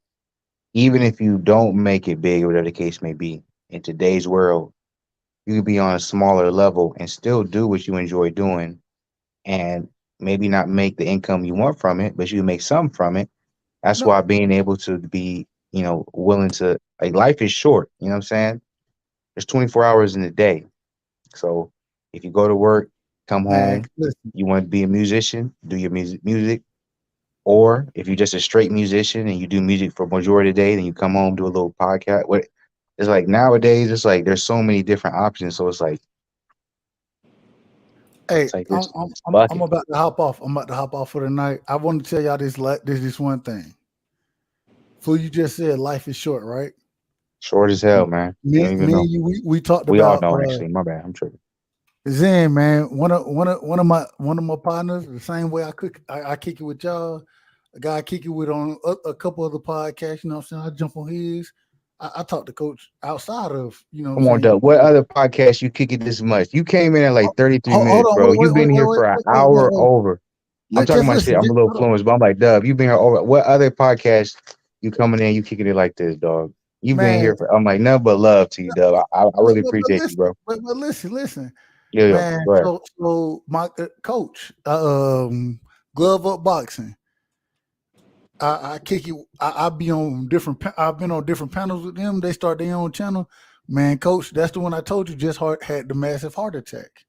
even if you don't make it big or whatever the case may be, in today's world, you can be on a smaller level and still do what you enjoy doing and maybe not make the income you want from it, but you make some from it. That's No, why being able to be, willing to like life is short, you know what I'm saying? There's 24 hours in a day. So if you go to work, come man, home, listen. you want to be a musician, do your music. Or if you're just a straight musician and you do music for majority of the day, then you come home, do a little podcast. What it's like nowadays, it's like there's so many different options. So Hey, it's like there's it's I'm bucket. about to hop off. I'm about to hop off for the night. I want to tell y'all this one thing. Fool, you just said life is short, right? Short as hell, man. You don't even Me know. and you, we talked We all about know actually. My bad. I'm tripping. Zen, man. One of my partners, the same way I kick it with y'all. A guy I kick it with on a couple other podcasts. You know what I'm saying? I jump on his. I talk to coach outside of, you know what I'm Come on, saying? Doug. What other podcast you kick it this much? You came in at like 33 Hold minutes, on, bro. You've been here for an hour wait. over. I'm talking Just about shit. listen. I'm a little Hold on. fluent, but I'm like, Dub, you been here over. What other podcast you coming in? You kicking it like this, dog? You been Man, here for. I'm like, nothing but love to you, Dub. I really appreciate you, bro. listen, Yeah, yeah. man. Go ahead. So my coach, glove up boxing. I kick it. I be on different. I've been on different panels with them. They start their own channel. Man, coach, that's the one I told you just had the massive heart attack.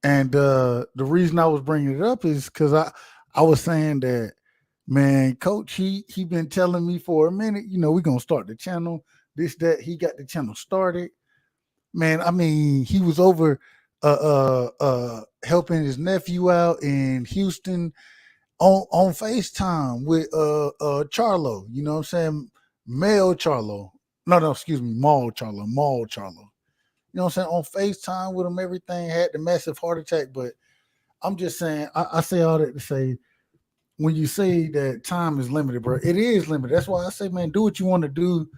And the reason I was bringing it up is because I was saying that, man, coach, he been telling me for a minute, we're gonna start the channel, this, that. He got the channel started. Man, I mean, he was over helping his nephew out in Houston on FaceTime with Charlo, you know what I'm saying? Male Charlo. No, excuse me, Mall Charlo, Mall Charlo. You know what I'm saying? On FaceTime with him, everything, had the massive heart attack. But I'm just saying, I say all that to say, when you say that time is limited, bro, it is limited. That's why I say, man, do what you want to do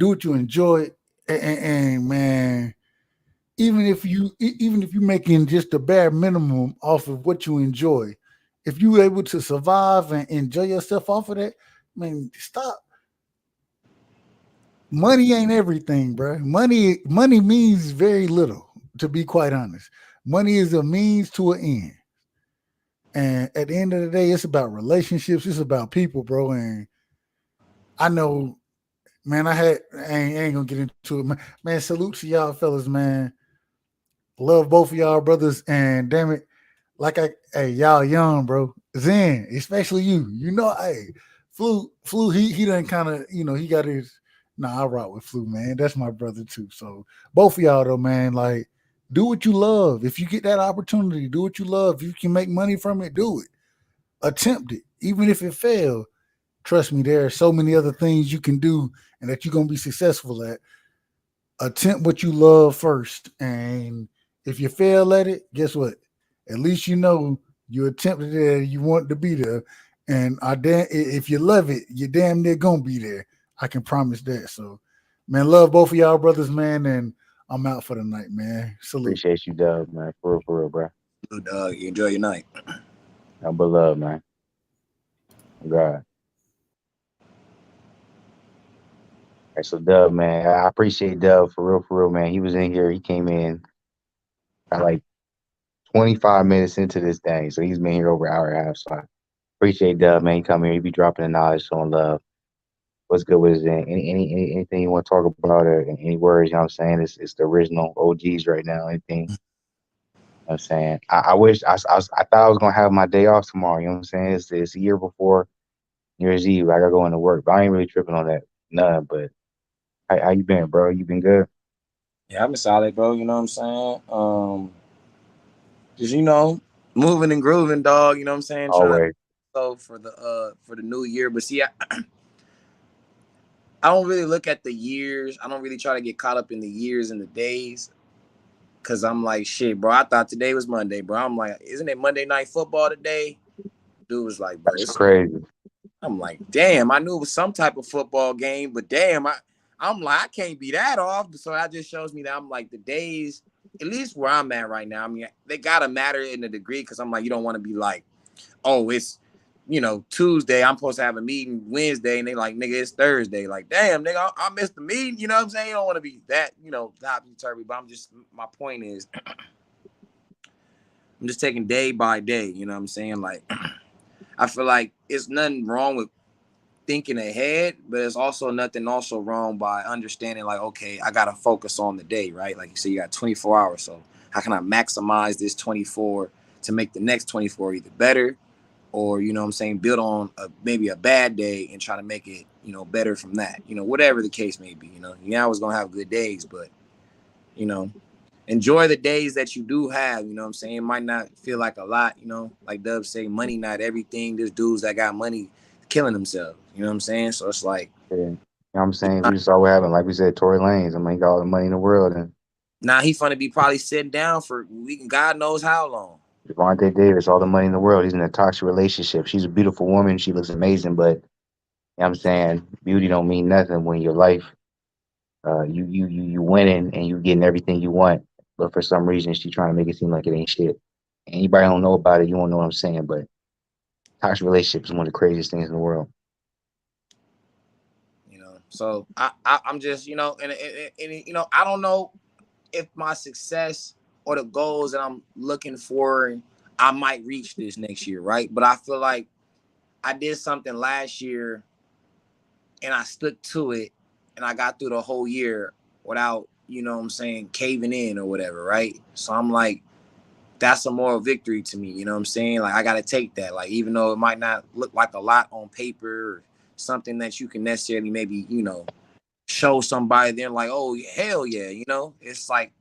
what you enjoy, and man, even if you're making just the bare minimum off of what you enjoy, if you're able to survive and enjoy yourself off of that, man, stop. Money ain't everything, bro. Money means very little. to be quite honest. Money is a means to an end. And at the end of the day, it's about relationships. It's about people, bro. And I know, man, I ain't gonna get into it. Man, salute to y'all fellas, man. Love both of y'all brothers. And damn it, hey, y'all young, bro. Zen, especially you. You know, hey, Flu, he done kind of, he got his. Nah, I rock with Flu, man. That's my brother too. So both of y'all though, man, like, do what you love. If you get that opportunity, do what you love. If you can make money from it, do it. Attempt it. Even if it fails, trust me, there are so many other things you can do and that you're gonna be successful at. Attempt what you love first. And if you fail at it, guess what? At least you know you attempted it and you want to be there. And if you love it, you're damn near gonna be there. I can promise that. So, man, love both of y'all brothers, man. And I'm out for the night, man. Salute. Appreciate you, Dub, man. For real, bro. Good, you enjoy your night. Number love, man. God. Right, so Dub, man, I appreciate Dub for real, man. He was in here. He came in at like 25 minutes into this thing, so he's been here over an hour and a half. So I appreciate Dub, man. He come here, he be dropping the knowledge, showing love. What's good with his anything you want to talk about or any words? You know what I'm saying? It's the original OGs right now. Anything? You know what I'm saying? I wish I thought I was gonna have my day off tomorrow. You know what I'm saying? It's a year before New Year's Eve. I gotta go into work, but I ain't really tripping on that. None. But how you been, bro? You been good? Yeah, I've been solid, bro. You know what I'm saying? Just moving and grooving, dog. You know what I'm saying? Trying Always. to for the new year. But see, I don't really look at the years. I don't really try to get caught up in the years and the days. Cause I'm like, shit, bro. I thought today was Monday, bro. I'm like, isn't it Monday Night Football today? Dude was like, bro, That's crazy. I'm like, damn, I knew it was some type of football game, but damn, I'm like, I can't be that off. So that just shows me that I'm like the days, at least where I'm at right now. I mean, they gotta matter in a degree because I'm like, you don't want to be like, oh, it's Tuesday, I'm supposed to have a meeting Wednesday, and they like, nigga, it's Thursday. Like, damn, nigga, I missed the meeting. You know what I'm saying? You don't want to be that, topsy-turvy. But my point is, I'm just taking day by day. You know what I'm saying? Like, I feel like it's nothing wrong with thinking ahead, but it's also nothing also wrong by understanding like, okay, I gotta focus on the day, right? Like you say, you got 24 hours, so how can I maximize this 24 to make the next 24 either better, or you know what I'm saying, build on maybe a bad day and try to make it better from that, whatever the case may be. You're always gonna have good days, but enjoy the days that you do have. You know what I'm saying? It might not feel like a lot, like Dub say, money not everything. There's dudes that got money killing themselves. You know what I'm saying? So it's like, Yeah. You know what I'm saying? We just saw what happened. Like we said, Tory Lanez. I mean, he got all the money in the world, and now he finna be probably sitting down for God knows how long. Devontae Davis, all the money in the world. He's in a toxic relationship. She's a beautiful woman. She looks amazing, but you know what I'm saying, beauty don't mean nothing when your life, you winning and you getting everything you want, but for some reason she trying to make it seem like it ain't shit. Anybody don't know about it, you won't know what I'm saying, but toxic relationship is one of the craziest things in the world. So I'm just and I don't know if my success or the goals that I'm looking for, I might reach this next year, right? But I feel like I did something last year and I stuck to it and I got through the whole year without, what I'm saying, caving in or whatever, right? So I'm like, that's a moral victory to me, you know what I'm saying? Like, I got to take that. Like, even though it might not look like a lot on paper or something that you can necessarily maybe, show somebody, they're like, oh, hell yeah, it's like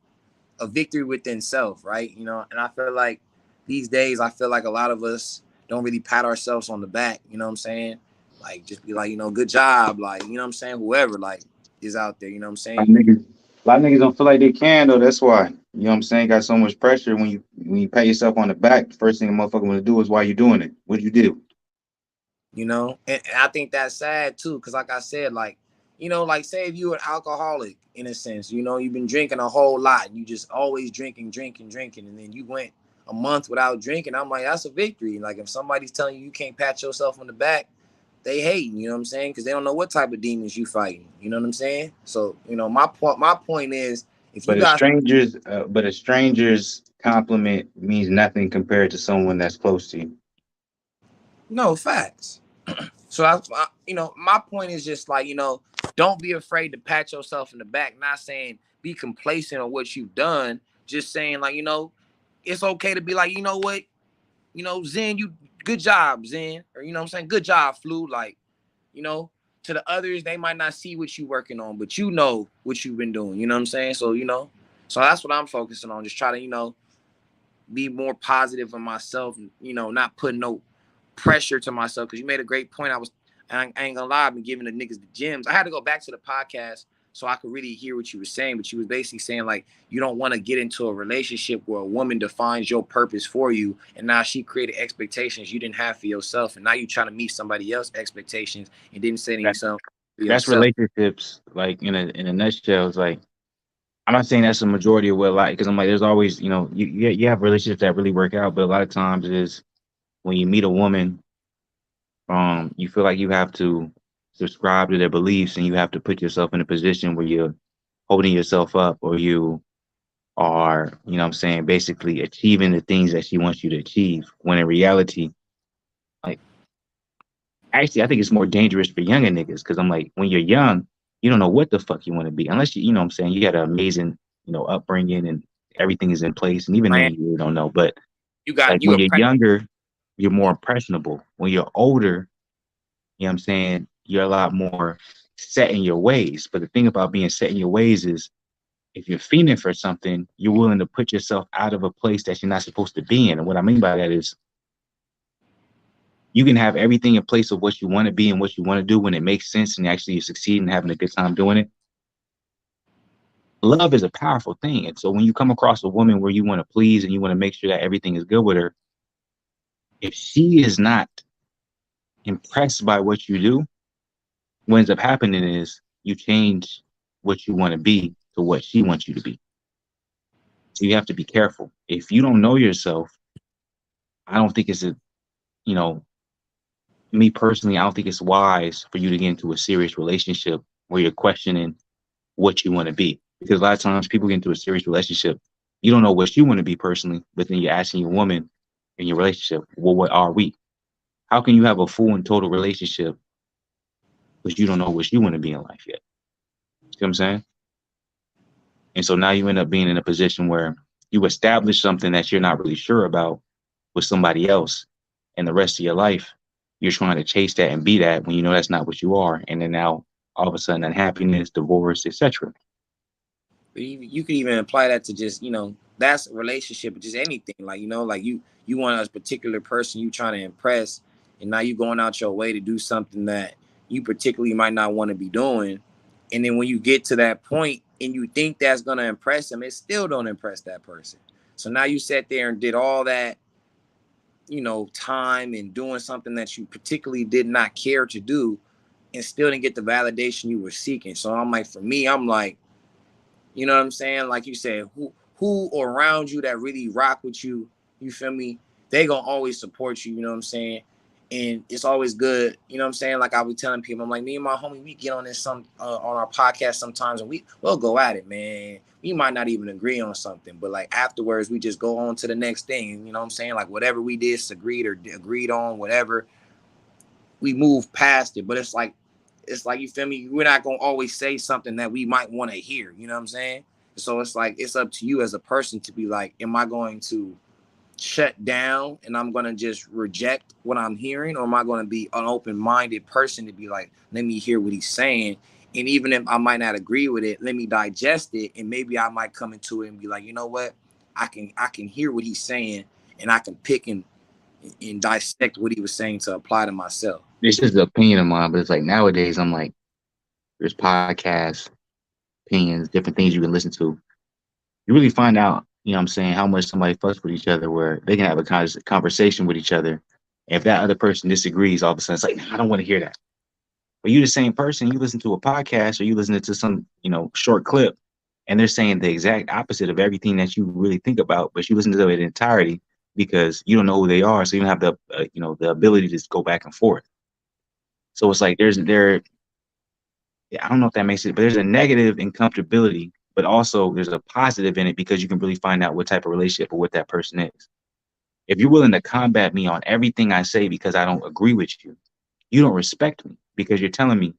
a victory within self, right? And I feel like these days, I feel like a lot of us don't really pat ourselves on the back, you know what I'm saying? Like, just be like, good job, like, you know what I'm saying? Whoever, like, is out there, you know what I'm saying? A lot of niggas don't feel like they can though. That's why. You know what I'm saying? Got so much pressure when you pat yourself on the back, the first thing a motherfucker want to do is why you doing it. What you do? And I think that's sad too, because like I said, like, like say if you're an alcoholic in a sense, you've been drinking a whole lot and you just always drinking, and then you went a month without drinking. I'm like, that's a victory. Like if somebody's telling you can't pat yourself on the back, they hating, you know what I'm saying? Because they don't know what type of demons you fighting. You know what I'm saying? So, my point is, If you But got a stranger's compliment means nothing compared to someone that's close to you. no facts. So my point is just like, don't be afraid to pat yourself in the back. Not saying be complacent on what you've done. Just saying like, it's okay to be like, you know what, Zen, you good job, Zen, or I'm saying, good job, Flu. Like, you know, to the others, they might not see what you working on, but you know what you've been doing. You know what I'm saying? So, so that's what I'm focusing on. Just try to, be more positive on myself, not putting no pressure to myself. Because you made a great point. I ain't gonna lie, I've been giving the niggas the gems. I had to go back to the podcast so I could really hear what you were saying. But you was basically saying like, you don't want to get into a relationship where a woman defines your purpose for you, and now she created expectations you didn't have for yourself, and now you trying to meet somebody else's expectations and didn't set any something for That's yourself. relationships, like in a nutshell. It's like I'm not saying that's the majority of what, like, because I'm like, there's always, you have relationships that really work out, but a lot of times it is when you meet a woman, you feel like you have to subscribe to their beliefs and you have to put yourself in a position where you're holding yourself up, or you are, what I'm saying, basically achieving the things that she wants you to achieve. When in reality, like, actually, I think it's more dangerous for younger niggas, because I'm like, when you're young, you don't know what the fuck you want to be unless you know what I'm saying, you had an amazing, upbringing and everything is in place. And even then, Man, you really don't know. But you got like you when a you're younger, you're more impressionable. When you're older, what I'm saying, you're a lot more set in your ways. But the thing about being set in your ways is if you're fiending for something, you're willing to put yourself out of a place that you're not supposed to be in. And what I mean by that is you can have everything in place of what you want to be and what you want to do when it makes sense and actually you succeed and having a good time doing it. Love is a powerful thing. And so when you come across a woman where you want to please and you want to make sure that everything is good with her, if she is not impressed by what you do, what ends up happening is you change what you want to be to what she wants you to be. So you have to be careful. If you don't know yourself, I don't think it's you know, me personally, I don't think it's wise for you to get into a serious relationship where you're questioning what you want to be. Because a lot of times people get into a serious relationship, you don't know what you want to be personally, but then you're asking your woman in your relationship, well, what are we? How can you have a full and total relationship but you don't know what you want to be in life yet? You know what I'm saying? And so now you end up being in a position where you establish something that you're not really sure about with somebody else, and the rest of your life you're trying to chase that and be that when you know that's not what you are. And then now all of a sudden unhappiness, divorce, etc. you could even apply that to just, that's a relationship, just anything. Like, like you want a particular person you trying to impress, and now you going out your way to do something that you particularly might not want to be doing. And then when you get to that point and you think that's gonna impress them, it still don't impress that person. So now you sat there and did all that, time and doing something that you particularly did not care to do, and still didn't get the validation you were seeking. So I'm like, for me, I'm like, you know what I'm saying? Like you said, who around you that really rock with you, you feel me? They gonna always support you, you know what I'm saying? And it's always good, you know what I'm saying? Like I be telling people, I'm like, me and my homie, we get on this on our podcast sometimes, and we'll go at it, man. We might not even agree on something, but like afterwards, we just go on to the next thing, you know what I'm saying? Like whatever we disagreed or agreed on, whatever, we move past it. But it's like you feel me, we're not gonna always say something that we might want to hear, you know what I'm saying? So it's like it's up to you as a person to be like, am I going to shut down and I'm gonna just reject what I'm hearing, or am I gonna be an open-minded person to be like, let me hear what he's saying, and even if I might not agree with it, let me digest it, and maybe I might come into it and be like, you know what, I can hear what he's saying, and I can pick and dissect what he was saying to apply to myself. This is the opinion of mine, but it's like nowadays I'm like, there's podcasts, opinions, different things you can listen to. You really find out, what I'm saying, how much somebody fucks with each other, where they can have a conversation with each other. If that other person disagrees, all of a sudden it's like, nah, I don't want to hear that. But you the same person, you listen to a podcast or you listen to some, short clip, and they're saying the exact opposite of everything that you really think about, but you listen to it in entirety because you don't know who they are, so you don't have the ability to just go back and forth. So it's like I don't know if that makes it, but there's a negative incomfortability but also there's a positive in it because you can really find out what type of relationship or what that person is. If you're willing to combat me on everything I say because I don't agree with you, you don't respect me because you're telling me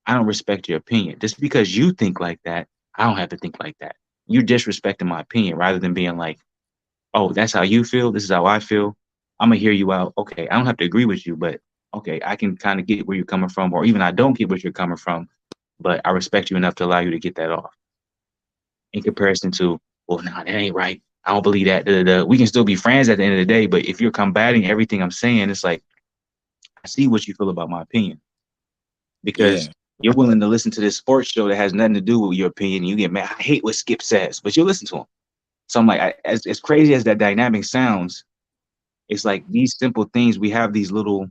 I don't respect your opinion. Just because you think like that, I don't have to think like that. You're disrespecting my opinion rather than being like, oh, that's how you feel. This is how I feel. I'm gonna hear you out. Okay, I don't have to agree with you, but okay, I can kind of get where you're coming from, or even I don't get where you're coming from, but I respect you enough to allow you to get that off. In comparison to, well, nah, that ain't right. I don't believe that. Da, da, da. We can still be friends at the end of the day, but if you're combating everything I'm saying, it's like I see what you feel about my opinion because Yeah. you're willing to listen to this sports show that has nothing to do with your opinion. You get mad. I hate what Skip says, but you listen to him. So I'm like, as crazy as that dynamic sounds, it's like these simple things. We have these little,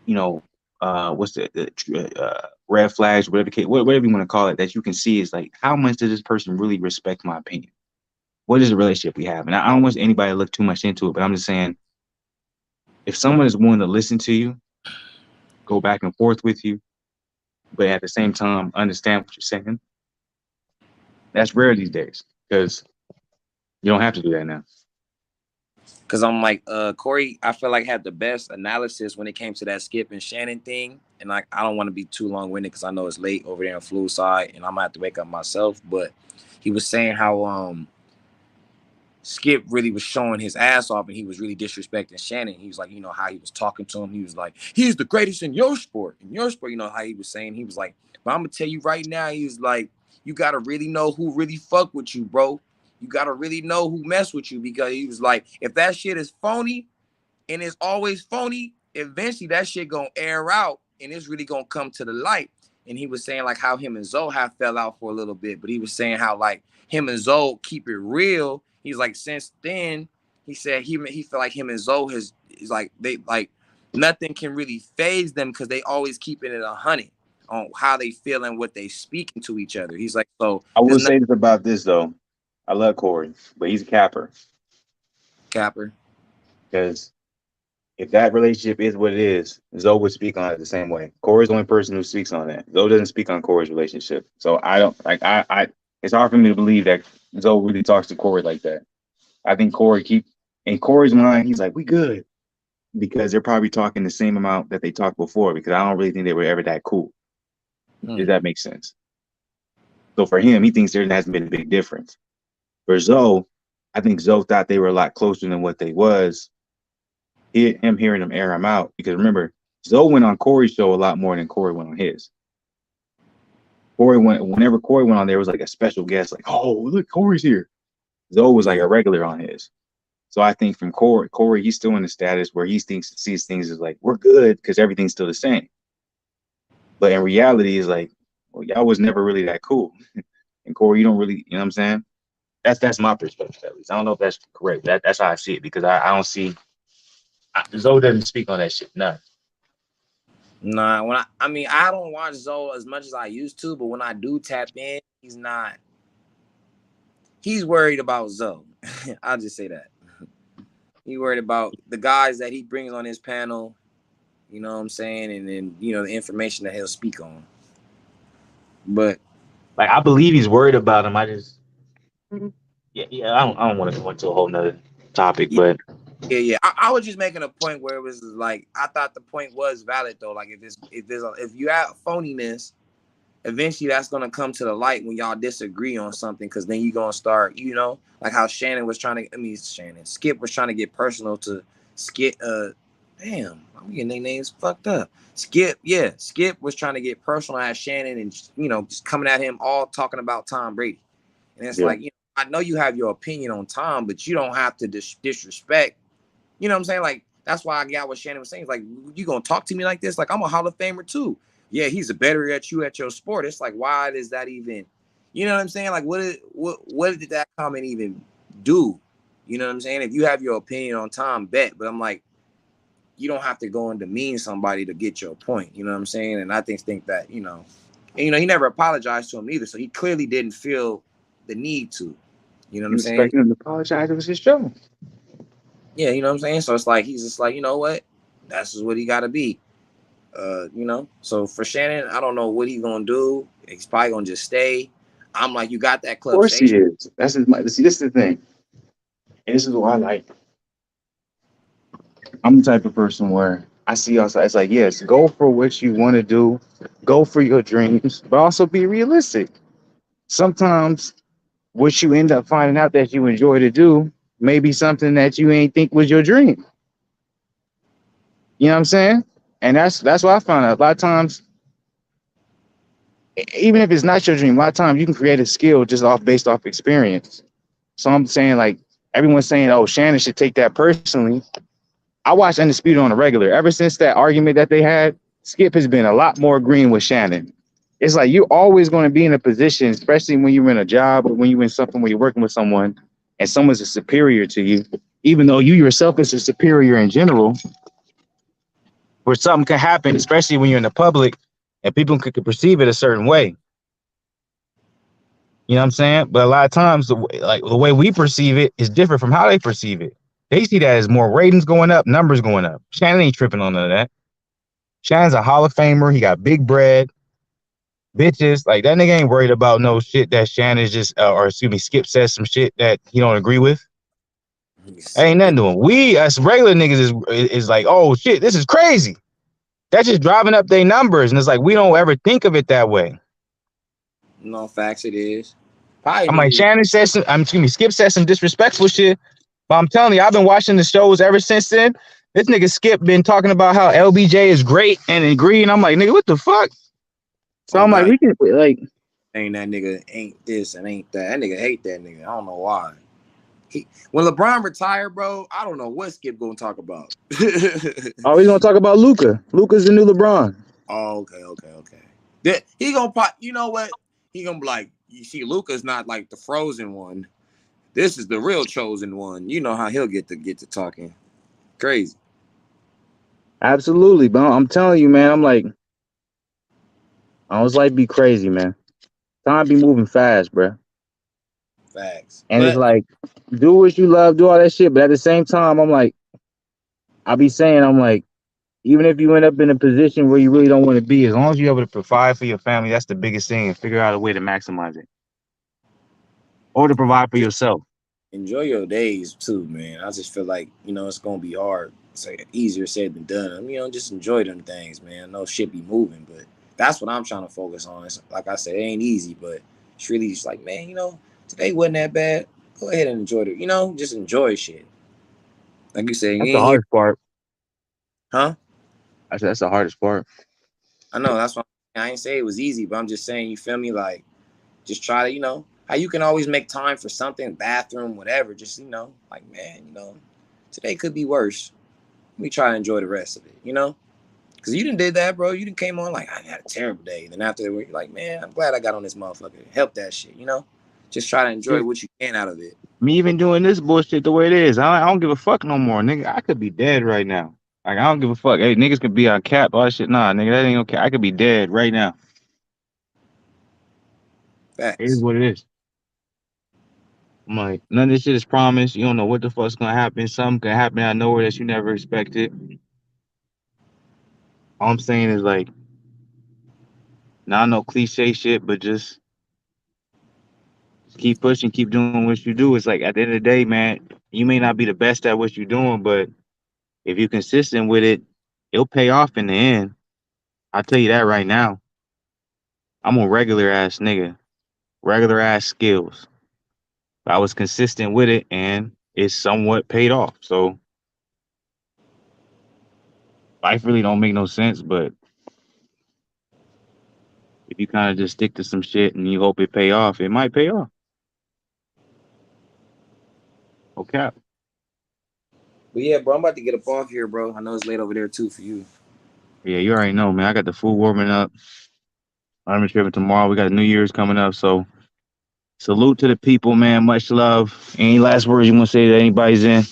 you know, what's the red flags, whatever you want to call it, that you can see is like, how much does this person really respect my opinion? What is the relationship we have? And I don't want anybody to look too much into it, but I'm just saying, if someone is willing to listen to you, go back and forth with you, but at the same time understand what you're saying, that's rare these days because you don't have to do that now. Cause I'm like, Corey, I feel like had the best analysis when it came to that Skip and Shannon thing. And like, I don't want to be too long-winded because I know it's late over there in Flu side and I'm gonna have to wake up myself. But he was saying how Skip really was showing his ass off and he was really disrespecting Shannon. He was like, you know, how he was talking to him. He was like, he's the greatest in your sport. In your sport, you know, how he was saying, he was like, but I'm gonna tell you right now, he was like, you gotta really know who really fuck with you, bro. You gotta really know who mess with you because he was like, if that shit is phony and it's always phony, eventually that shit gonna air out and it's really gonna come to the light. And he was saying like how him and Zoe have fell out for a little bit, but he was saying how like him and Zoe keep it real. He's like since then, he said he felt like him and Zoe is like they like nothing can really phase them because they always keeping it 100 on how they feel and what they speaking to each other. He's like, so I will there's no say this about this though. I love Corey, but he's a capper capper. because if that relationship is what it is, Zoe would speak on it the same way. Corey's the only person who speaks on that. Zoe doesn't speak on Corey's relationship. So I don't like I it's hard for me to believe that Zoe really talks to Corey like that. I think Corey keep in Corey's mind, he's like, we good. Because they're probably talking the same amount that they talked before, because I don't really think they were ever that cool. If that makes sense. So for him, he thinks there hasn't been a big difference. For Zoe, I think Zoe thought they were a lot closer than what they was. Him hearing them air him out, because remember, Zoe went on Corey's show a lot more than Corey went on his. Whenever Corey went on, there was like a special guest, like, oh, look, Corey's here. Zoe was like a regular on his. So I think from Corey, he's still in the status where he sees things as like, we're good because everything's still the same. But in reality, it's like, well, y'all was never really that cool. And Corey, you don't really, you know what I'm saying? That's my perspective at least. I don't know if that's correct. That's how I see it because I don't see Zoe doesn't speak on that shit. No. Nah, when I mean I don't watch Zoe as much as I used to, but when I do tap in, he's not. He's worried about Zoe. I'll just say that. He worried about the guys that he brings on his panel. You know what I'm saying, and then you know the information that he'll speak on. But Like I believe he's worried about him. I just yeah. I don't want to go into a whole nother topic, yeah, but yeah. I was just making a point where it was like I thought the point was valid though. Like if you have phoniness, eventually that's gonna come to the light when y'all disagree on something, because then you're gonna start, you know, like how Skip was trying to get personal to Skip. Damn, I'm getting their names fucked up. Skip was trying to get personal at Shannon and you know just coming at him all talking about Tom Brady, and it's yeah. like, you know, I know you have your opinion on Tom, but you don't have to disrespect. You know what I'm saying? Like, that's why I got what Shannon was saying. It's like, you gonna talk to me like this? Like, I'm a Hall of Famer too. Yeah, he's a better at you at your sport. It's like, why does that even, you know what I'm saying? Like, what did that comment even do? You know what I'm saying? If you have your opinion on Tom, bet. But I'm like, you don't have to go and demean somebody to get your point. You know what I'm saying? And I think that, you know, and, you know, he never apologized to him either. So he clearly didn't feel the need to. You know what You I'm saying? expecting him to apologize? It was his show. Yeah, you know what I'm saying? So it's like, he's just like, you know what? That's just what he got to be. You know? So for Shannon, I don't know what he's going to do. He's probably going to just stay. I'm like, you got that Of club course he station. is. See, this is the thing. And this is why I like. I'm the type of person where I see outside. It's like, yes, go for what you want to do, go for your dreams, but also be realistic. Sometimes what you end up finding out that you enjoy to do may be something that you ain't think was your dream. You know what I'm saying? And that's what I found out. A lot of times, even if it's not your dream, a lot of times you can create a skill just off based off experience. So I'm saying like everyone's saying, oh, Shannon should take that personally. I watch Undisputed on a regular. Ever since that argument that they had, Skip has been a lot more green with Shannon. It's like you're always going to be in a position, especially when you're in a job or when you're in something where you're working with someone and someone's a superior to you, even though you yourself is a superior in general, where something can happen, especially when you're in the public and people could perceive it a certain way. You know what I'm saying? But a lot of times, the way we perceive it is different from how they perceive it. They see that as more ratings going up, numbers going up. Shannon ain't tripping on none of that. Shannon's a Hall of Famer. He got big bread, bitches. Like that nigga ain't worried about no shit that Shannon just, or excuse me, Skip says some shit that he don't agree with. Ain't nothing to him. We as regular niggas is like, oh shit, this is crazy. That's just driving up their numbers, and it's like we don't ever think of it that way. No facts, it is. Probably I'm like, niggas. Shannon says some, excuse me, Skip says some disrespectful shit. But I'm telling you, I've been watching the shows ever since then. This nigga Skip been talking about how LBJ is great and agree, and I'm like, nigga, what the fuck? So Oh I'm like, God, we can like, saying that nigga ain't this and ain't that. That nigga hate that nigga. I don't know why. When LeBron retired, bro, I don't know what Skip gonna talk about. oh, he's gonna talk about Luka. Luka's the new LeBron. Oh, okay. He gonna pop. You know what? He gonna be like, you see, Luka's not like the frozen one. This is the real chosen one. You know how he'll get to talking crazy. Absolutely, but I'm telling you, man, I'm like, I was like, be crazy, man. Time be moving fast, bro. Facts. And it's But like, do what you love, do all that shit. But at the same time, I'm like, I be saying, I'm like, even if you end up in a position where you really don't want to be, as long as you're able to provide for your family, that's the biggest thing, and figure out a way to maximize it, or to provide for yourself. enjoy your days too, man. I just feel like it's gonna be hard. It's like easier said than done. I mean, just enjoy them things, man. No shit be moving, but that's what I'm trying to focus on. It's, like I said, it ain't easy, but it's really just like, man, today wasn't that bad. Go ahead and enjoy it. Just enjoy shit. Like you said, you That's the ain't here, hardest part. huh? I said that's the hardest part. I know that's why I ain't say it was easy, but I'm just saying, you feel me? Like, just try to, how you can always make time for something, bathroom, whatever. Just, like, man, today could be worse. Let me try to enjoy the rest of it. Because you didn't did that, bro. You didn't came on like, I had a terrible day. Then after that, you're like, man, I'm glad I got on this motherfucker. Help that shit. Just try to enjoy what you can out of it. Me even doing this bullshit the way it is, I don't give a fuck no more, nigga. I could be dead right now. Like I don't give a fuck. Hey, niggas could be on cap, all that shit. Nah, nigga, that ain't okay. I could be dead right now. It is Facts. what it is. I'm like, none of this shit is promised. You don't know what the fuck's gonna happen. Something can happen out of nowhere that you never expected. All I'm saying is like, not no cliche shit, but just keep pushing, keep doing what you do. It's like at the end of the day, man, you may not be the best at what you're doing, but if you're consistent with it, it'll pay off in the end. I'll tell you that right now. I'm a regular ass nigga, regular ass skills. I was consistent with it and it's somewhat paid off. So life really don't make no sense, but if you kind of just stick to some shit and you hope it pay off, it might pay off. Okay. But yeah, bro, I'm about to get up off here, bro. I know it's late over there too for you. Yeah, you already know, man. I got the food warming up. I'm tripping tomorrow. We got New Year's coming up. So salute to the people, man. Much love. Any last words you want to say that anybody's in?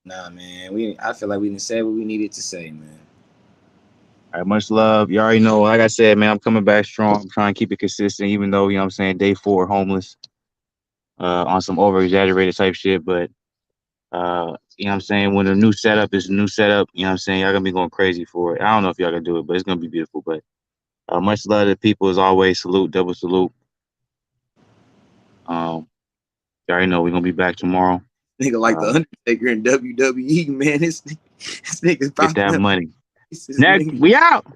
Nah, man. I feel like we didn't say what we needed to say, man. All right, much love. You already know. Like I said, man, I'm coming back strong. I'm trying to keep it consistent, even though, you know what I'm saying, day 4, homeless, on some over exaggerated type shit. But, you know what I'm saying, when a new setup is a new setup, you know what I'm saying, y'all going to be going crazy for it. I don't know if y'all going to do it, but it's going to be beautiful. But much love to the people as always. Salute, double salute. You already know we're gonna be back tomorrow. Nigga like the Undertaker in WWE, man. This nigga's Get that popping up. money. This Next, nigga. we out.